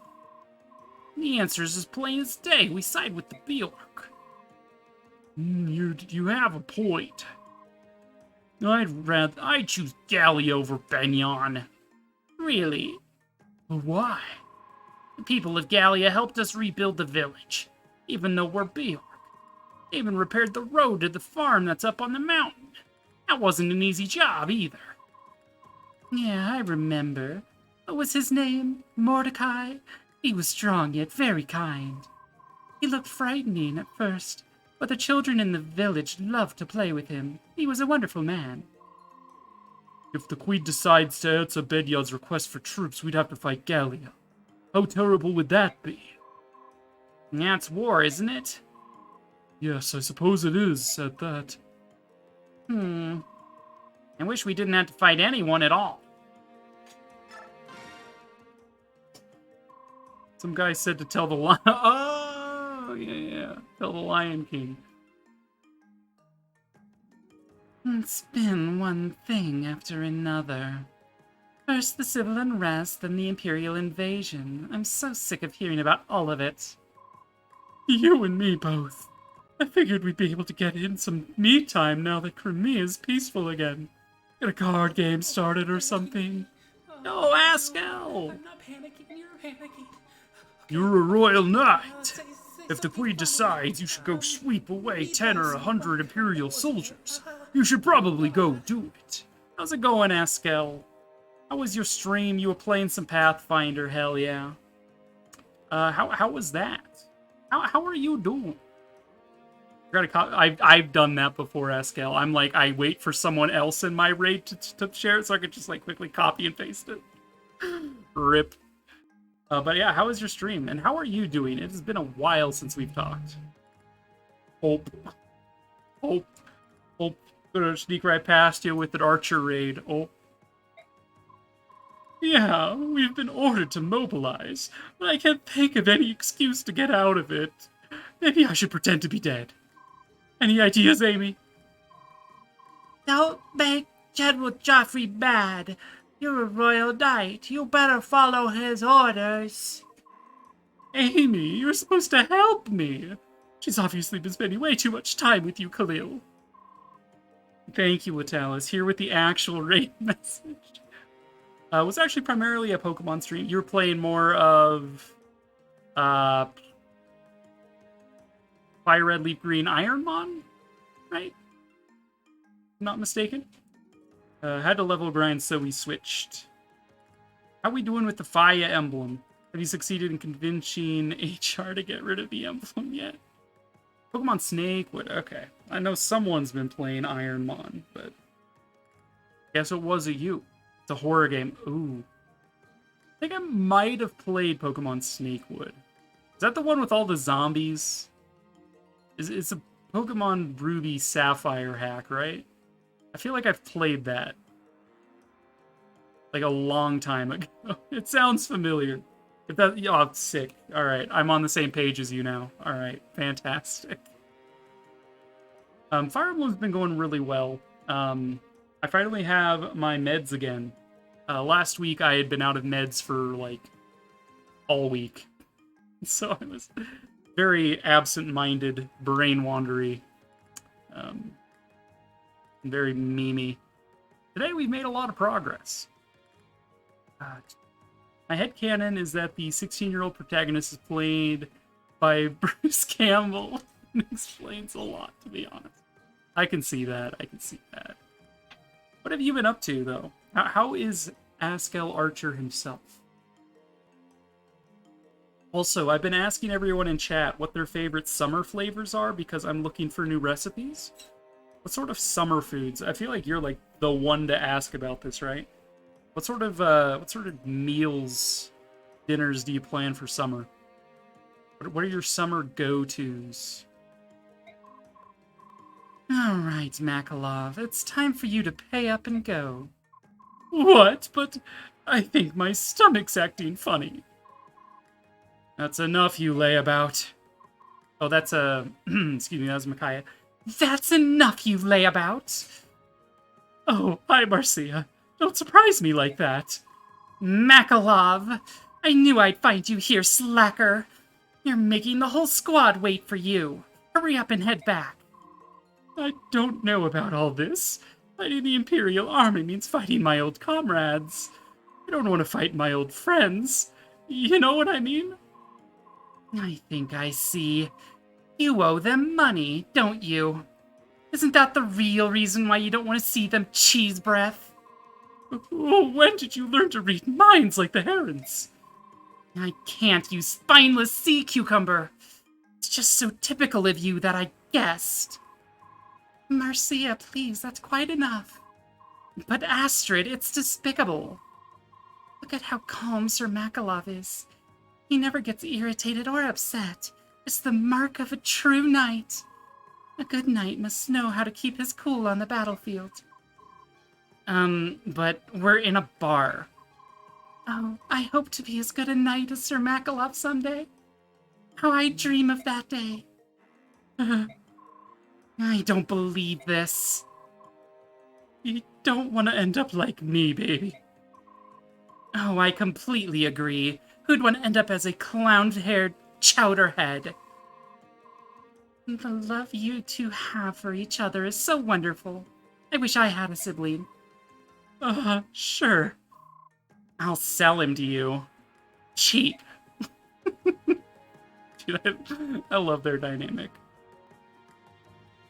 The answer is as plain as day. We side with the Bjork. You have a point. I'd choose Gallia over Benyon. Really? But why? The people of Gallia helped us rebuild the village, even though we're Bjork. They even repaired the road to the farm that's up on the mountain. That wasn't an easy job, either. Yeah, I remember. What was his name? Mordecai? He was strong, yet very kind. He looked frightening at first, but the children in the village loved to play with him. He was a wonderful man. If the Queen decides to answer Benyon's request for troops, we'd have to fight Gallia. How terrible would that be? That's war, isn't it? Yes, I suppose it is, at that. I wish we didn't have to fight anyone at all. Some guy said to tell the lion. Oh, yeah. Tell the Lion King. It's been one thing after another. First the civil unrest, then the Imperial invasion. I'm so sick of hearing about all of it. You and me both. I figured we'd be able to get in some me time now that Crimea's peaceful again. Get a card game started or something. No, Askel! I'm not panicking, you're panicking. You're a royal knight. If the Queen decides you should go sweep away 10 or 100 Imperial soldiers, you should probably go do it. How's it going, Askel? How was your stream? You were playing some Pathfinder, hell yeah. How was that? How are you doing? I've done that before, Askel. I'm like, I wait for someone else in my raid to share it so I could just like quickly copy and paste it. Rip. But yeah, how was your stream? And how are you doing? It has been a while since we've talked. Hope. Gonna sneak right past you with an archer raid. Oh. Yeah, we've been ordered to mobilize, but I can't think of any excuse to get out of it. Maybe I should pretend to be dead. Any ideas, Amy? Don't make General Joffrey mad. You're a royal knight. You better follow his orders. Amy, you're supposed to help me. She's obviously been spending way too much time with you, Khalil. Thank you, Latalis. Here with the actual raid message. It was actually primarily a Pokemon stream. You were playing more of Fire Red, Leaf Green, Ironmon, right? Not mistaken. Had to level grind, so we switched. How we doing with the Fire emblem? Have you succeeded in convincing HR to get rid of the emblem yet? Pokemon Snakewood, okay. I know someone's been playing Ironmon, but guess it wasn't you. It's a horror game. Ooh. I think I might have played Pokemon Snakewood. Is that the one with all the zombies? It's a Pokemon Ruby Sapphire hack, right? I feel like I've played that. Like a long time ago. It sounds familiar. If that, oh, sick. All right, I'm on the same page as you now. All right, fantastic. Fire Emblem's been going really well. I finally have my meds again. Last week I had been out of meds for like all week, so I was very absent-minded, brain-wandery, very memey. Today we've made a lot of progress. My headcanon is that the 16-year-old protagonist is played by Bruce Campbell. It explains a lot, to be honest. I can see that. What have you been up to, though? How is Askel Archer himself? Also, I've been asking everyone in chat what their favorite summer flavors are because I'm looking for new recipes. What sort of summer foods? I feel like you're like the one to ask about this, right? What sort of meals, dinners do you plan for summer? What are your summer go-tos? All right, Makalov, it's time for you to pay up and go. What? But I think my stomach's acting funny. That's enough, you layabout. Oh, that's excuse me, that was Micaiah. That's enough, you layabout. Oh, hi, Marcia. Don't surprise me like that. Makalov, I knew I'd find you here, slacker. You're making the whole squad wait for you. Hurry up and head back. I don't know about all this. Fighting the Imperial Army means fighting my old comrades. I don't want to fight my old friends. You know what I mean? I think I see. You owe them money, don't you? Isn't that the real reason why you don't want to see them, cheese breath? Oh, when did you learn to read minds like the herons? I can't, you spineless sea cucumber. It's just so typical of you that I guessed. Marcia, please, that's quite enough. But Astrid, it's despicable. Look at how calm Sir Makalov is. He never gets irritated or upset. It's the mark of a true knight. A good knight must know how to keep his cool on the battlefield. But we're in a bar. Oh, I hope to be as good a knight as Sir Makalov someday. How I dream of that day. I don't believe this. You don't want to end up like me, baby. Oh, I completely agree. Who'd want to end up as a clown-haired chowderhead? The love you two have for each other is so wonderful. I wish I had a sibling. Sure. I'll sell him to you. Cheap. Dude, I love their dynamic.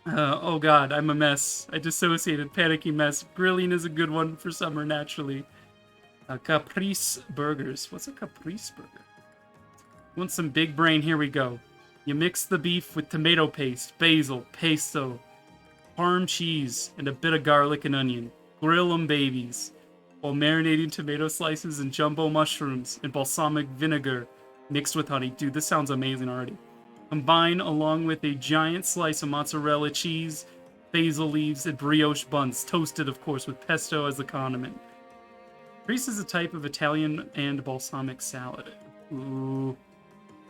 Oh god, I'm a mess. I dissociated, panicky mess. Grilling is a good one for summer, naturally. Caprice burgers. What's a caprice burger? Want some big brain? Here we go. You mix the beef with tomato paste, basil, pesto, parm cheese, and a bit of garlic and onion. Grill them babies, while marinating tomato slices and jumbo mushrooms in balsamic vinegar mixed with honey. Dude, this sounds amazing already. Combine along with a giant slice of mozzarella cheese, basil leaves, and brioche buns, toasted, of course, with pesto as the condiment. Caprese is a type of Italian and balsamic salad. Ooh.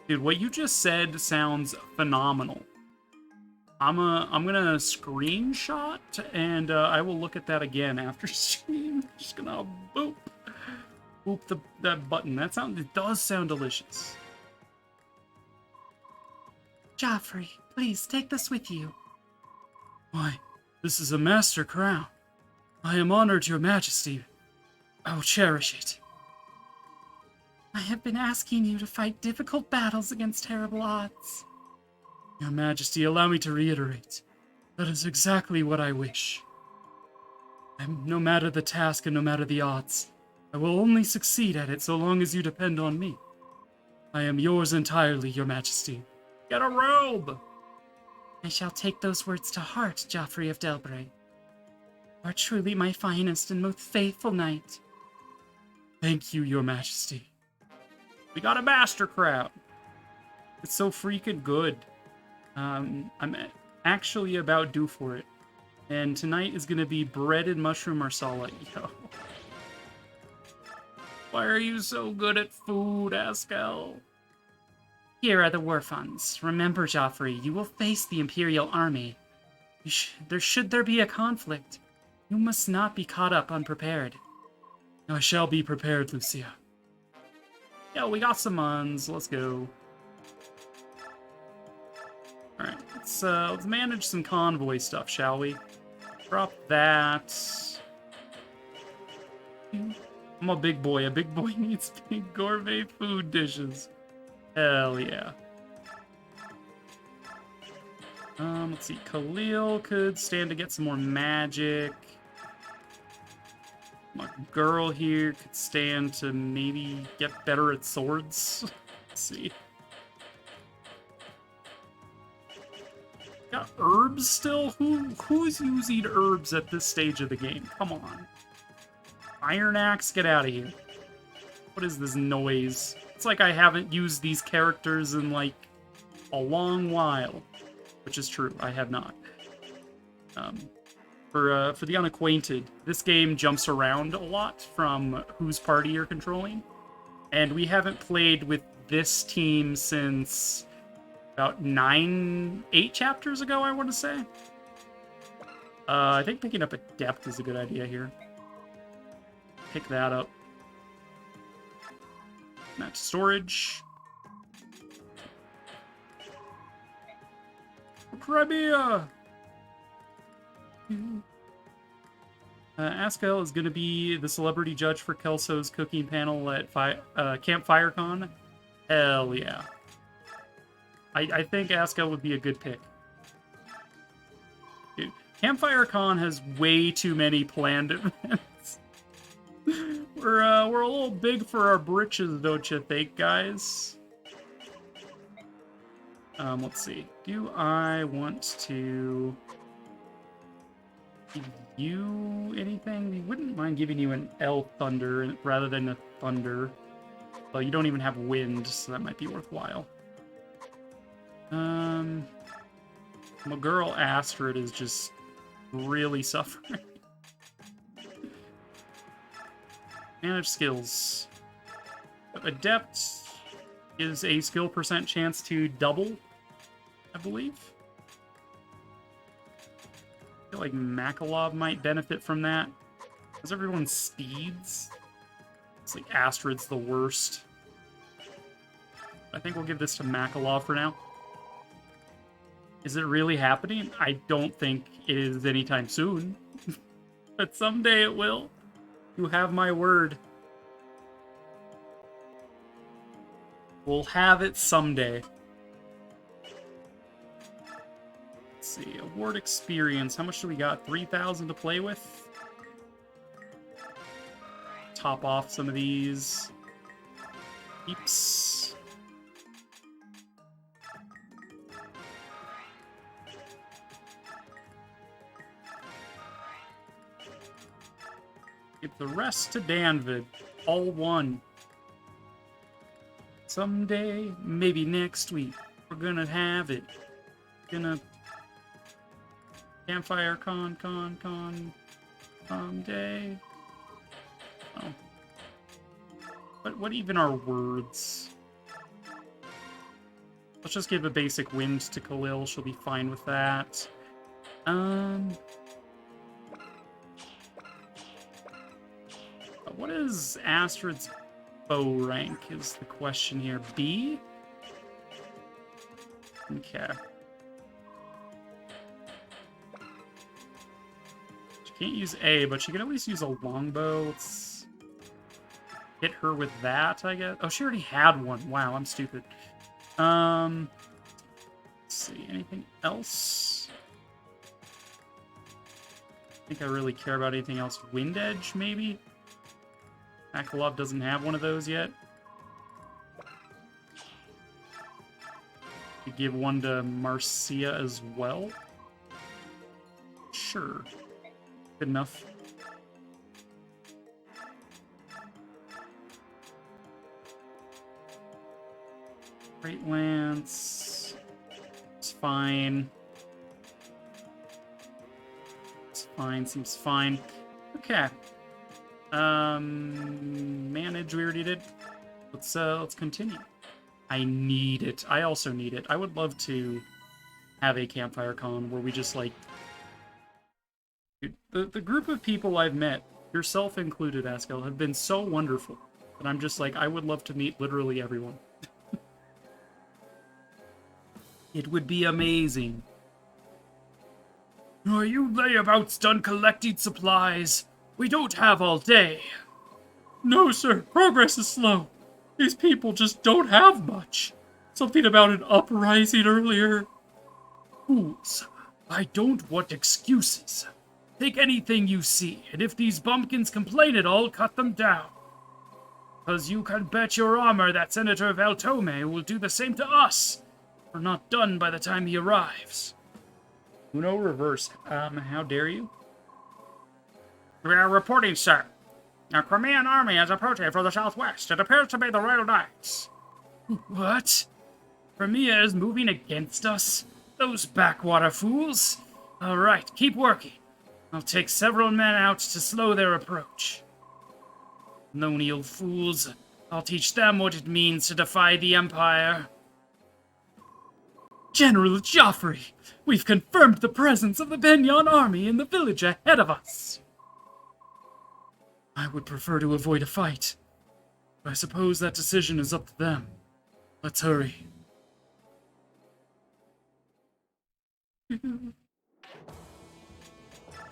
Dude, what you just said sounds phenomenal. I'm gonna screenshot, and I will look at that again after stream. Just gonna boop that button. It does sound delicious. Joffrey, please take this with you. Why, this is a master crown. I am honored, your majesty. I will cherish it. I have been asking you to fight difficult battles against terrible odds. Your majesty, allow me to reiterate. That is exactly what I wish. No matter the task and no matter the odds, I will only succeed at it so long as you depend on me. I am yours entirely, your majesty. Get a robe! I shall take those words to heart, Joffrey of Delbray. You are truly my finest and most faithful knight. Thank you, your majesty. We got a master crown. It's so freaking good. I'm actually about due for it. And tonight is gonna be breaded mushroom marsala. Yo. Why are you so good at food, Askel? Here are the war funds. Remember, Joffrey, you will face the Imperial army. Should there be a conflict, you must not be caught up unprepared. I shall be prepared, Lucia. Yo, we got some uns. Let's go. Alright, let's manage some convoy stuff, shall we? Drop that. I'm a big boy. A big boy needs big gourmet food dishes. Hell yeah. Let's see. Khalil could stand to get some more magic. My girl here could stand to maybe get better at swords. Let's see. Got herbs still? Who's using herbs at this stage of the game? Come on. Iron Axe, get out of here. What is this noise? It's like I haven't used these characters in like a long while. Which is true, I have not. For the unacquainted, this game jumps around a lot from whose party you're controlling. And we haven't played with this team since about 8 chapters ago, I want to say. I think picking up Adept is a good idea here. Pick that up. Match storage. Crimea! Askel is going to be the celebrity judge for Kelso's cooking panel at Camp FireCon. Hell yeah. I think Askel would be a good pick. Dude, Camp FireCon has way too many planned events. We're a little big for our britches, don't you think, guys? Let's see. Do I want to give you anything? We wouldn't mind giving you an L Thunder rather than a Thunder. Well, you don't even have wind, so that might be worthwhile. My girl Astrid is just really suffering. Manage skills. Adept is a skill percent chance to double, I believe. I feel like Makalov might benefit from that. Because everyone speeds. It's like Astrid's the worst. I think we'll give this to Makalov for now. Is it really happening? I don't think it is anytime soon. But someday it will. You have my word. We'll have it someday. Let's see, award experience. How much do we got? 3,000 to play with? Top off some of these. Peeps. Give the rest to Danvid. All one. Someday, maybe next week, we're gonna have it. Gonna Campfire con someday. Oh. What even are words? Let's just give a basic wind to Khalil. She'll be fine with that. What is Astrid's bow rank is the question here. B? Okay. She can't use A, but she can at least use a longbow. Let's hit her with that, I guess. Oh, she already had one. Wow, I'm stupid. Let's see, anything else? I think I really care about anything else. Wind Edge, maybe? Makalov doesn't have one of those yet. You give one to Marcia as well? Sure. Good enough. Great Lance. It's fine. It's fine, seems fine. Okay. Manage, we already did. Let's continue. I need it. I also need it. I would love to have a campfire con where we just, like... Dude, the group of people I've met, yourself included, Askel, have been so wonderful. And I'm just like, I would love to meet literally everyone. It would be amazing. Are you layabouts done collecting supplies? We don't have all day. No, sir. Progress is slow. These people just don't have much. Something about an uprising earlier. Fools. I don't want excuses. Take anything you see, and if these bumpkins complain at all, cut them down. 'Cause you can bet your armor that Senator Valtome will do the same to us. We're not done by the time he arrives. Uno reverse. How dare you? We are reporting, sir. A Crimean army is approaching from the southwest. It appears to be the Royal Knights. What? Crimea is moving against us? Those backwater fools? All right, keep working. I'll take several men out to slow their approach. Colonial fools. I'll teach them what it means to defy the Empire. General Joffrey, we've confirmed the presence of the Benyon army in the village ahead of us. I would prefer to avoid a fight. But I suppose that decision is up to them. Let's hurry.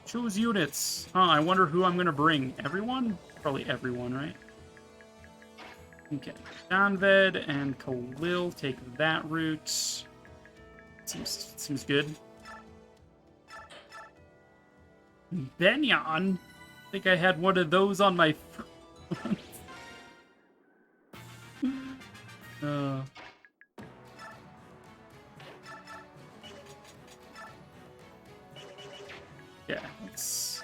Choose units. I wonder who I'm gonna bring. Everyone? Probably everyone, right? Okay. Danved and Khalil take that route. Seems good. Benyon? I think I had one of those on my front. Yeah, let's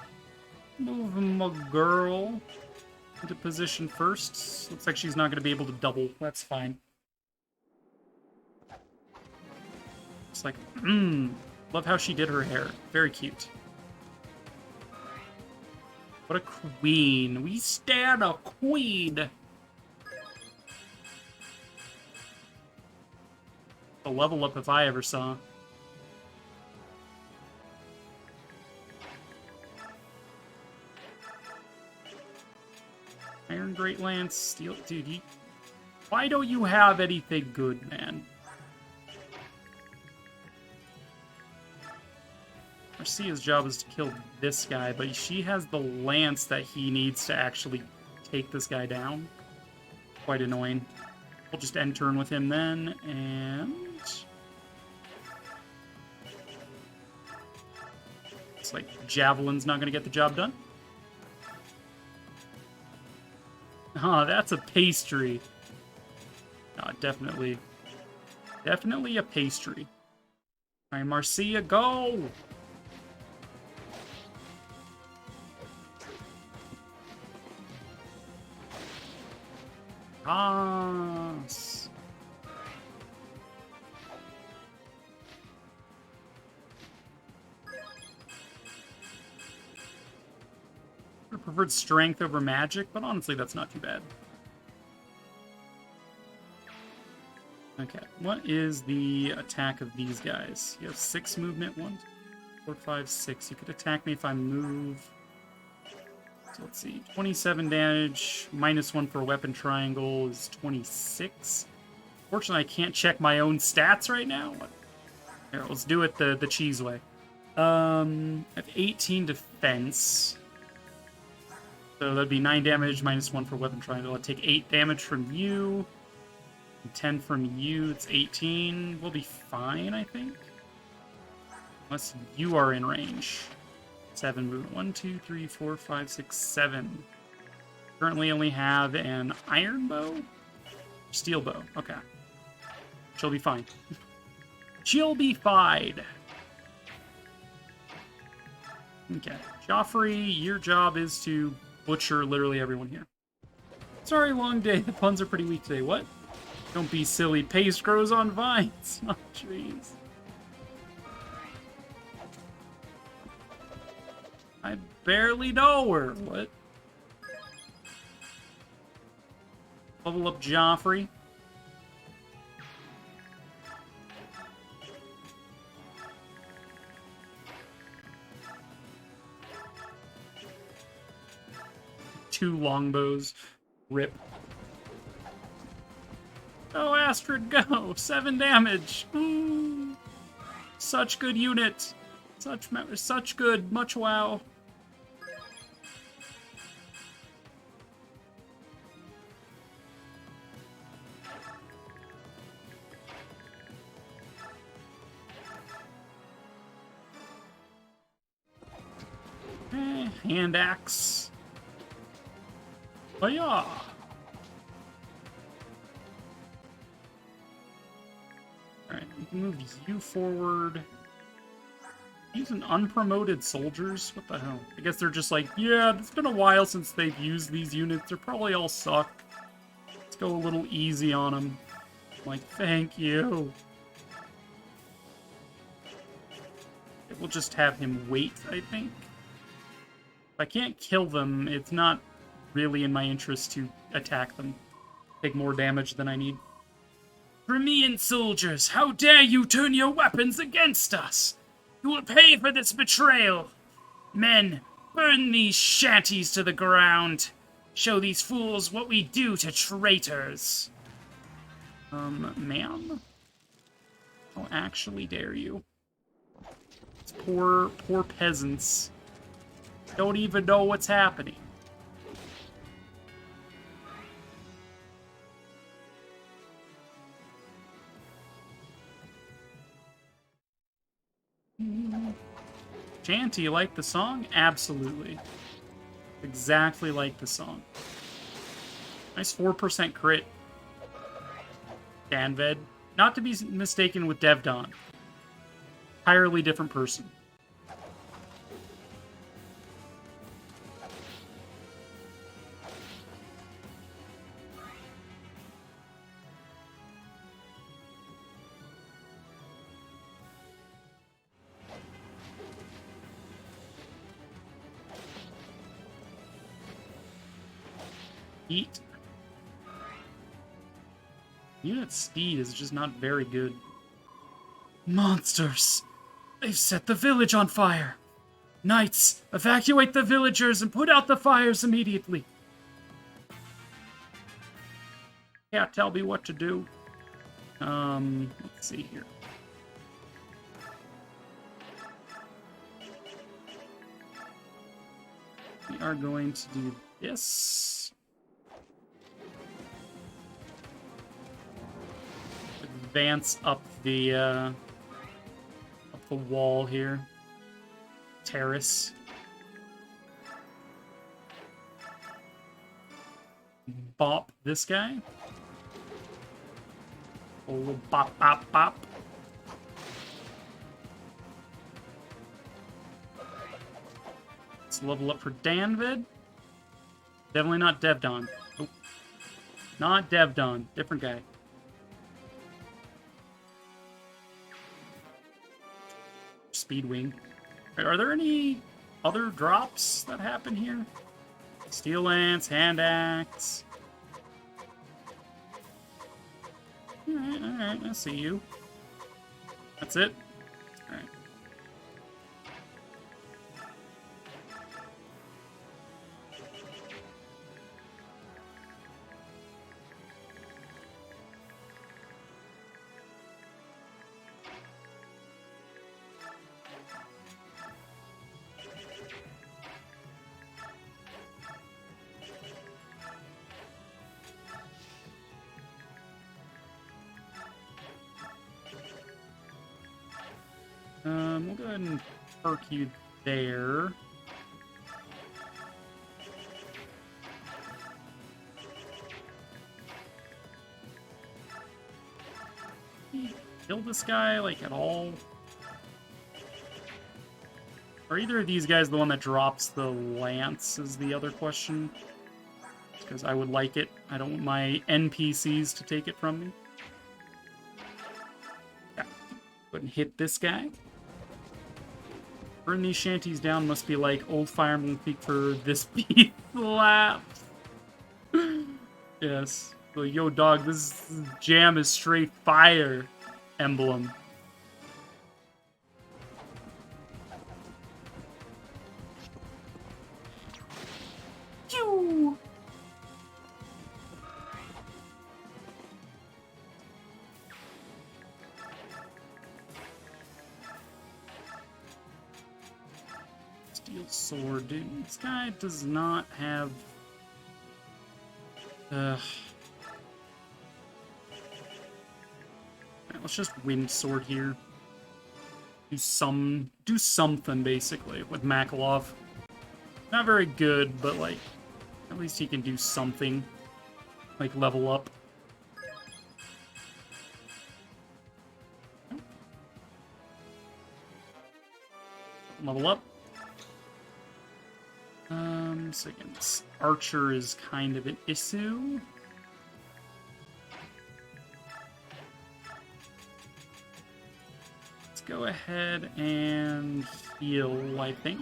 move my girl into position first. Looks like she's not going to be able to double. That's fine. It's like, love how she did her hair. Very cute. What a queen. We stand a queen. A level up if I ever saw. Iron Great Lance, Steel... Dude, why don't you have anything good, man? Marcia's job is to kill this guy, but she has the lance that he needs to actually take this guy down. Quite annoying. We'll just end turn with him then, and... It's like Javelin's not going to get the job done. Oh, that's a pastry. Definitely. Definitely a pastry. Alright, Marcia, go! Yes. I preferred strength over magic, but honestly, that's not too bad. Okay, what is the attack of these guys? You have 6 movement, 1, 4, 5, 6. You could attack me if I move. So let's see, 27 damage, -1 for weapon triangle is 26. Fortunately, I can't check my own stats right now. Here, let's do it the cheese way. I have 18 defense. So that'd be 9 damage, -1 for weapon triangle. I'd take 8 damage from you. And 10 from you, it's 18. We'll be fine, I think. Unless you are in range. 7 movement. 1, 2, 3, 4, 5, 6, 7. Currently only have an iron bow? Steel bow. Okay. She'll be fine. She'll be fine. Okay. Joffrey, your job is to butcher literally everyone here. Sorry, long day. The puns are pretty weak today. What? Don't be silly. Paste grows on vines, not trees. I barely know her. What? Level up Joffrey. Two longbows. Rip. Go, Astrid, go! 7 damage! Ooh. Such good unit. Such good. Much wow. Hand axe. Oh yeah. Alright, we can move you forward. Using unpromoted soldiers? What the hell? I guess they're just like, yeah, it's been a while since they've used these units. They're probably all suck. Let's go a little easy on them. Like, thank you. We'll just have him wait, I think. If I can't kill them, it's not really in my interest to attack them. Take more damage than I need. Crimean soldiers, how dare you turn your weapons against us! You will pay for this betrayal! Men, burn these shanties to the ground! Show these fools what we do to traitors! Ma'am? How actually dare you? These poor peasants don't even know what's happening. Shanty, you like the song? Absolutely. Exactly like the song. Nice 4% crit. Danved. Not to be mistaken with Devdon. Entirely different person. Eat. Unit speed is just not very good. Monsters! They've set the village on fire! Knights, evacuate the villagers and put out the fires immediately! Can't tell me what to do. Let's see here. We are going to do this. Advance up the wall here. Terrace. Bop this guy. Oh, bop, bop, bop. Let's level up for Danvid. Definitely not Devdon. Nope. Not Devdon. Different guy. Speedwing. Are there any other drops that happen here? Steel Lance, Hand Axe. Alright, I see you. That's it? Alright. We'll go ahead and perk you there. Kill this guy, like, at all? Are either of these guys the one that drops the lance is the other question? Because I would like it. I don't want my NPCs to take it from me. Yeah. Go ahead and hit this guy. Burn these shanties down must be like old Fireman Peak for this beat slap. Yes. Like, yo, dog, this jam is straight fire, Emblem. Pew! Steel sword, dude. This guy does not have... Alright, let's just wind sword here. Do something basically with Makalov. Not very good, but like at least he can do something. Like level up. Level up. So again, this archer is kind of an issue. Let's go ahead and heal, I think.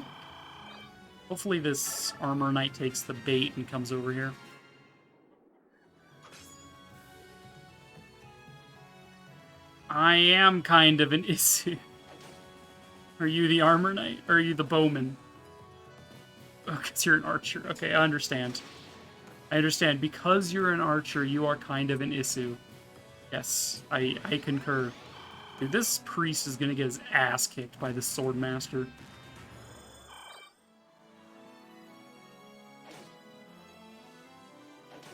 Hopefully this armor knight takes the bait and comes over here. I am kind of an issue. Are you the armor knight? Or are you the bowman? Oh, because you're an archer. Okay, I understand. I understand. Because you're an archer, you are kind of an issue. Yes, I concur. Dude, this priest is gonna get his ass kicked by the sword master.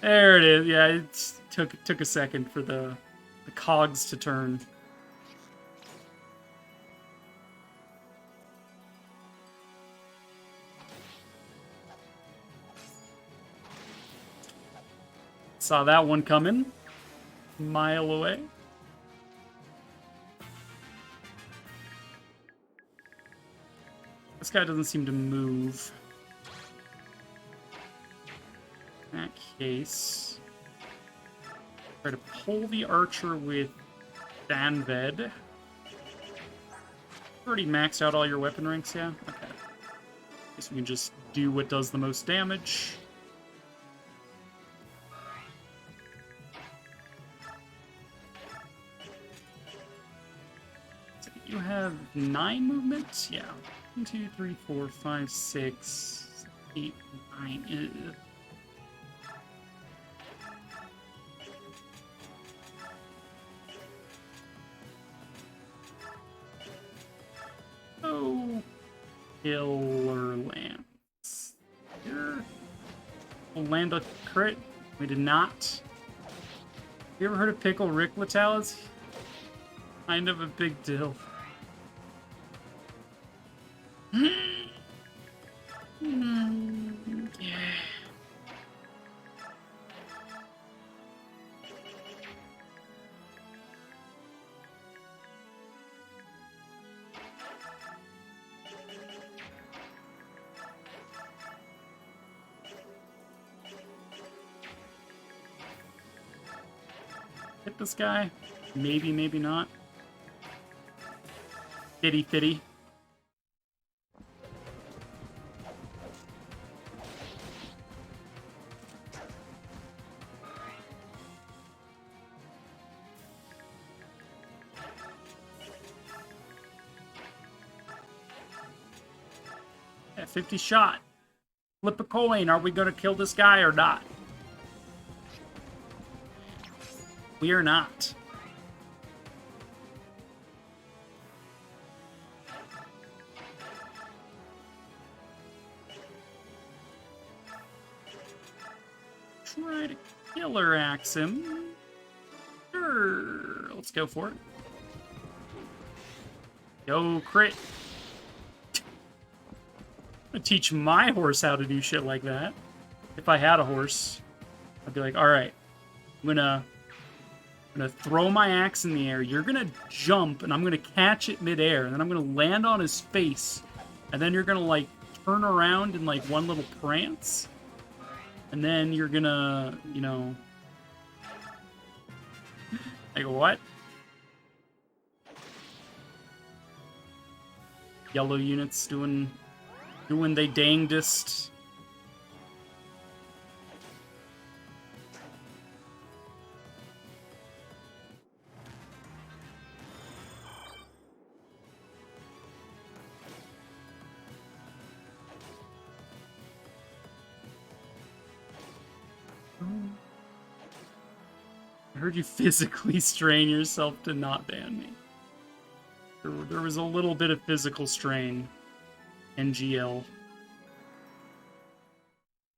There it is. Yeah, it took a second for the cogs to turn. Saw that one coming. A mile away. This guy doesn't seem to move. In that case, try to pull the archer with Danved. Already maxed out all your weapon ranks, yeah? Okay. Guess we can just do what does the most damage. So you have 9 movements? Yeah. 1, 2, 3, 4, 5, 6, 8, 9. Ugh. Oh, Killer Lance. Here. We'll land a crit. We did not. You ever heard of Pickle Rick Latalis? Kind of a big deal. Yeah. Hit this guy? Maybe, maybe not. Fitty fitty. At 50 shot. Flip a coin. Are we going to kill this guy or not? We are not. Try to killer axe him. Sure. Let's go for it. Yo, crit. I'm gonna teach my horse how to do shit like that. If I had a horse, I'd be like, alright, I'm gonna throw my axe in the air. You're gonna jump, and I'm gonna catch it midair, and then I'm gonna land on his face, and then you're gonna like turn around in like one little prance, and then you're gonna, you know, like what? Yellow units doing they dangdest. I heard you physically strain yourself to not ban me. There was a little bit of physical strain. NGL.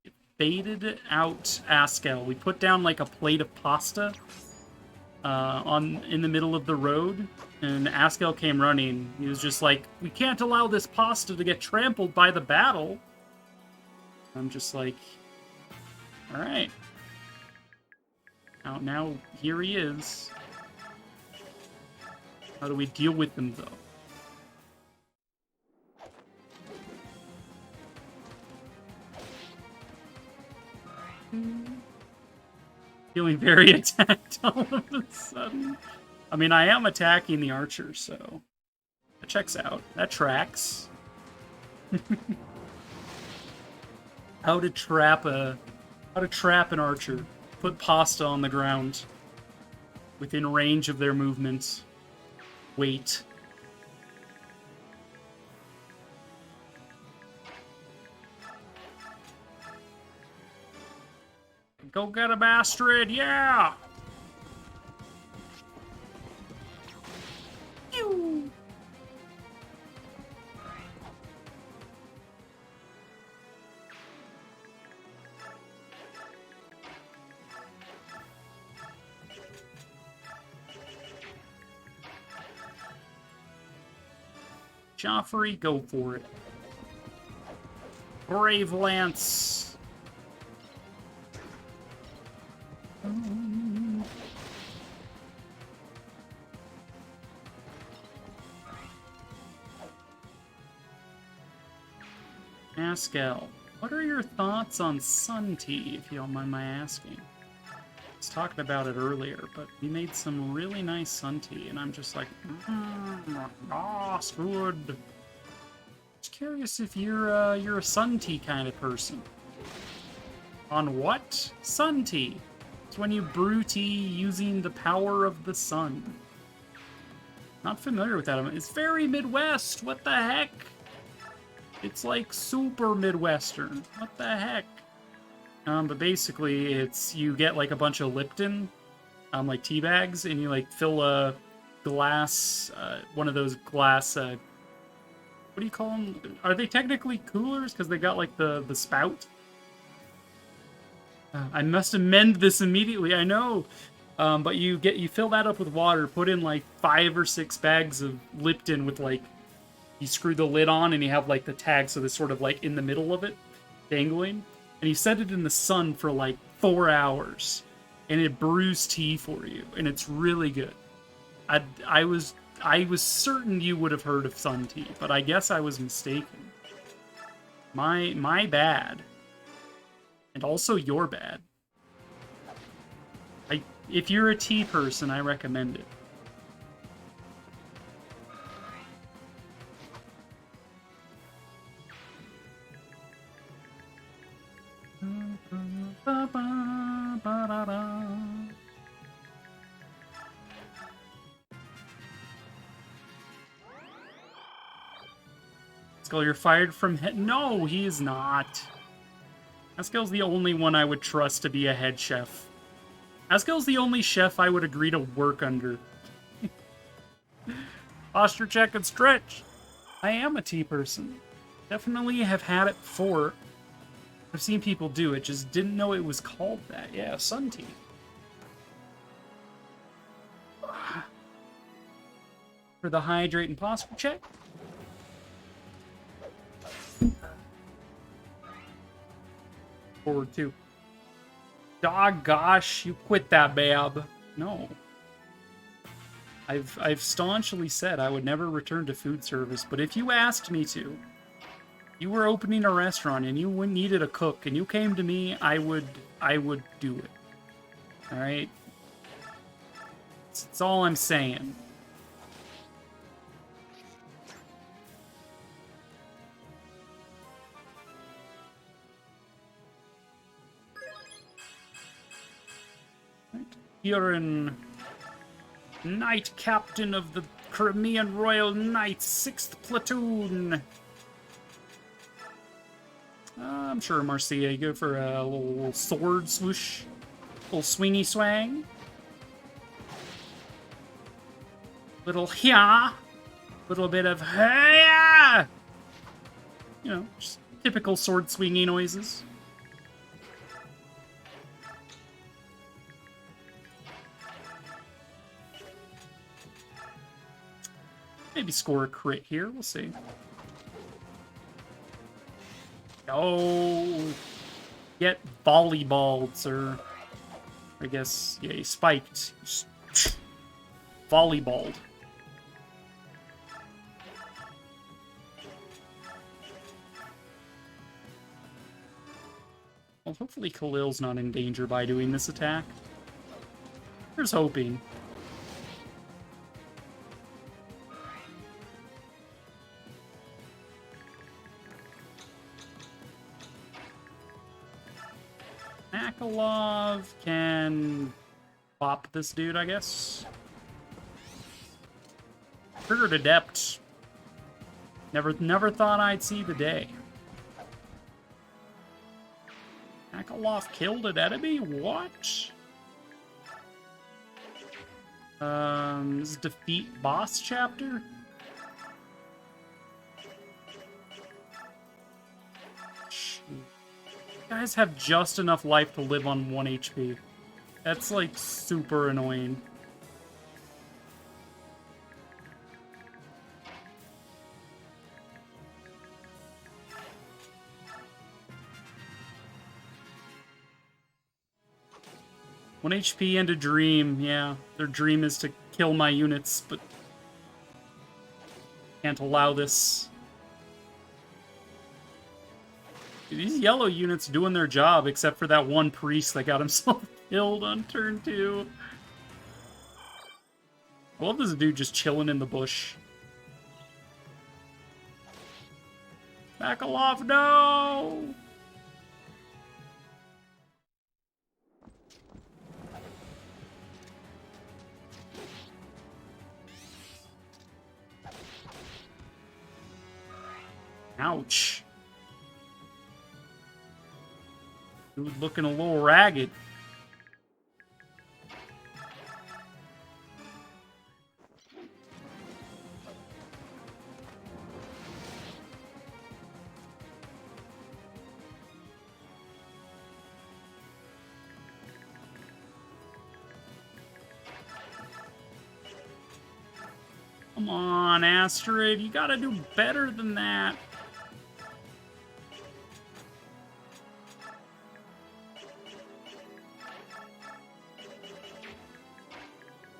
It faded out Askel. We put down like a plate of pasta in the middle of the road, and Askel came running. He was just like, "We can't allow this pasta to get trampled by the battle." I'm just like, all right. Now here he is. How do we deal with him, though? Feeling very attacked all of a sudden. I mean, I am attacking the archer, so that checks out. That tracks. How to trap an archer. Put pasta on the ground. Within range of their movement. Wait. Go get him, Astrid! Yeah! Pew! Joffrey, go for it. Brave Lance! Askel, what are your thoughts on Sun Tea, if you don't mind my asking? I was talking about it earlier, but we made some really nice Sun Tea, and I'm just like, it's good. Just curious if you're a Sun Tea kind of person. On what? Sun Tea. It's when you brew tea using the power of the sun. Not familiar with that. It's very Midwest. What the heck? It's like super Midwestern. What the heck? But basically, it's you get like a bunch of Lipton, like tea bags, and you like fill a glass, one of those glass. What do you call them? Are they technically coolers? Because they got like the spout. I must amend this immediately. I know. But you fill that up with water, put in like 5 or 6 bags of Lipton with like. You screw the lid on and you have like the tag, so they're sort of like in the middle of it, dangling. And you set it in the sun for like 4 hours, and it brews tea for you, and it's really good. I was certain you would have heard of Sun Tea, but I guess I was mistaken. My bad, and also your bad. If you're a tea person, I recommend it. Skull, you're fired from head. No, he is not. Askel's the only one I would trust to be a head chef. Askel's the only chef I would agree to work under. Posture check and stretch. I am a tea person. Definitely have had it before. I've seen people do it, just didn't know it was called that. Yeah, sun tea. For the hydrate and posture check. Forward 2. Dog gosh, you quit that, babe. No. I've staunchly said I would never return to food service, but if you asked me to, you were opening a restaurant and you needed a cook and you came to me, I would do it. All right? That's all I'm saying. You're in Knight Captain of the Crimean Royal Knights, 6th Platoon. I'm sure Marcia, you go for a little sword swoosh, little swingy swang. Little hya. Little bit of hya. You know, just typical sword swingy noises. Maybe score a crit here. We'll see. Oh, get volleyballed, sir. I guess, yeah, he spiked. Volleyballed. Well, hopefully Khalil's not in danger by doing this attack. Here's hoping. Akalov can pop this dude, I guess. Triggered Adept. Never thought I'd see the day. Akalov killed an enemy? What? This is defeat boss chapter? Guys have just enough life to live on 1 HP. That's, like, super annoying. One HP and a dream, yeah. Their dream is to kill my units, but can't allow this. These yellow units doing their job, except for that one priest that got himself killed on turn 2. I love this dude just chilling in the bush. Akalov, no! Ouch. Dude looking a little ragged. Come on, Astrid. You gotta do better than that.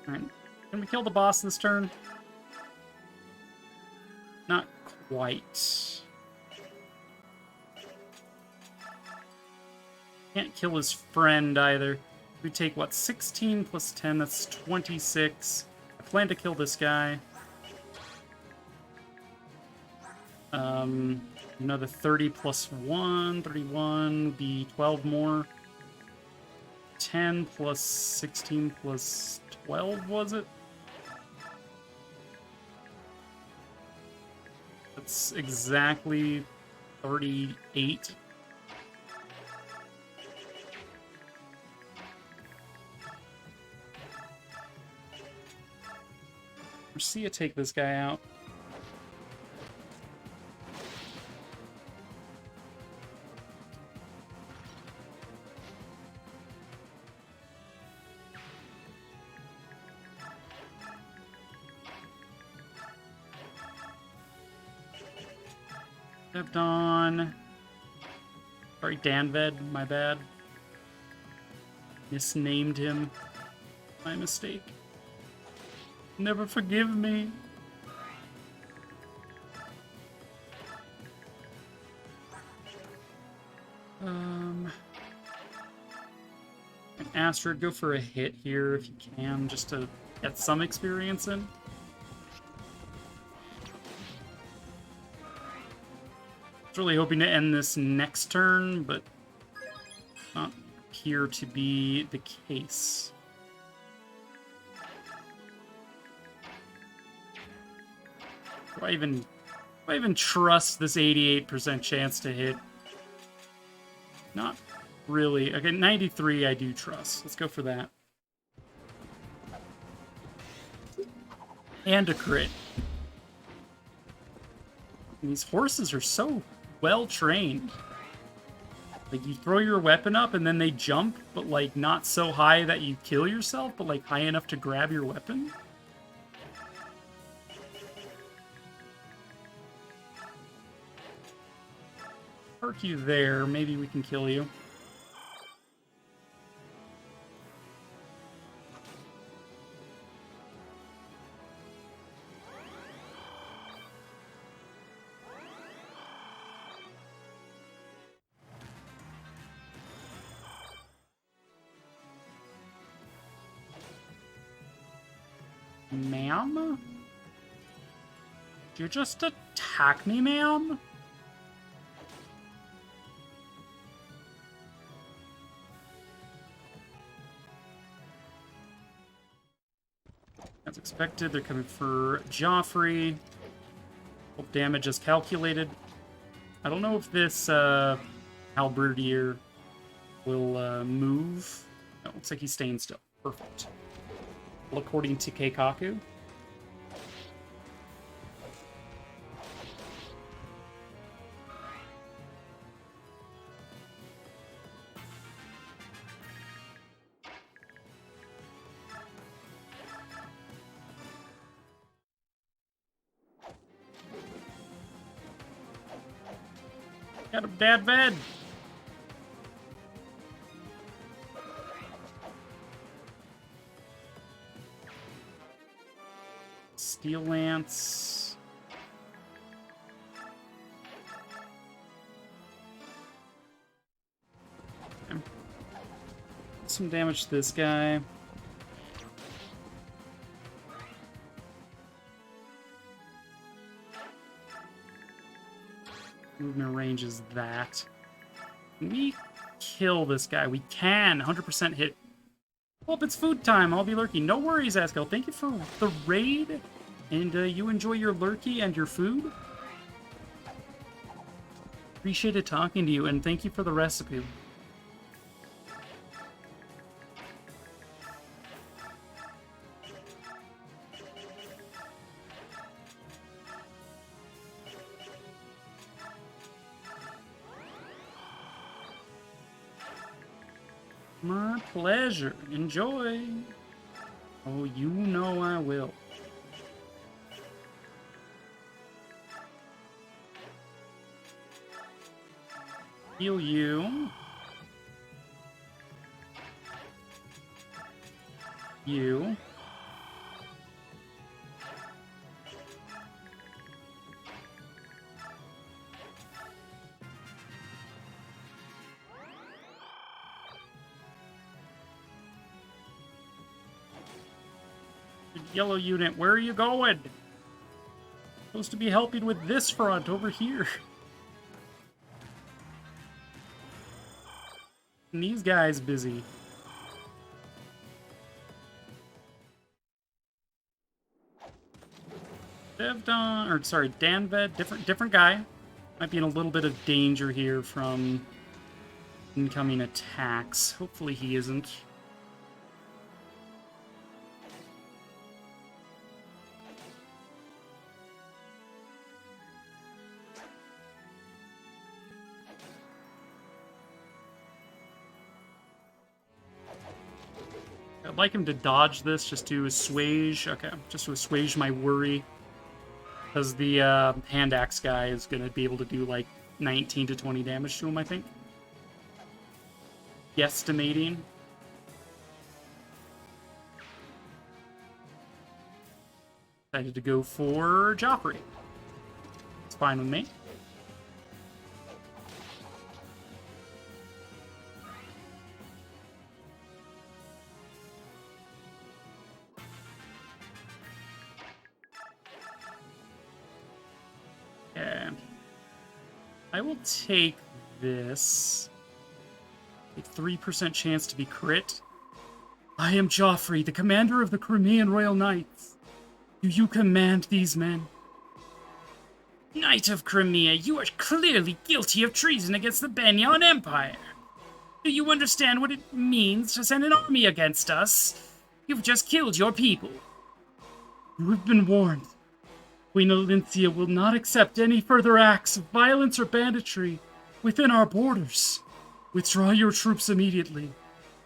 Alright. Can we kill the boss this turn? Not quite. Can't kill his friend either. We take, what, 16 plus 10? That's 26. I plan to kill this guy. Another 30 plus 1. 31 would be 12 more. 10 plus 16 plus 12, was it? That's exactly 38. Marcia, take this guy out. Dawn. Sorry, Danved, my bad. Misnamed him. My mistake. Never forgive me. And Astrid, go for a hit here if you can, just to get some experience in. I was really hoping to end this next turn, but not appear to be the case. Do I even trust this 88% chance to hit? Not really. Okay, 93 I do trust. Let's go for that. And a crit. And these horses are so well trained. Like, you throw your weapon up and then they jump, but, like, not so high that you kill yourself, but, like, high enough to grab your weapon. Park you there, maybe we can kill you. Ma'am? Did you just attack me, ma'am? As expected, they're coming for Joffrey. Hope damage is calculated. I don't know if this halberdier will move. No, looks like he's staying still. Perfect. Well, according to Keikaku. Got a bad ved. Steel Lance. Okay. Some damage to this guy. Movement range is that. Can we kill this guy? We can. 100% hit. Well, it's food time. I'll be lurking. No worries, Askel. Thank you for the raid. And you enjoy your lurky and your food. Appreciated talking to you, and thank you for the recipe. My pleasure. Enjoy. Oh, you know I will. Heal you. You. Yellow unit, where are you going? Supposed to be helping with this front over here. And these guys busy. Devdon, or sorry, Danved, different guy. Might be in a little bit of danger here from incoming attacks. Hopefully he isn't. I'd like him to dodge this just to assuage, just to assuage my worry. Because the hand axe guy is going to be able to do like 19 to 20 damage to him, I think. Guesstimating. Decided to go for Joffrey. It's fine with me. I will take this. A 3% chance to be crit. I am Joffrey, the commander of the Crimean Royal Knights. Do you command these men? Knight of Crimea, you are clearly guilty of treason against the Banyan Empire. Do you understand what it means to send an army against us? You've just killed your people. You have been warned. Queen Olyncia will not accept any further acts of violence or banditry within our borders. Withdraw your troops immediately,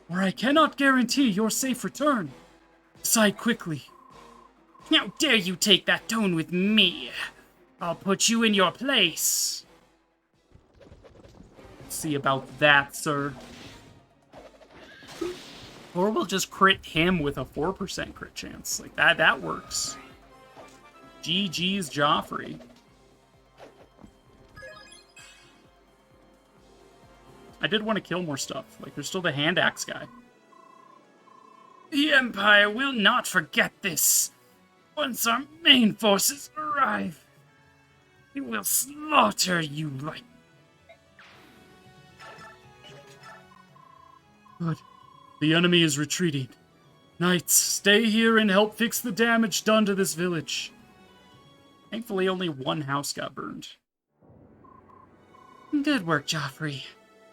or I cannot guarantee your safe return. Decide quickly. How dare you take that tone with me? I'll put you in your place. See about that, sir. Or we'll just crit him with a 4% crit chance. Like, that works. GG's Joffrey. I did want to kill more stuff. Like, there's still the hand axe guy. The Empire will not forget this. Once our main forces arrive, it will slaughter you like... Good. The enemy is retreating. Knights, stay here and help fix the damage done to this village. Thankfully, only one house got burned. Good work, Joffrey.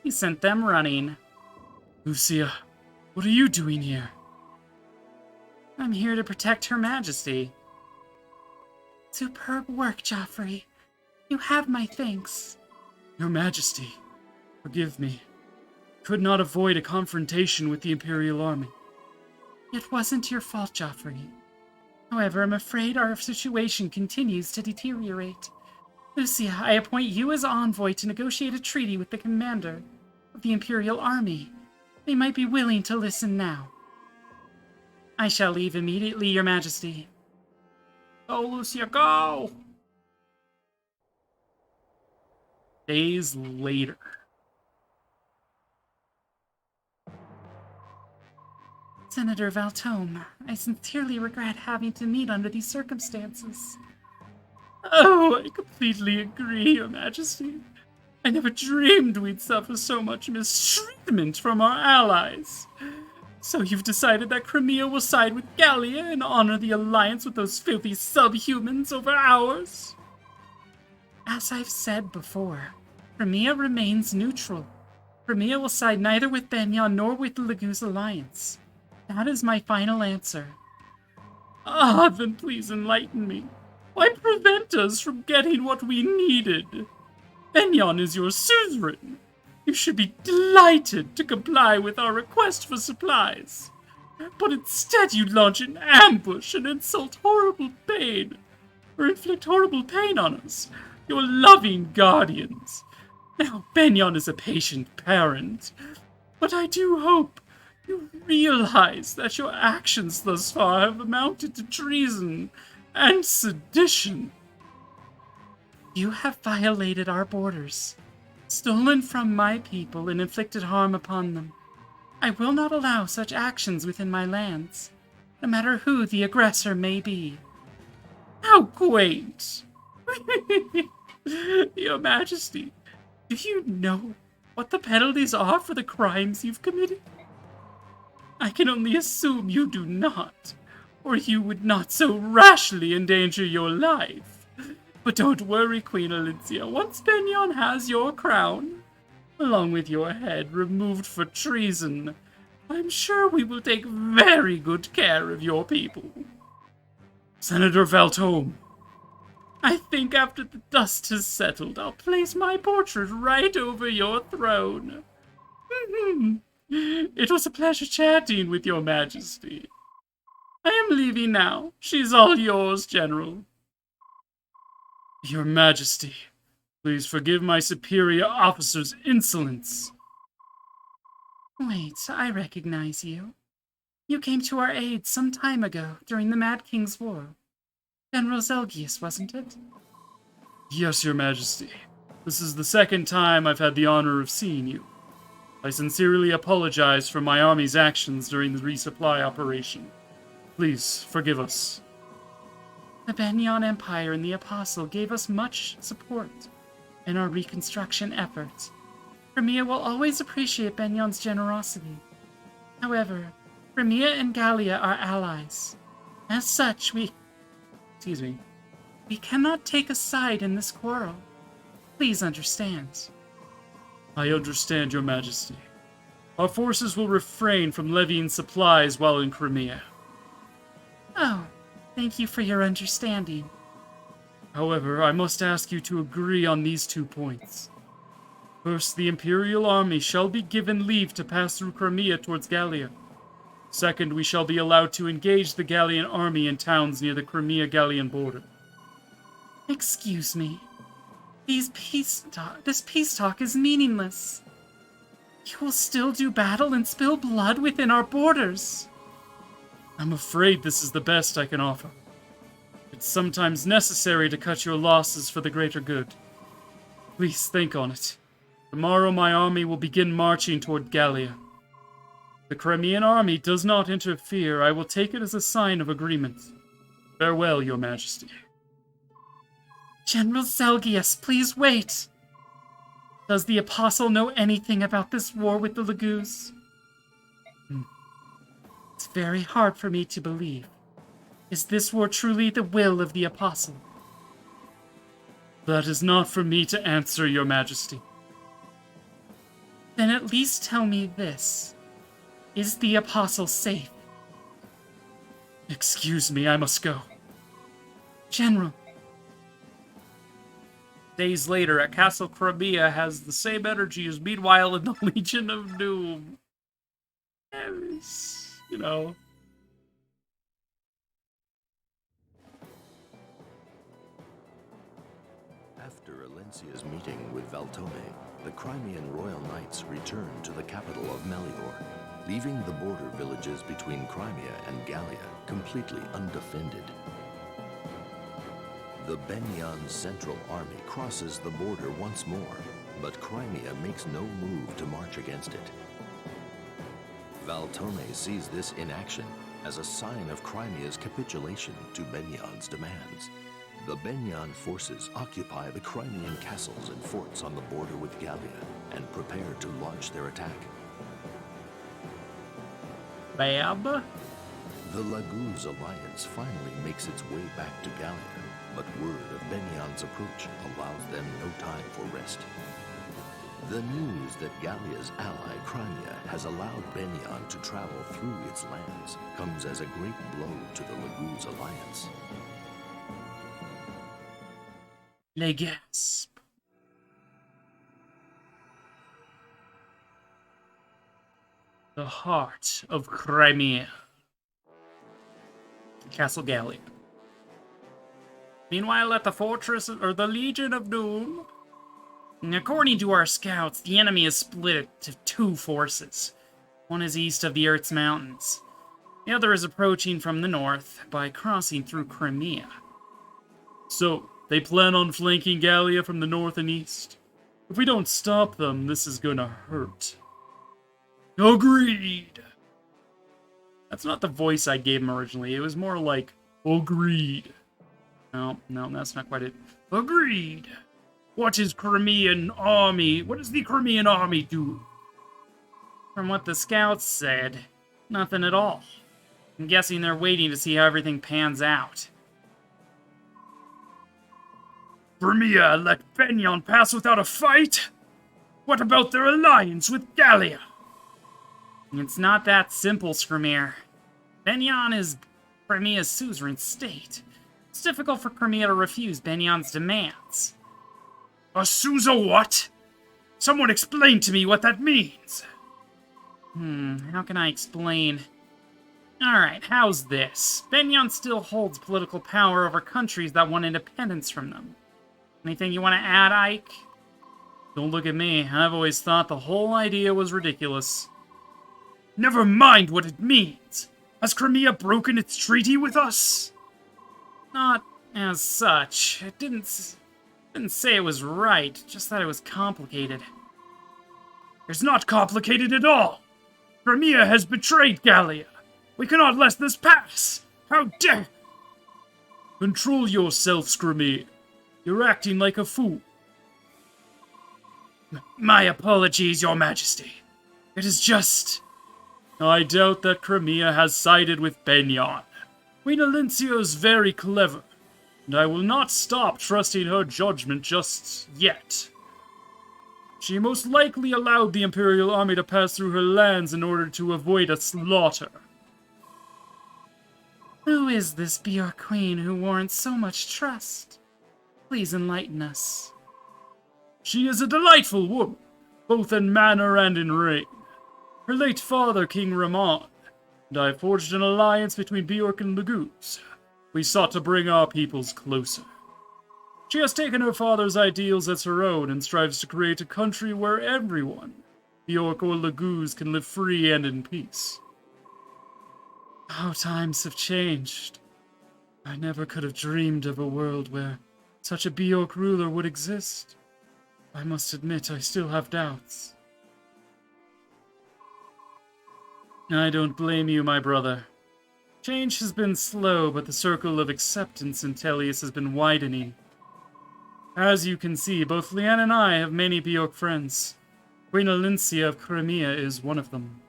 You sent them running. Lucia, what are you doing here? I'm here to protect Her Majesty. Superb work, Joffrey. You have my thanks. Your Majesty, forgive me. Could not avoid a confrontation with the Imperial Army. It wasn't your fault, Joffrey. However, I'm afraid our situation continues to deteriorate. Lucia, I appoint you as envoy to negotiate a treaty with the commander of the Imperial Army. They might be willing to listen now. I shall leave immediately, Your Majesty. Go, Lucia, go! Days later. Senator Valtome, I sincerely regret having to meet under these circumstances. Oh, I completely agree, Your Majesty. I never dreamed we'd suffer so much mistreatment from our allies. So you've decided that Crimea will side with Gallia and honor the alliance with those filthy subhumans over ours? As I've said before, Crimea remains neutral. Crimea will side neither with Benyon nor with the Laguz alliance. That is my final answer. Ah, then please enlighten me. Why prevent us from getting what we needed? Benyon is your suzerain. You should be delighted to comply with our request for supplies. But instead you launch an ambush and inflict horrible pain on us, your loving guardians. Now, Benyon is a patient parent, but I do hope you realize that your actions thus far have amounted to treason and sedition. You have violated our borders, stolen from my people, and inflicted harm upon them. I will not allow such actions within my lands, no matter who the aggressor may be. How quaint! Your Majesty, do you know what the penalties are for the crimes you've committed? I can only assume you do not, or you would not so rashly endanger your life. But don't worry, Queen Olyncia. Once Benyon has your crown, along with your head removed for treason, I'm sure we will take very good care of your people. Senator Valtome. I think after the dust has settled, I'll place my portrait right over your throne. It was a pleasure chatting with your Majesty. I am leaving now. She's all yours, General. Your Majesty, please forgive my superior officer's insolence. Wait, I recognize you. You came to our aid some time ago during the Mad King's War. General Zelgius, wasn't it? Yes, Your Majesty. This is the second time I've had the honor of seeing you. I sincerely apologize for my army's actions during the resupply operation. Please, forgive us. The Benyon Empire and the Apostle gave us much support in our reconstruction efforts. Crimea will always appreciate Benyon's generosity. However, Crimea and Gallia are allies. As such, we cannot take a side in this quarrel. Please understand. I understand, Your Majesty. Our forces will refrain from levying supplies while in Crimea. Oh, Thank you for your understanding. However, I must ask you to agree on these 2 points. First, the Imperial army shall be given leave to pass through Crimea towards Gallia. Second, we shall be allowed to engage the Gallian army in towns near the Crimea-Gallian border. Excuse me. This peace talk is meaningless. You will still do battle and spill blood within our borders. I'm afraid this is the best I can offer. It's sometimes necessary to cut your losses for the greater good. Please think on it. Tomorrow my army will begin marching toward Gallia. If the Crimean army does not interfere, I will take it as a sign of agreement. Farewell, Your Majesty. General Zelgius, please wait. Does the Apostle know anything about this war with the Laguz? It's very hard for me to believe. Is this war truly the will of the Apostle? That is not for me to answer, Your Majesty. Then at least tell me this. Is the Apostle safe? Excuse me, I must go. General. Days later, at Castle Crimea has the same energy as meanwhile in the Legion of Doom. It's, you know. After Alencia's meeting with Valtome, the Crimean Royal Knights returned to the capital of Melior, leaving the border villages between Crimea and Gallia completely undefended. The Benyan Central Army crosses the border once more, but Crimea makes no move to march against it. Valtome sees this inaction as a sign of Crimea's capitulation to Benyan's demands. The Benyan forces occupy the Crimean castles and forts on the border with Gallia and prepare to launch their attack. Bab? The Laguz alliance finally makes its way back to Gallia, but word of Benyan's approach allows them no time for rest. The news that Gallia's ally Crimea has allowed Benyan to travel through its lands comes as a great blow to the Laguz alliance. Les gasp. The heart of Crimea. Castle Gallia. Meanwhile, at the fortress, or the Legion of Doom, according to our scouts, the enemy is split into 2 forces. One is east of the Earth's mountains. The other is approaching from the north by crossing through Crimea. So, they plan on flanking Gallia from the north and east. If we don't stop them, this is gonna hurt. Agreed! That's not the voice I gave him originally. It was more like, agreed. No, that's not quite it. Agreed! What is Crimean army? What does the Crimean army do? From what the scouts said, nothing at all. I'm guessing they're waiting to see how everything pans out. Crimea let Benyan pass without a fight? What about their alliance with Gallia? It's not that simple, Skrimir. Benyan is Crimea's suzerain state. It's difficult for Crimea to refuse Benyan's demands. A Suza what? Someone explain to me what that means. How can I explain? Alright, how's this? Benyan still holds political power over countries that want independence from them. Anything you want to add, Ike? Don't look at me. I've always thought the whole idea was ridiculous. Never mind what it means. Has Crimea broken its treaty with us? Not as such. It didn't say it was right, just that it was complicated. It's not complicated at all. Crimea has betrayed Gallia. We cannot let this pass. How dare... Control yourself, Skrimir. You're acting like a fool. My apologies, Your Majesty. It is just... I doubt that Crimea has sided with Benyan. Queen Alencia is very clever, and I will not stop trusting her judgment just yet. She most likely allowed the Imperial army to pass through her lands in order to avoid a slaughter. Who is this Bjork queen who warrants so much trust? Please enlighten us. She is a delightful woman, both in manner and in reign. Her late father, King Ramon, and I forged an alliance between Bjork and Laguz. We sought to bring our peoples closer. She has taken her father's ideals as her own and strives to create a country where everyone, Bjork or Laguz, can live free and in peace. How times have changed. I never could have dreamed of a world where such a Bjork ruler would exist. I must admit I still have doubts. I don't blame you, my brother. Change has been slow, but the circle of acceptance in Tellius has been widening. As you can see, both Leanne and I have many Bjork friends. Queen Alincia of Crimea is one of them.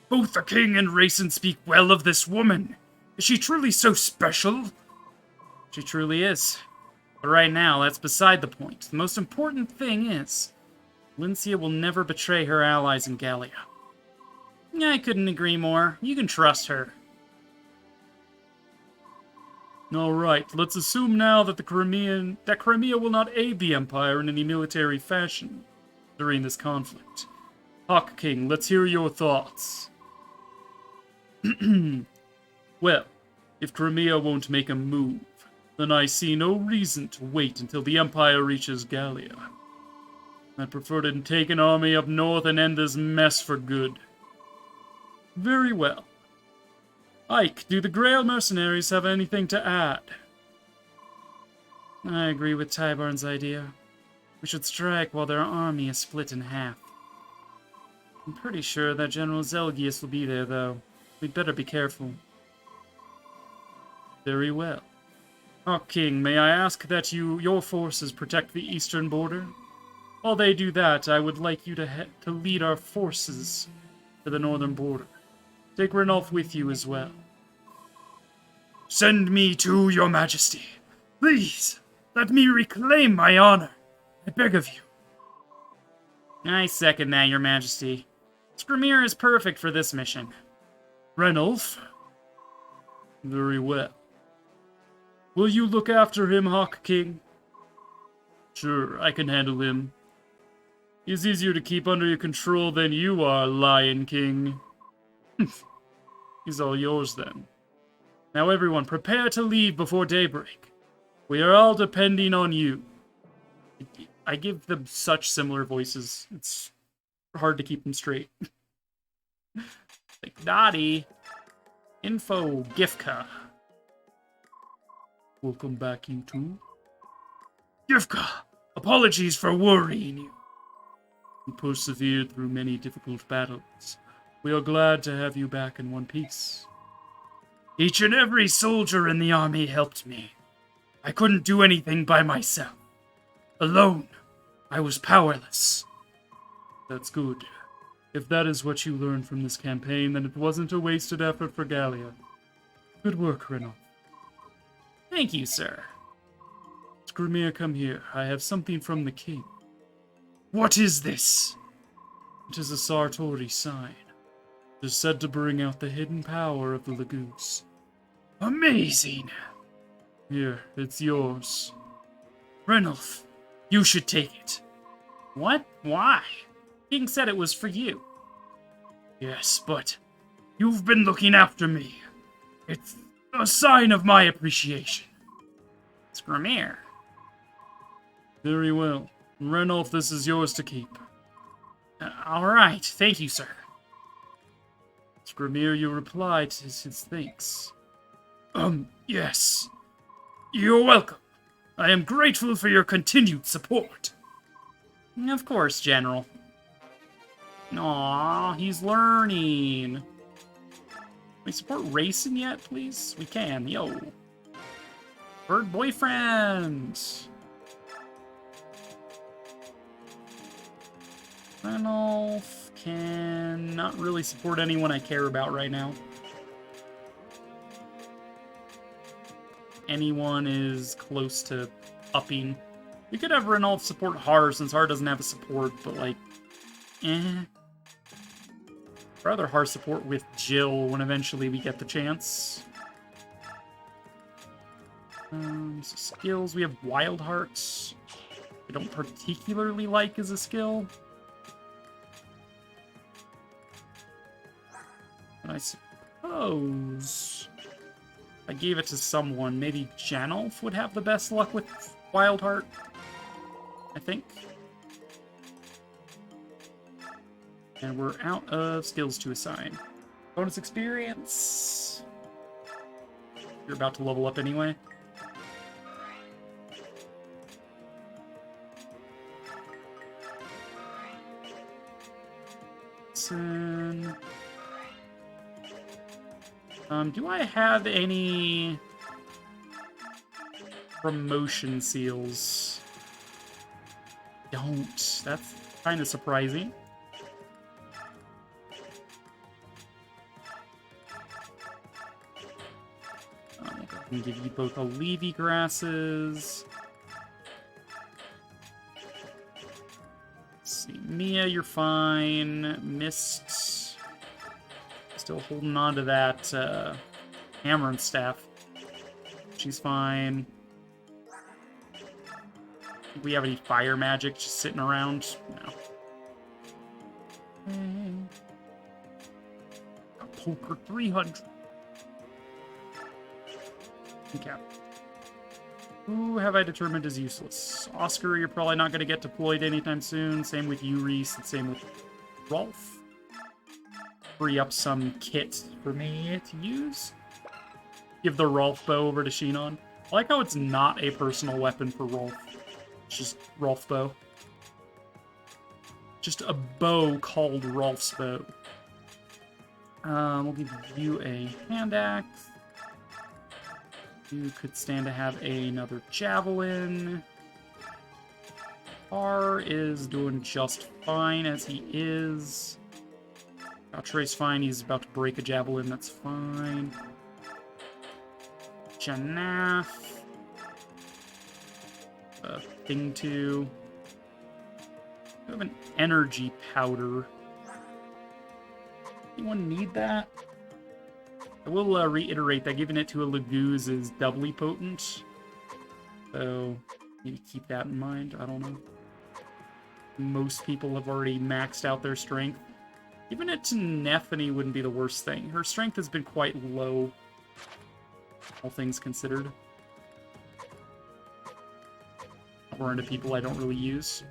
Both the king and Rayson speak well of this woman. Is she truly so special? She truly is. But right now, that's beside the point. The most important thing is, Alincia will never betray her allies in Gallia. I couldn't agree more. You can trust her. Alright, let's assume now that Crimea will not aid the Empire in any military fashion during this conflict. Hawk King, let's hear your thoughts. Well, if Crimea won't make a move, then I see no reason to wait until the Empire reaches Gallia. I'd prefer to take an army up north and end this mess for good. Very well. Ike, do the Grail mercenaries have anything to add? I agree with Tybarn's idea. We should strike while their army is split in half. I'm pretty sure that General Zelgius will be there, though. We'd better be careful. Very well. Hawk King, may I ask that your forces protect the eastern border? While they do that, I would like you to lead our forces to the northern border. Take Ranulf with you as well. Send me to your majesty. Please, let me reclaim my honor. I beg of you. I second that, your majesty. Skrimir is perfect for this mission. Ranulf? Very well. Will you look after him, Hawk King? Sure, I can handle him. He's easier to keep under your control than you are, Lion King. He's all yours then. Now everyone, prepare to leave before daybreak. We are all depending on you. I give them such similar voices. It's hard to keep them straight. Like Dottie. Info Gifka. Welcome back, you two. Gifka, apologies for worrying you. You persevered through many difficult battles. We are glad to have you back in one piece. Each and every soldier in the army helped me. I couldn't do anything by myself. Alone, I was powerless. That's good. If that is what you learned from this campaign, then it wasn't a wasted effort for Gallia. Good work, Renault. Thank you, sir. Skrimir, come here. I have something from the king. What is this? It is a Sartori sign. It is said to bring out the hidden power of the Laguz. Amazing! Here, it's yours. Renulf, you should take it. What? Why? King said it was for you. Yes, but you've been looking after me. It's a sign of my appreciation. Skrimir. Very well. Renulf, this is yours to keep. All right. Thank you, sir. Skrimir, you replied to his thanks. Yes. You're welcome. I am grateful for your continued support. Of course, General. Aw, he's learning. We support racing yet, please? We can, yo. Bird boyfriend. Ranulf can not really support anyone I care about right now. Anyone is close to upping. We could have Ranulf support Har, since Har doesn't have a support, but like, eh. Rather hard support with Jill when eventually we get the chance. So skills, we have Wild Hearts. I don't particularly like as a skill. And I suppose I gave it to someone. Maybe Janolf would have the best luck with Wild Heart, I think. And we're out of skills to assign. Bonus experience. You're about to level up anyway. Do I have any promotion seals? Don't. That's kind of surprising. I can give you both Allevi grasses. Let's see, Mia, you're fine. Mist, still holding on to that hammer and staff. She's fine. Do we have any fire magic just sitting around? No. Poker 300. Okay. Who have I determined is useless? Oscar, you're probably not going to get deployed anytime soon. Same with you, Reese, and same with Rolf. Free up some kit for me to use. Give the Rolf bow over to Shinon. I like how it's not a personal weapon for Rolf. It's just Rolf bow. Just a bow called Rolf's bow. We'll give you a hand axe. You could stand to have another javelin. R is doing just fine as he is. Trey's fine. He's about to break a javelin. That's fine. Janaf. Thing 2. We have an energy powder. Anyone need that? I will reiterate that giving it to a Laguz is doubly potent. So, maybe keep that in mind. I don't know. Most people have already maxed out their strength. Giving it to Nephany wouldn't be the worst thing. Her strength has been quite low, all things considered. Or into people I don't really use.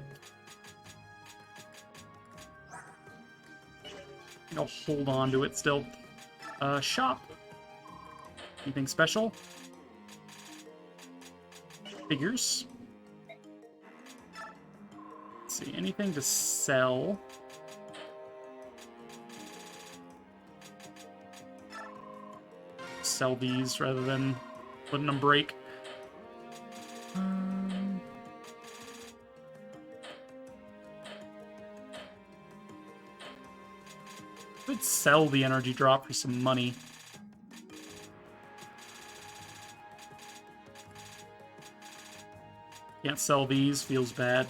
I'll hold on to it still. Shop. Anything special? Figures. Let's see, anything to sell? Sell these rather than letting them break. Could sell the energy drop for some money. Can't sell these, feels bad.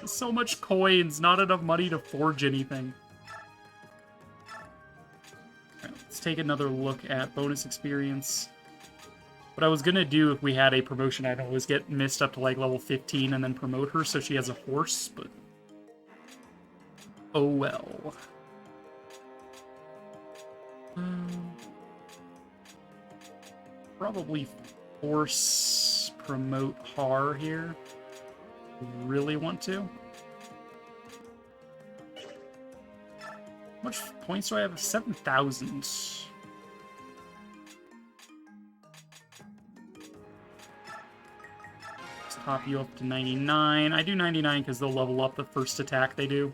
So much coins, not enough money to forge anything. Alright, let's take another look at bonus experience. What I was gonna do if we had a promotion item was get Mist up to like level 15 and then promote her so she has a horse, but oh well. Probably force promote Har here. Really want to. How much points do I have? 7,000. Let's top you up to 99. I do 99 because they'll level up the first attack they do.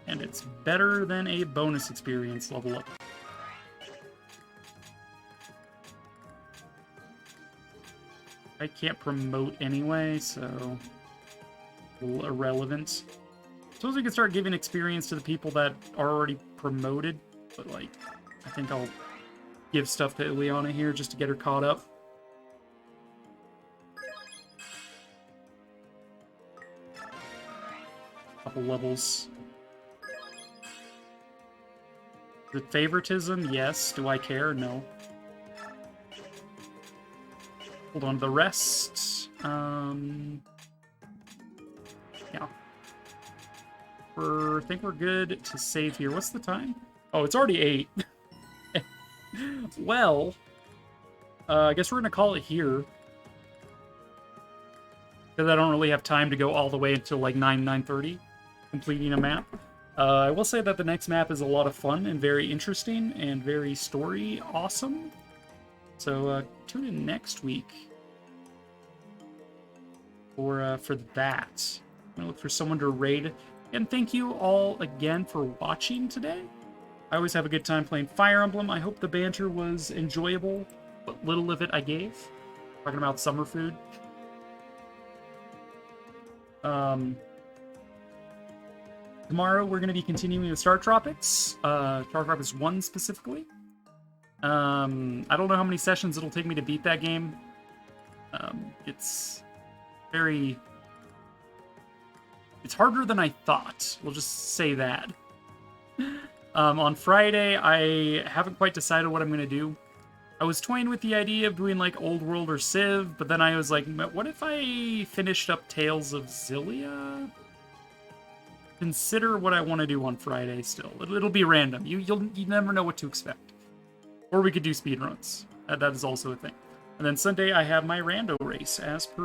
And it's better than a bonus experience level up. I can't promote anyway, so a little irrelevant. Suppose we can start giving experience to the people that are already promoted, but like, I think I'll give stuff to Ileana here just to get her caught up. couple levels. Is it favoritism? Yes. Do I care? No. Hold on to the rest. Yeah. I think we're good to save here. What's the time? Oh, it's already 8. Well, I guess we're going to call it here. Because I don't really have time to go all the way until like 9:30, completing a map. I will say that the next map is a lot of fun and very interesting and very story awesome. So tune in next week for that. I'm gonna look for someone to raid. And thank you all again for watching today. I always have a good time playing Fire Emblem. I hope the banter was enjoyable. What little of it I gave. Talking about summer food. Tomorrow we're going to be continuing with Star Tropics. Star Tropics 1 specifically. I don't know how many sessions it'll take me to beat that game. It's very... It's harder than I thought. We'll just say that. On Friday, I haven't quite decided what I'm going to do. I was toying with the idea of doing, like, Old World or Civ, but then I was like, what if I finished up Tales of Xillia? Consider what I want to do on Friday still. It'll be random. You never know what to expect. Or we could do speedruns. That is also a thing. And then Sunday, I have my rando race, as per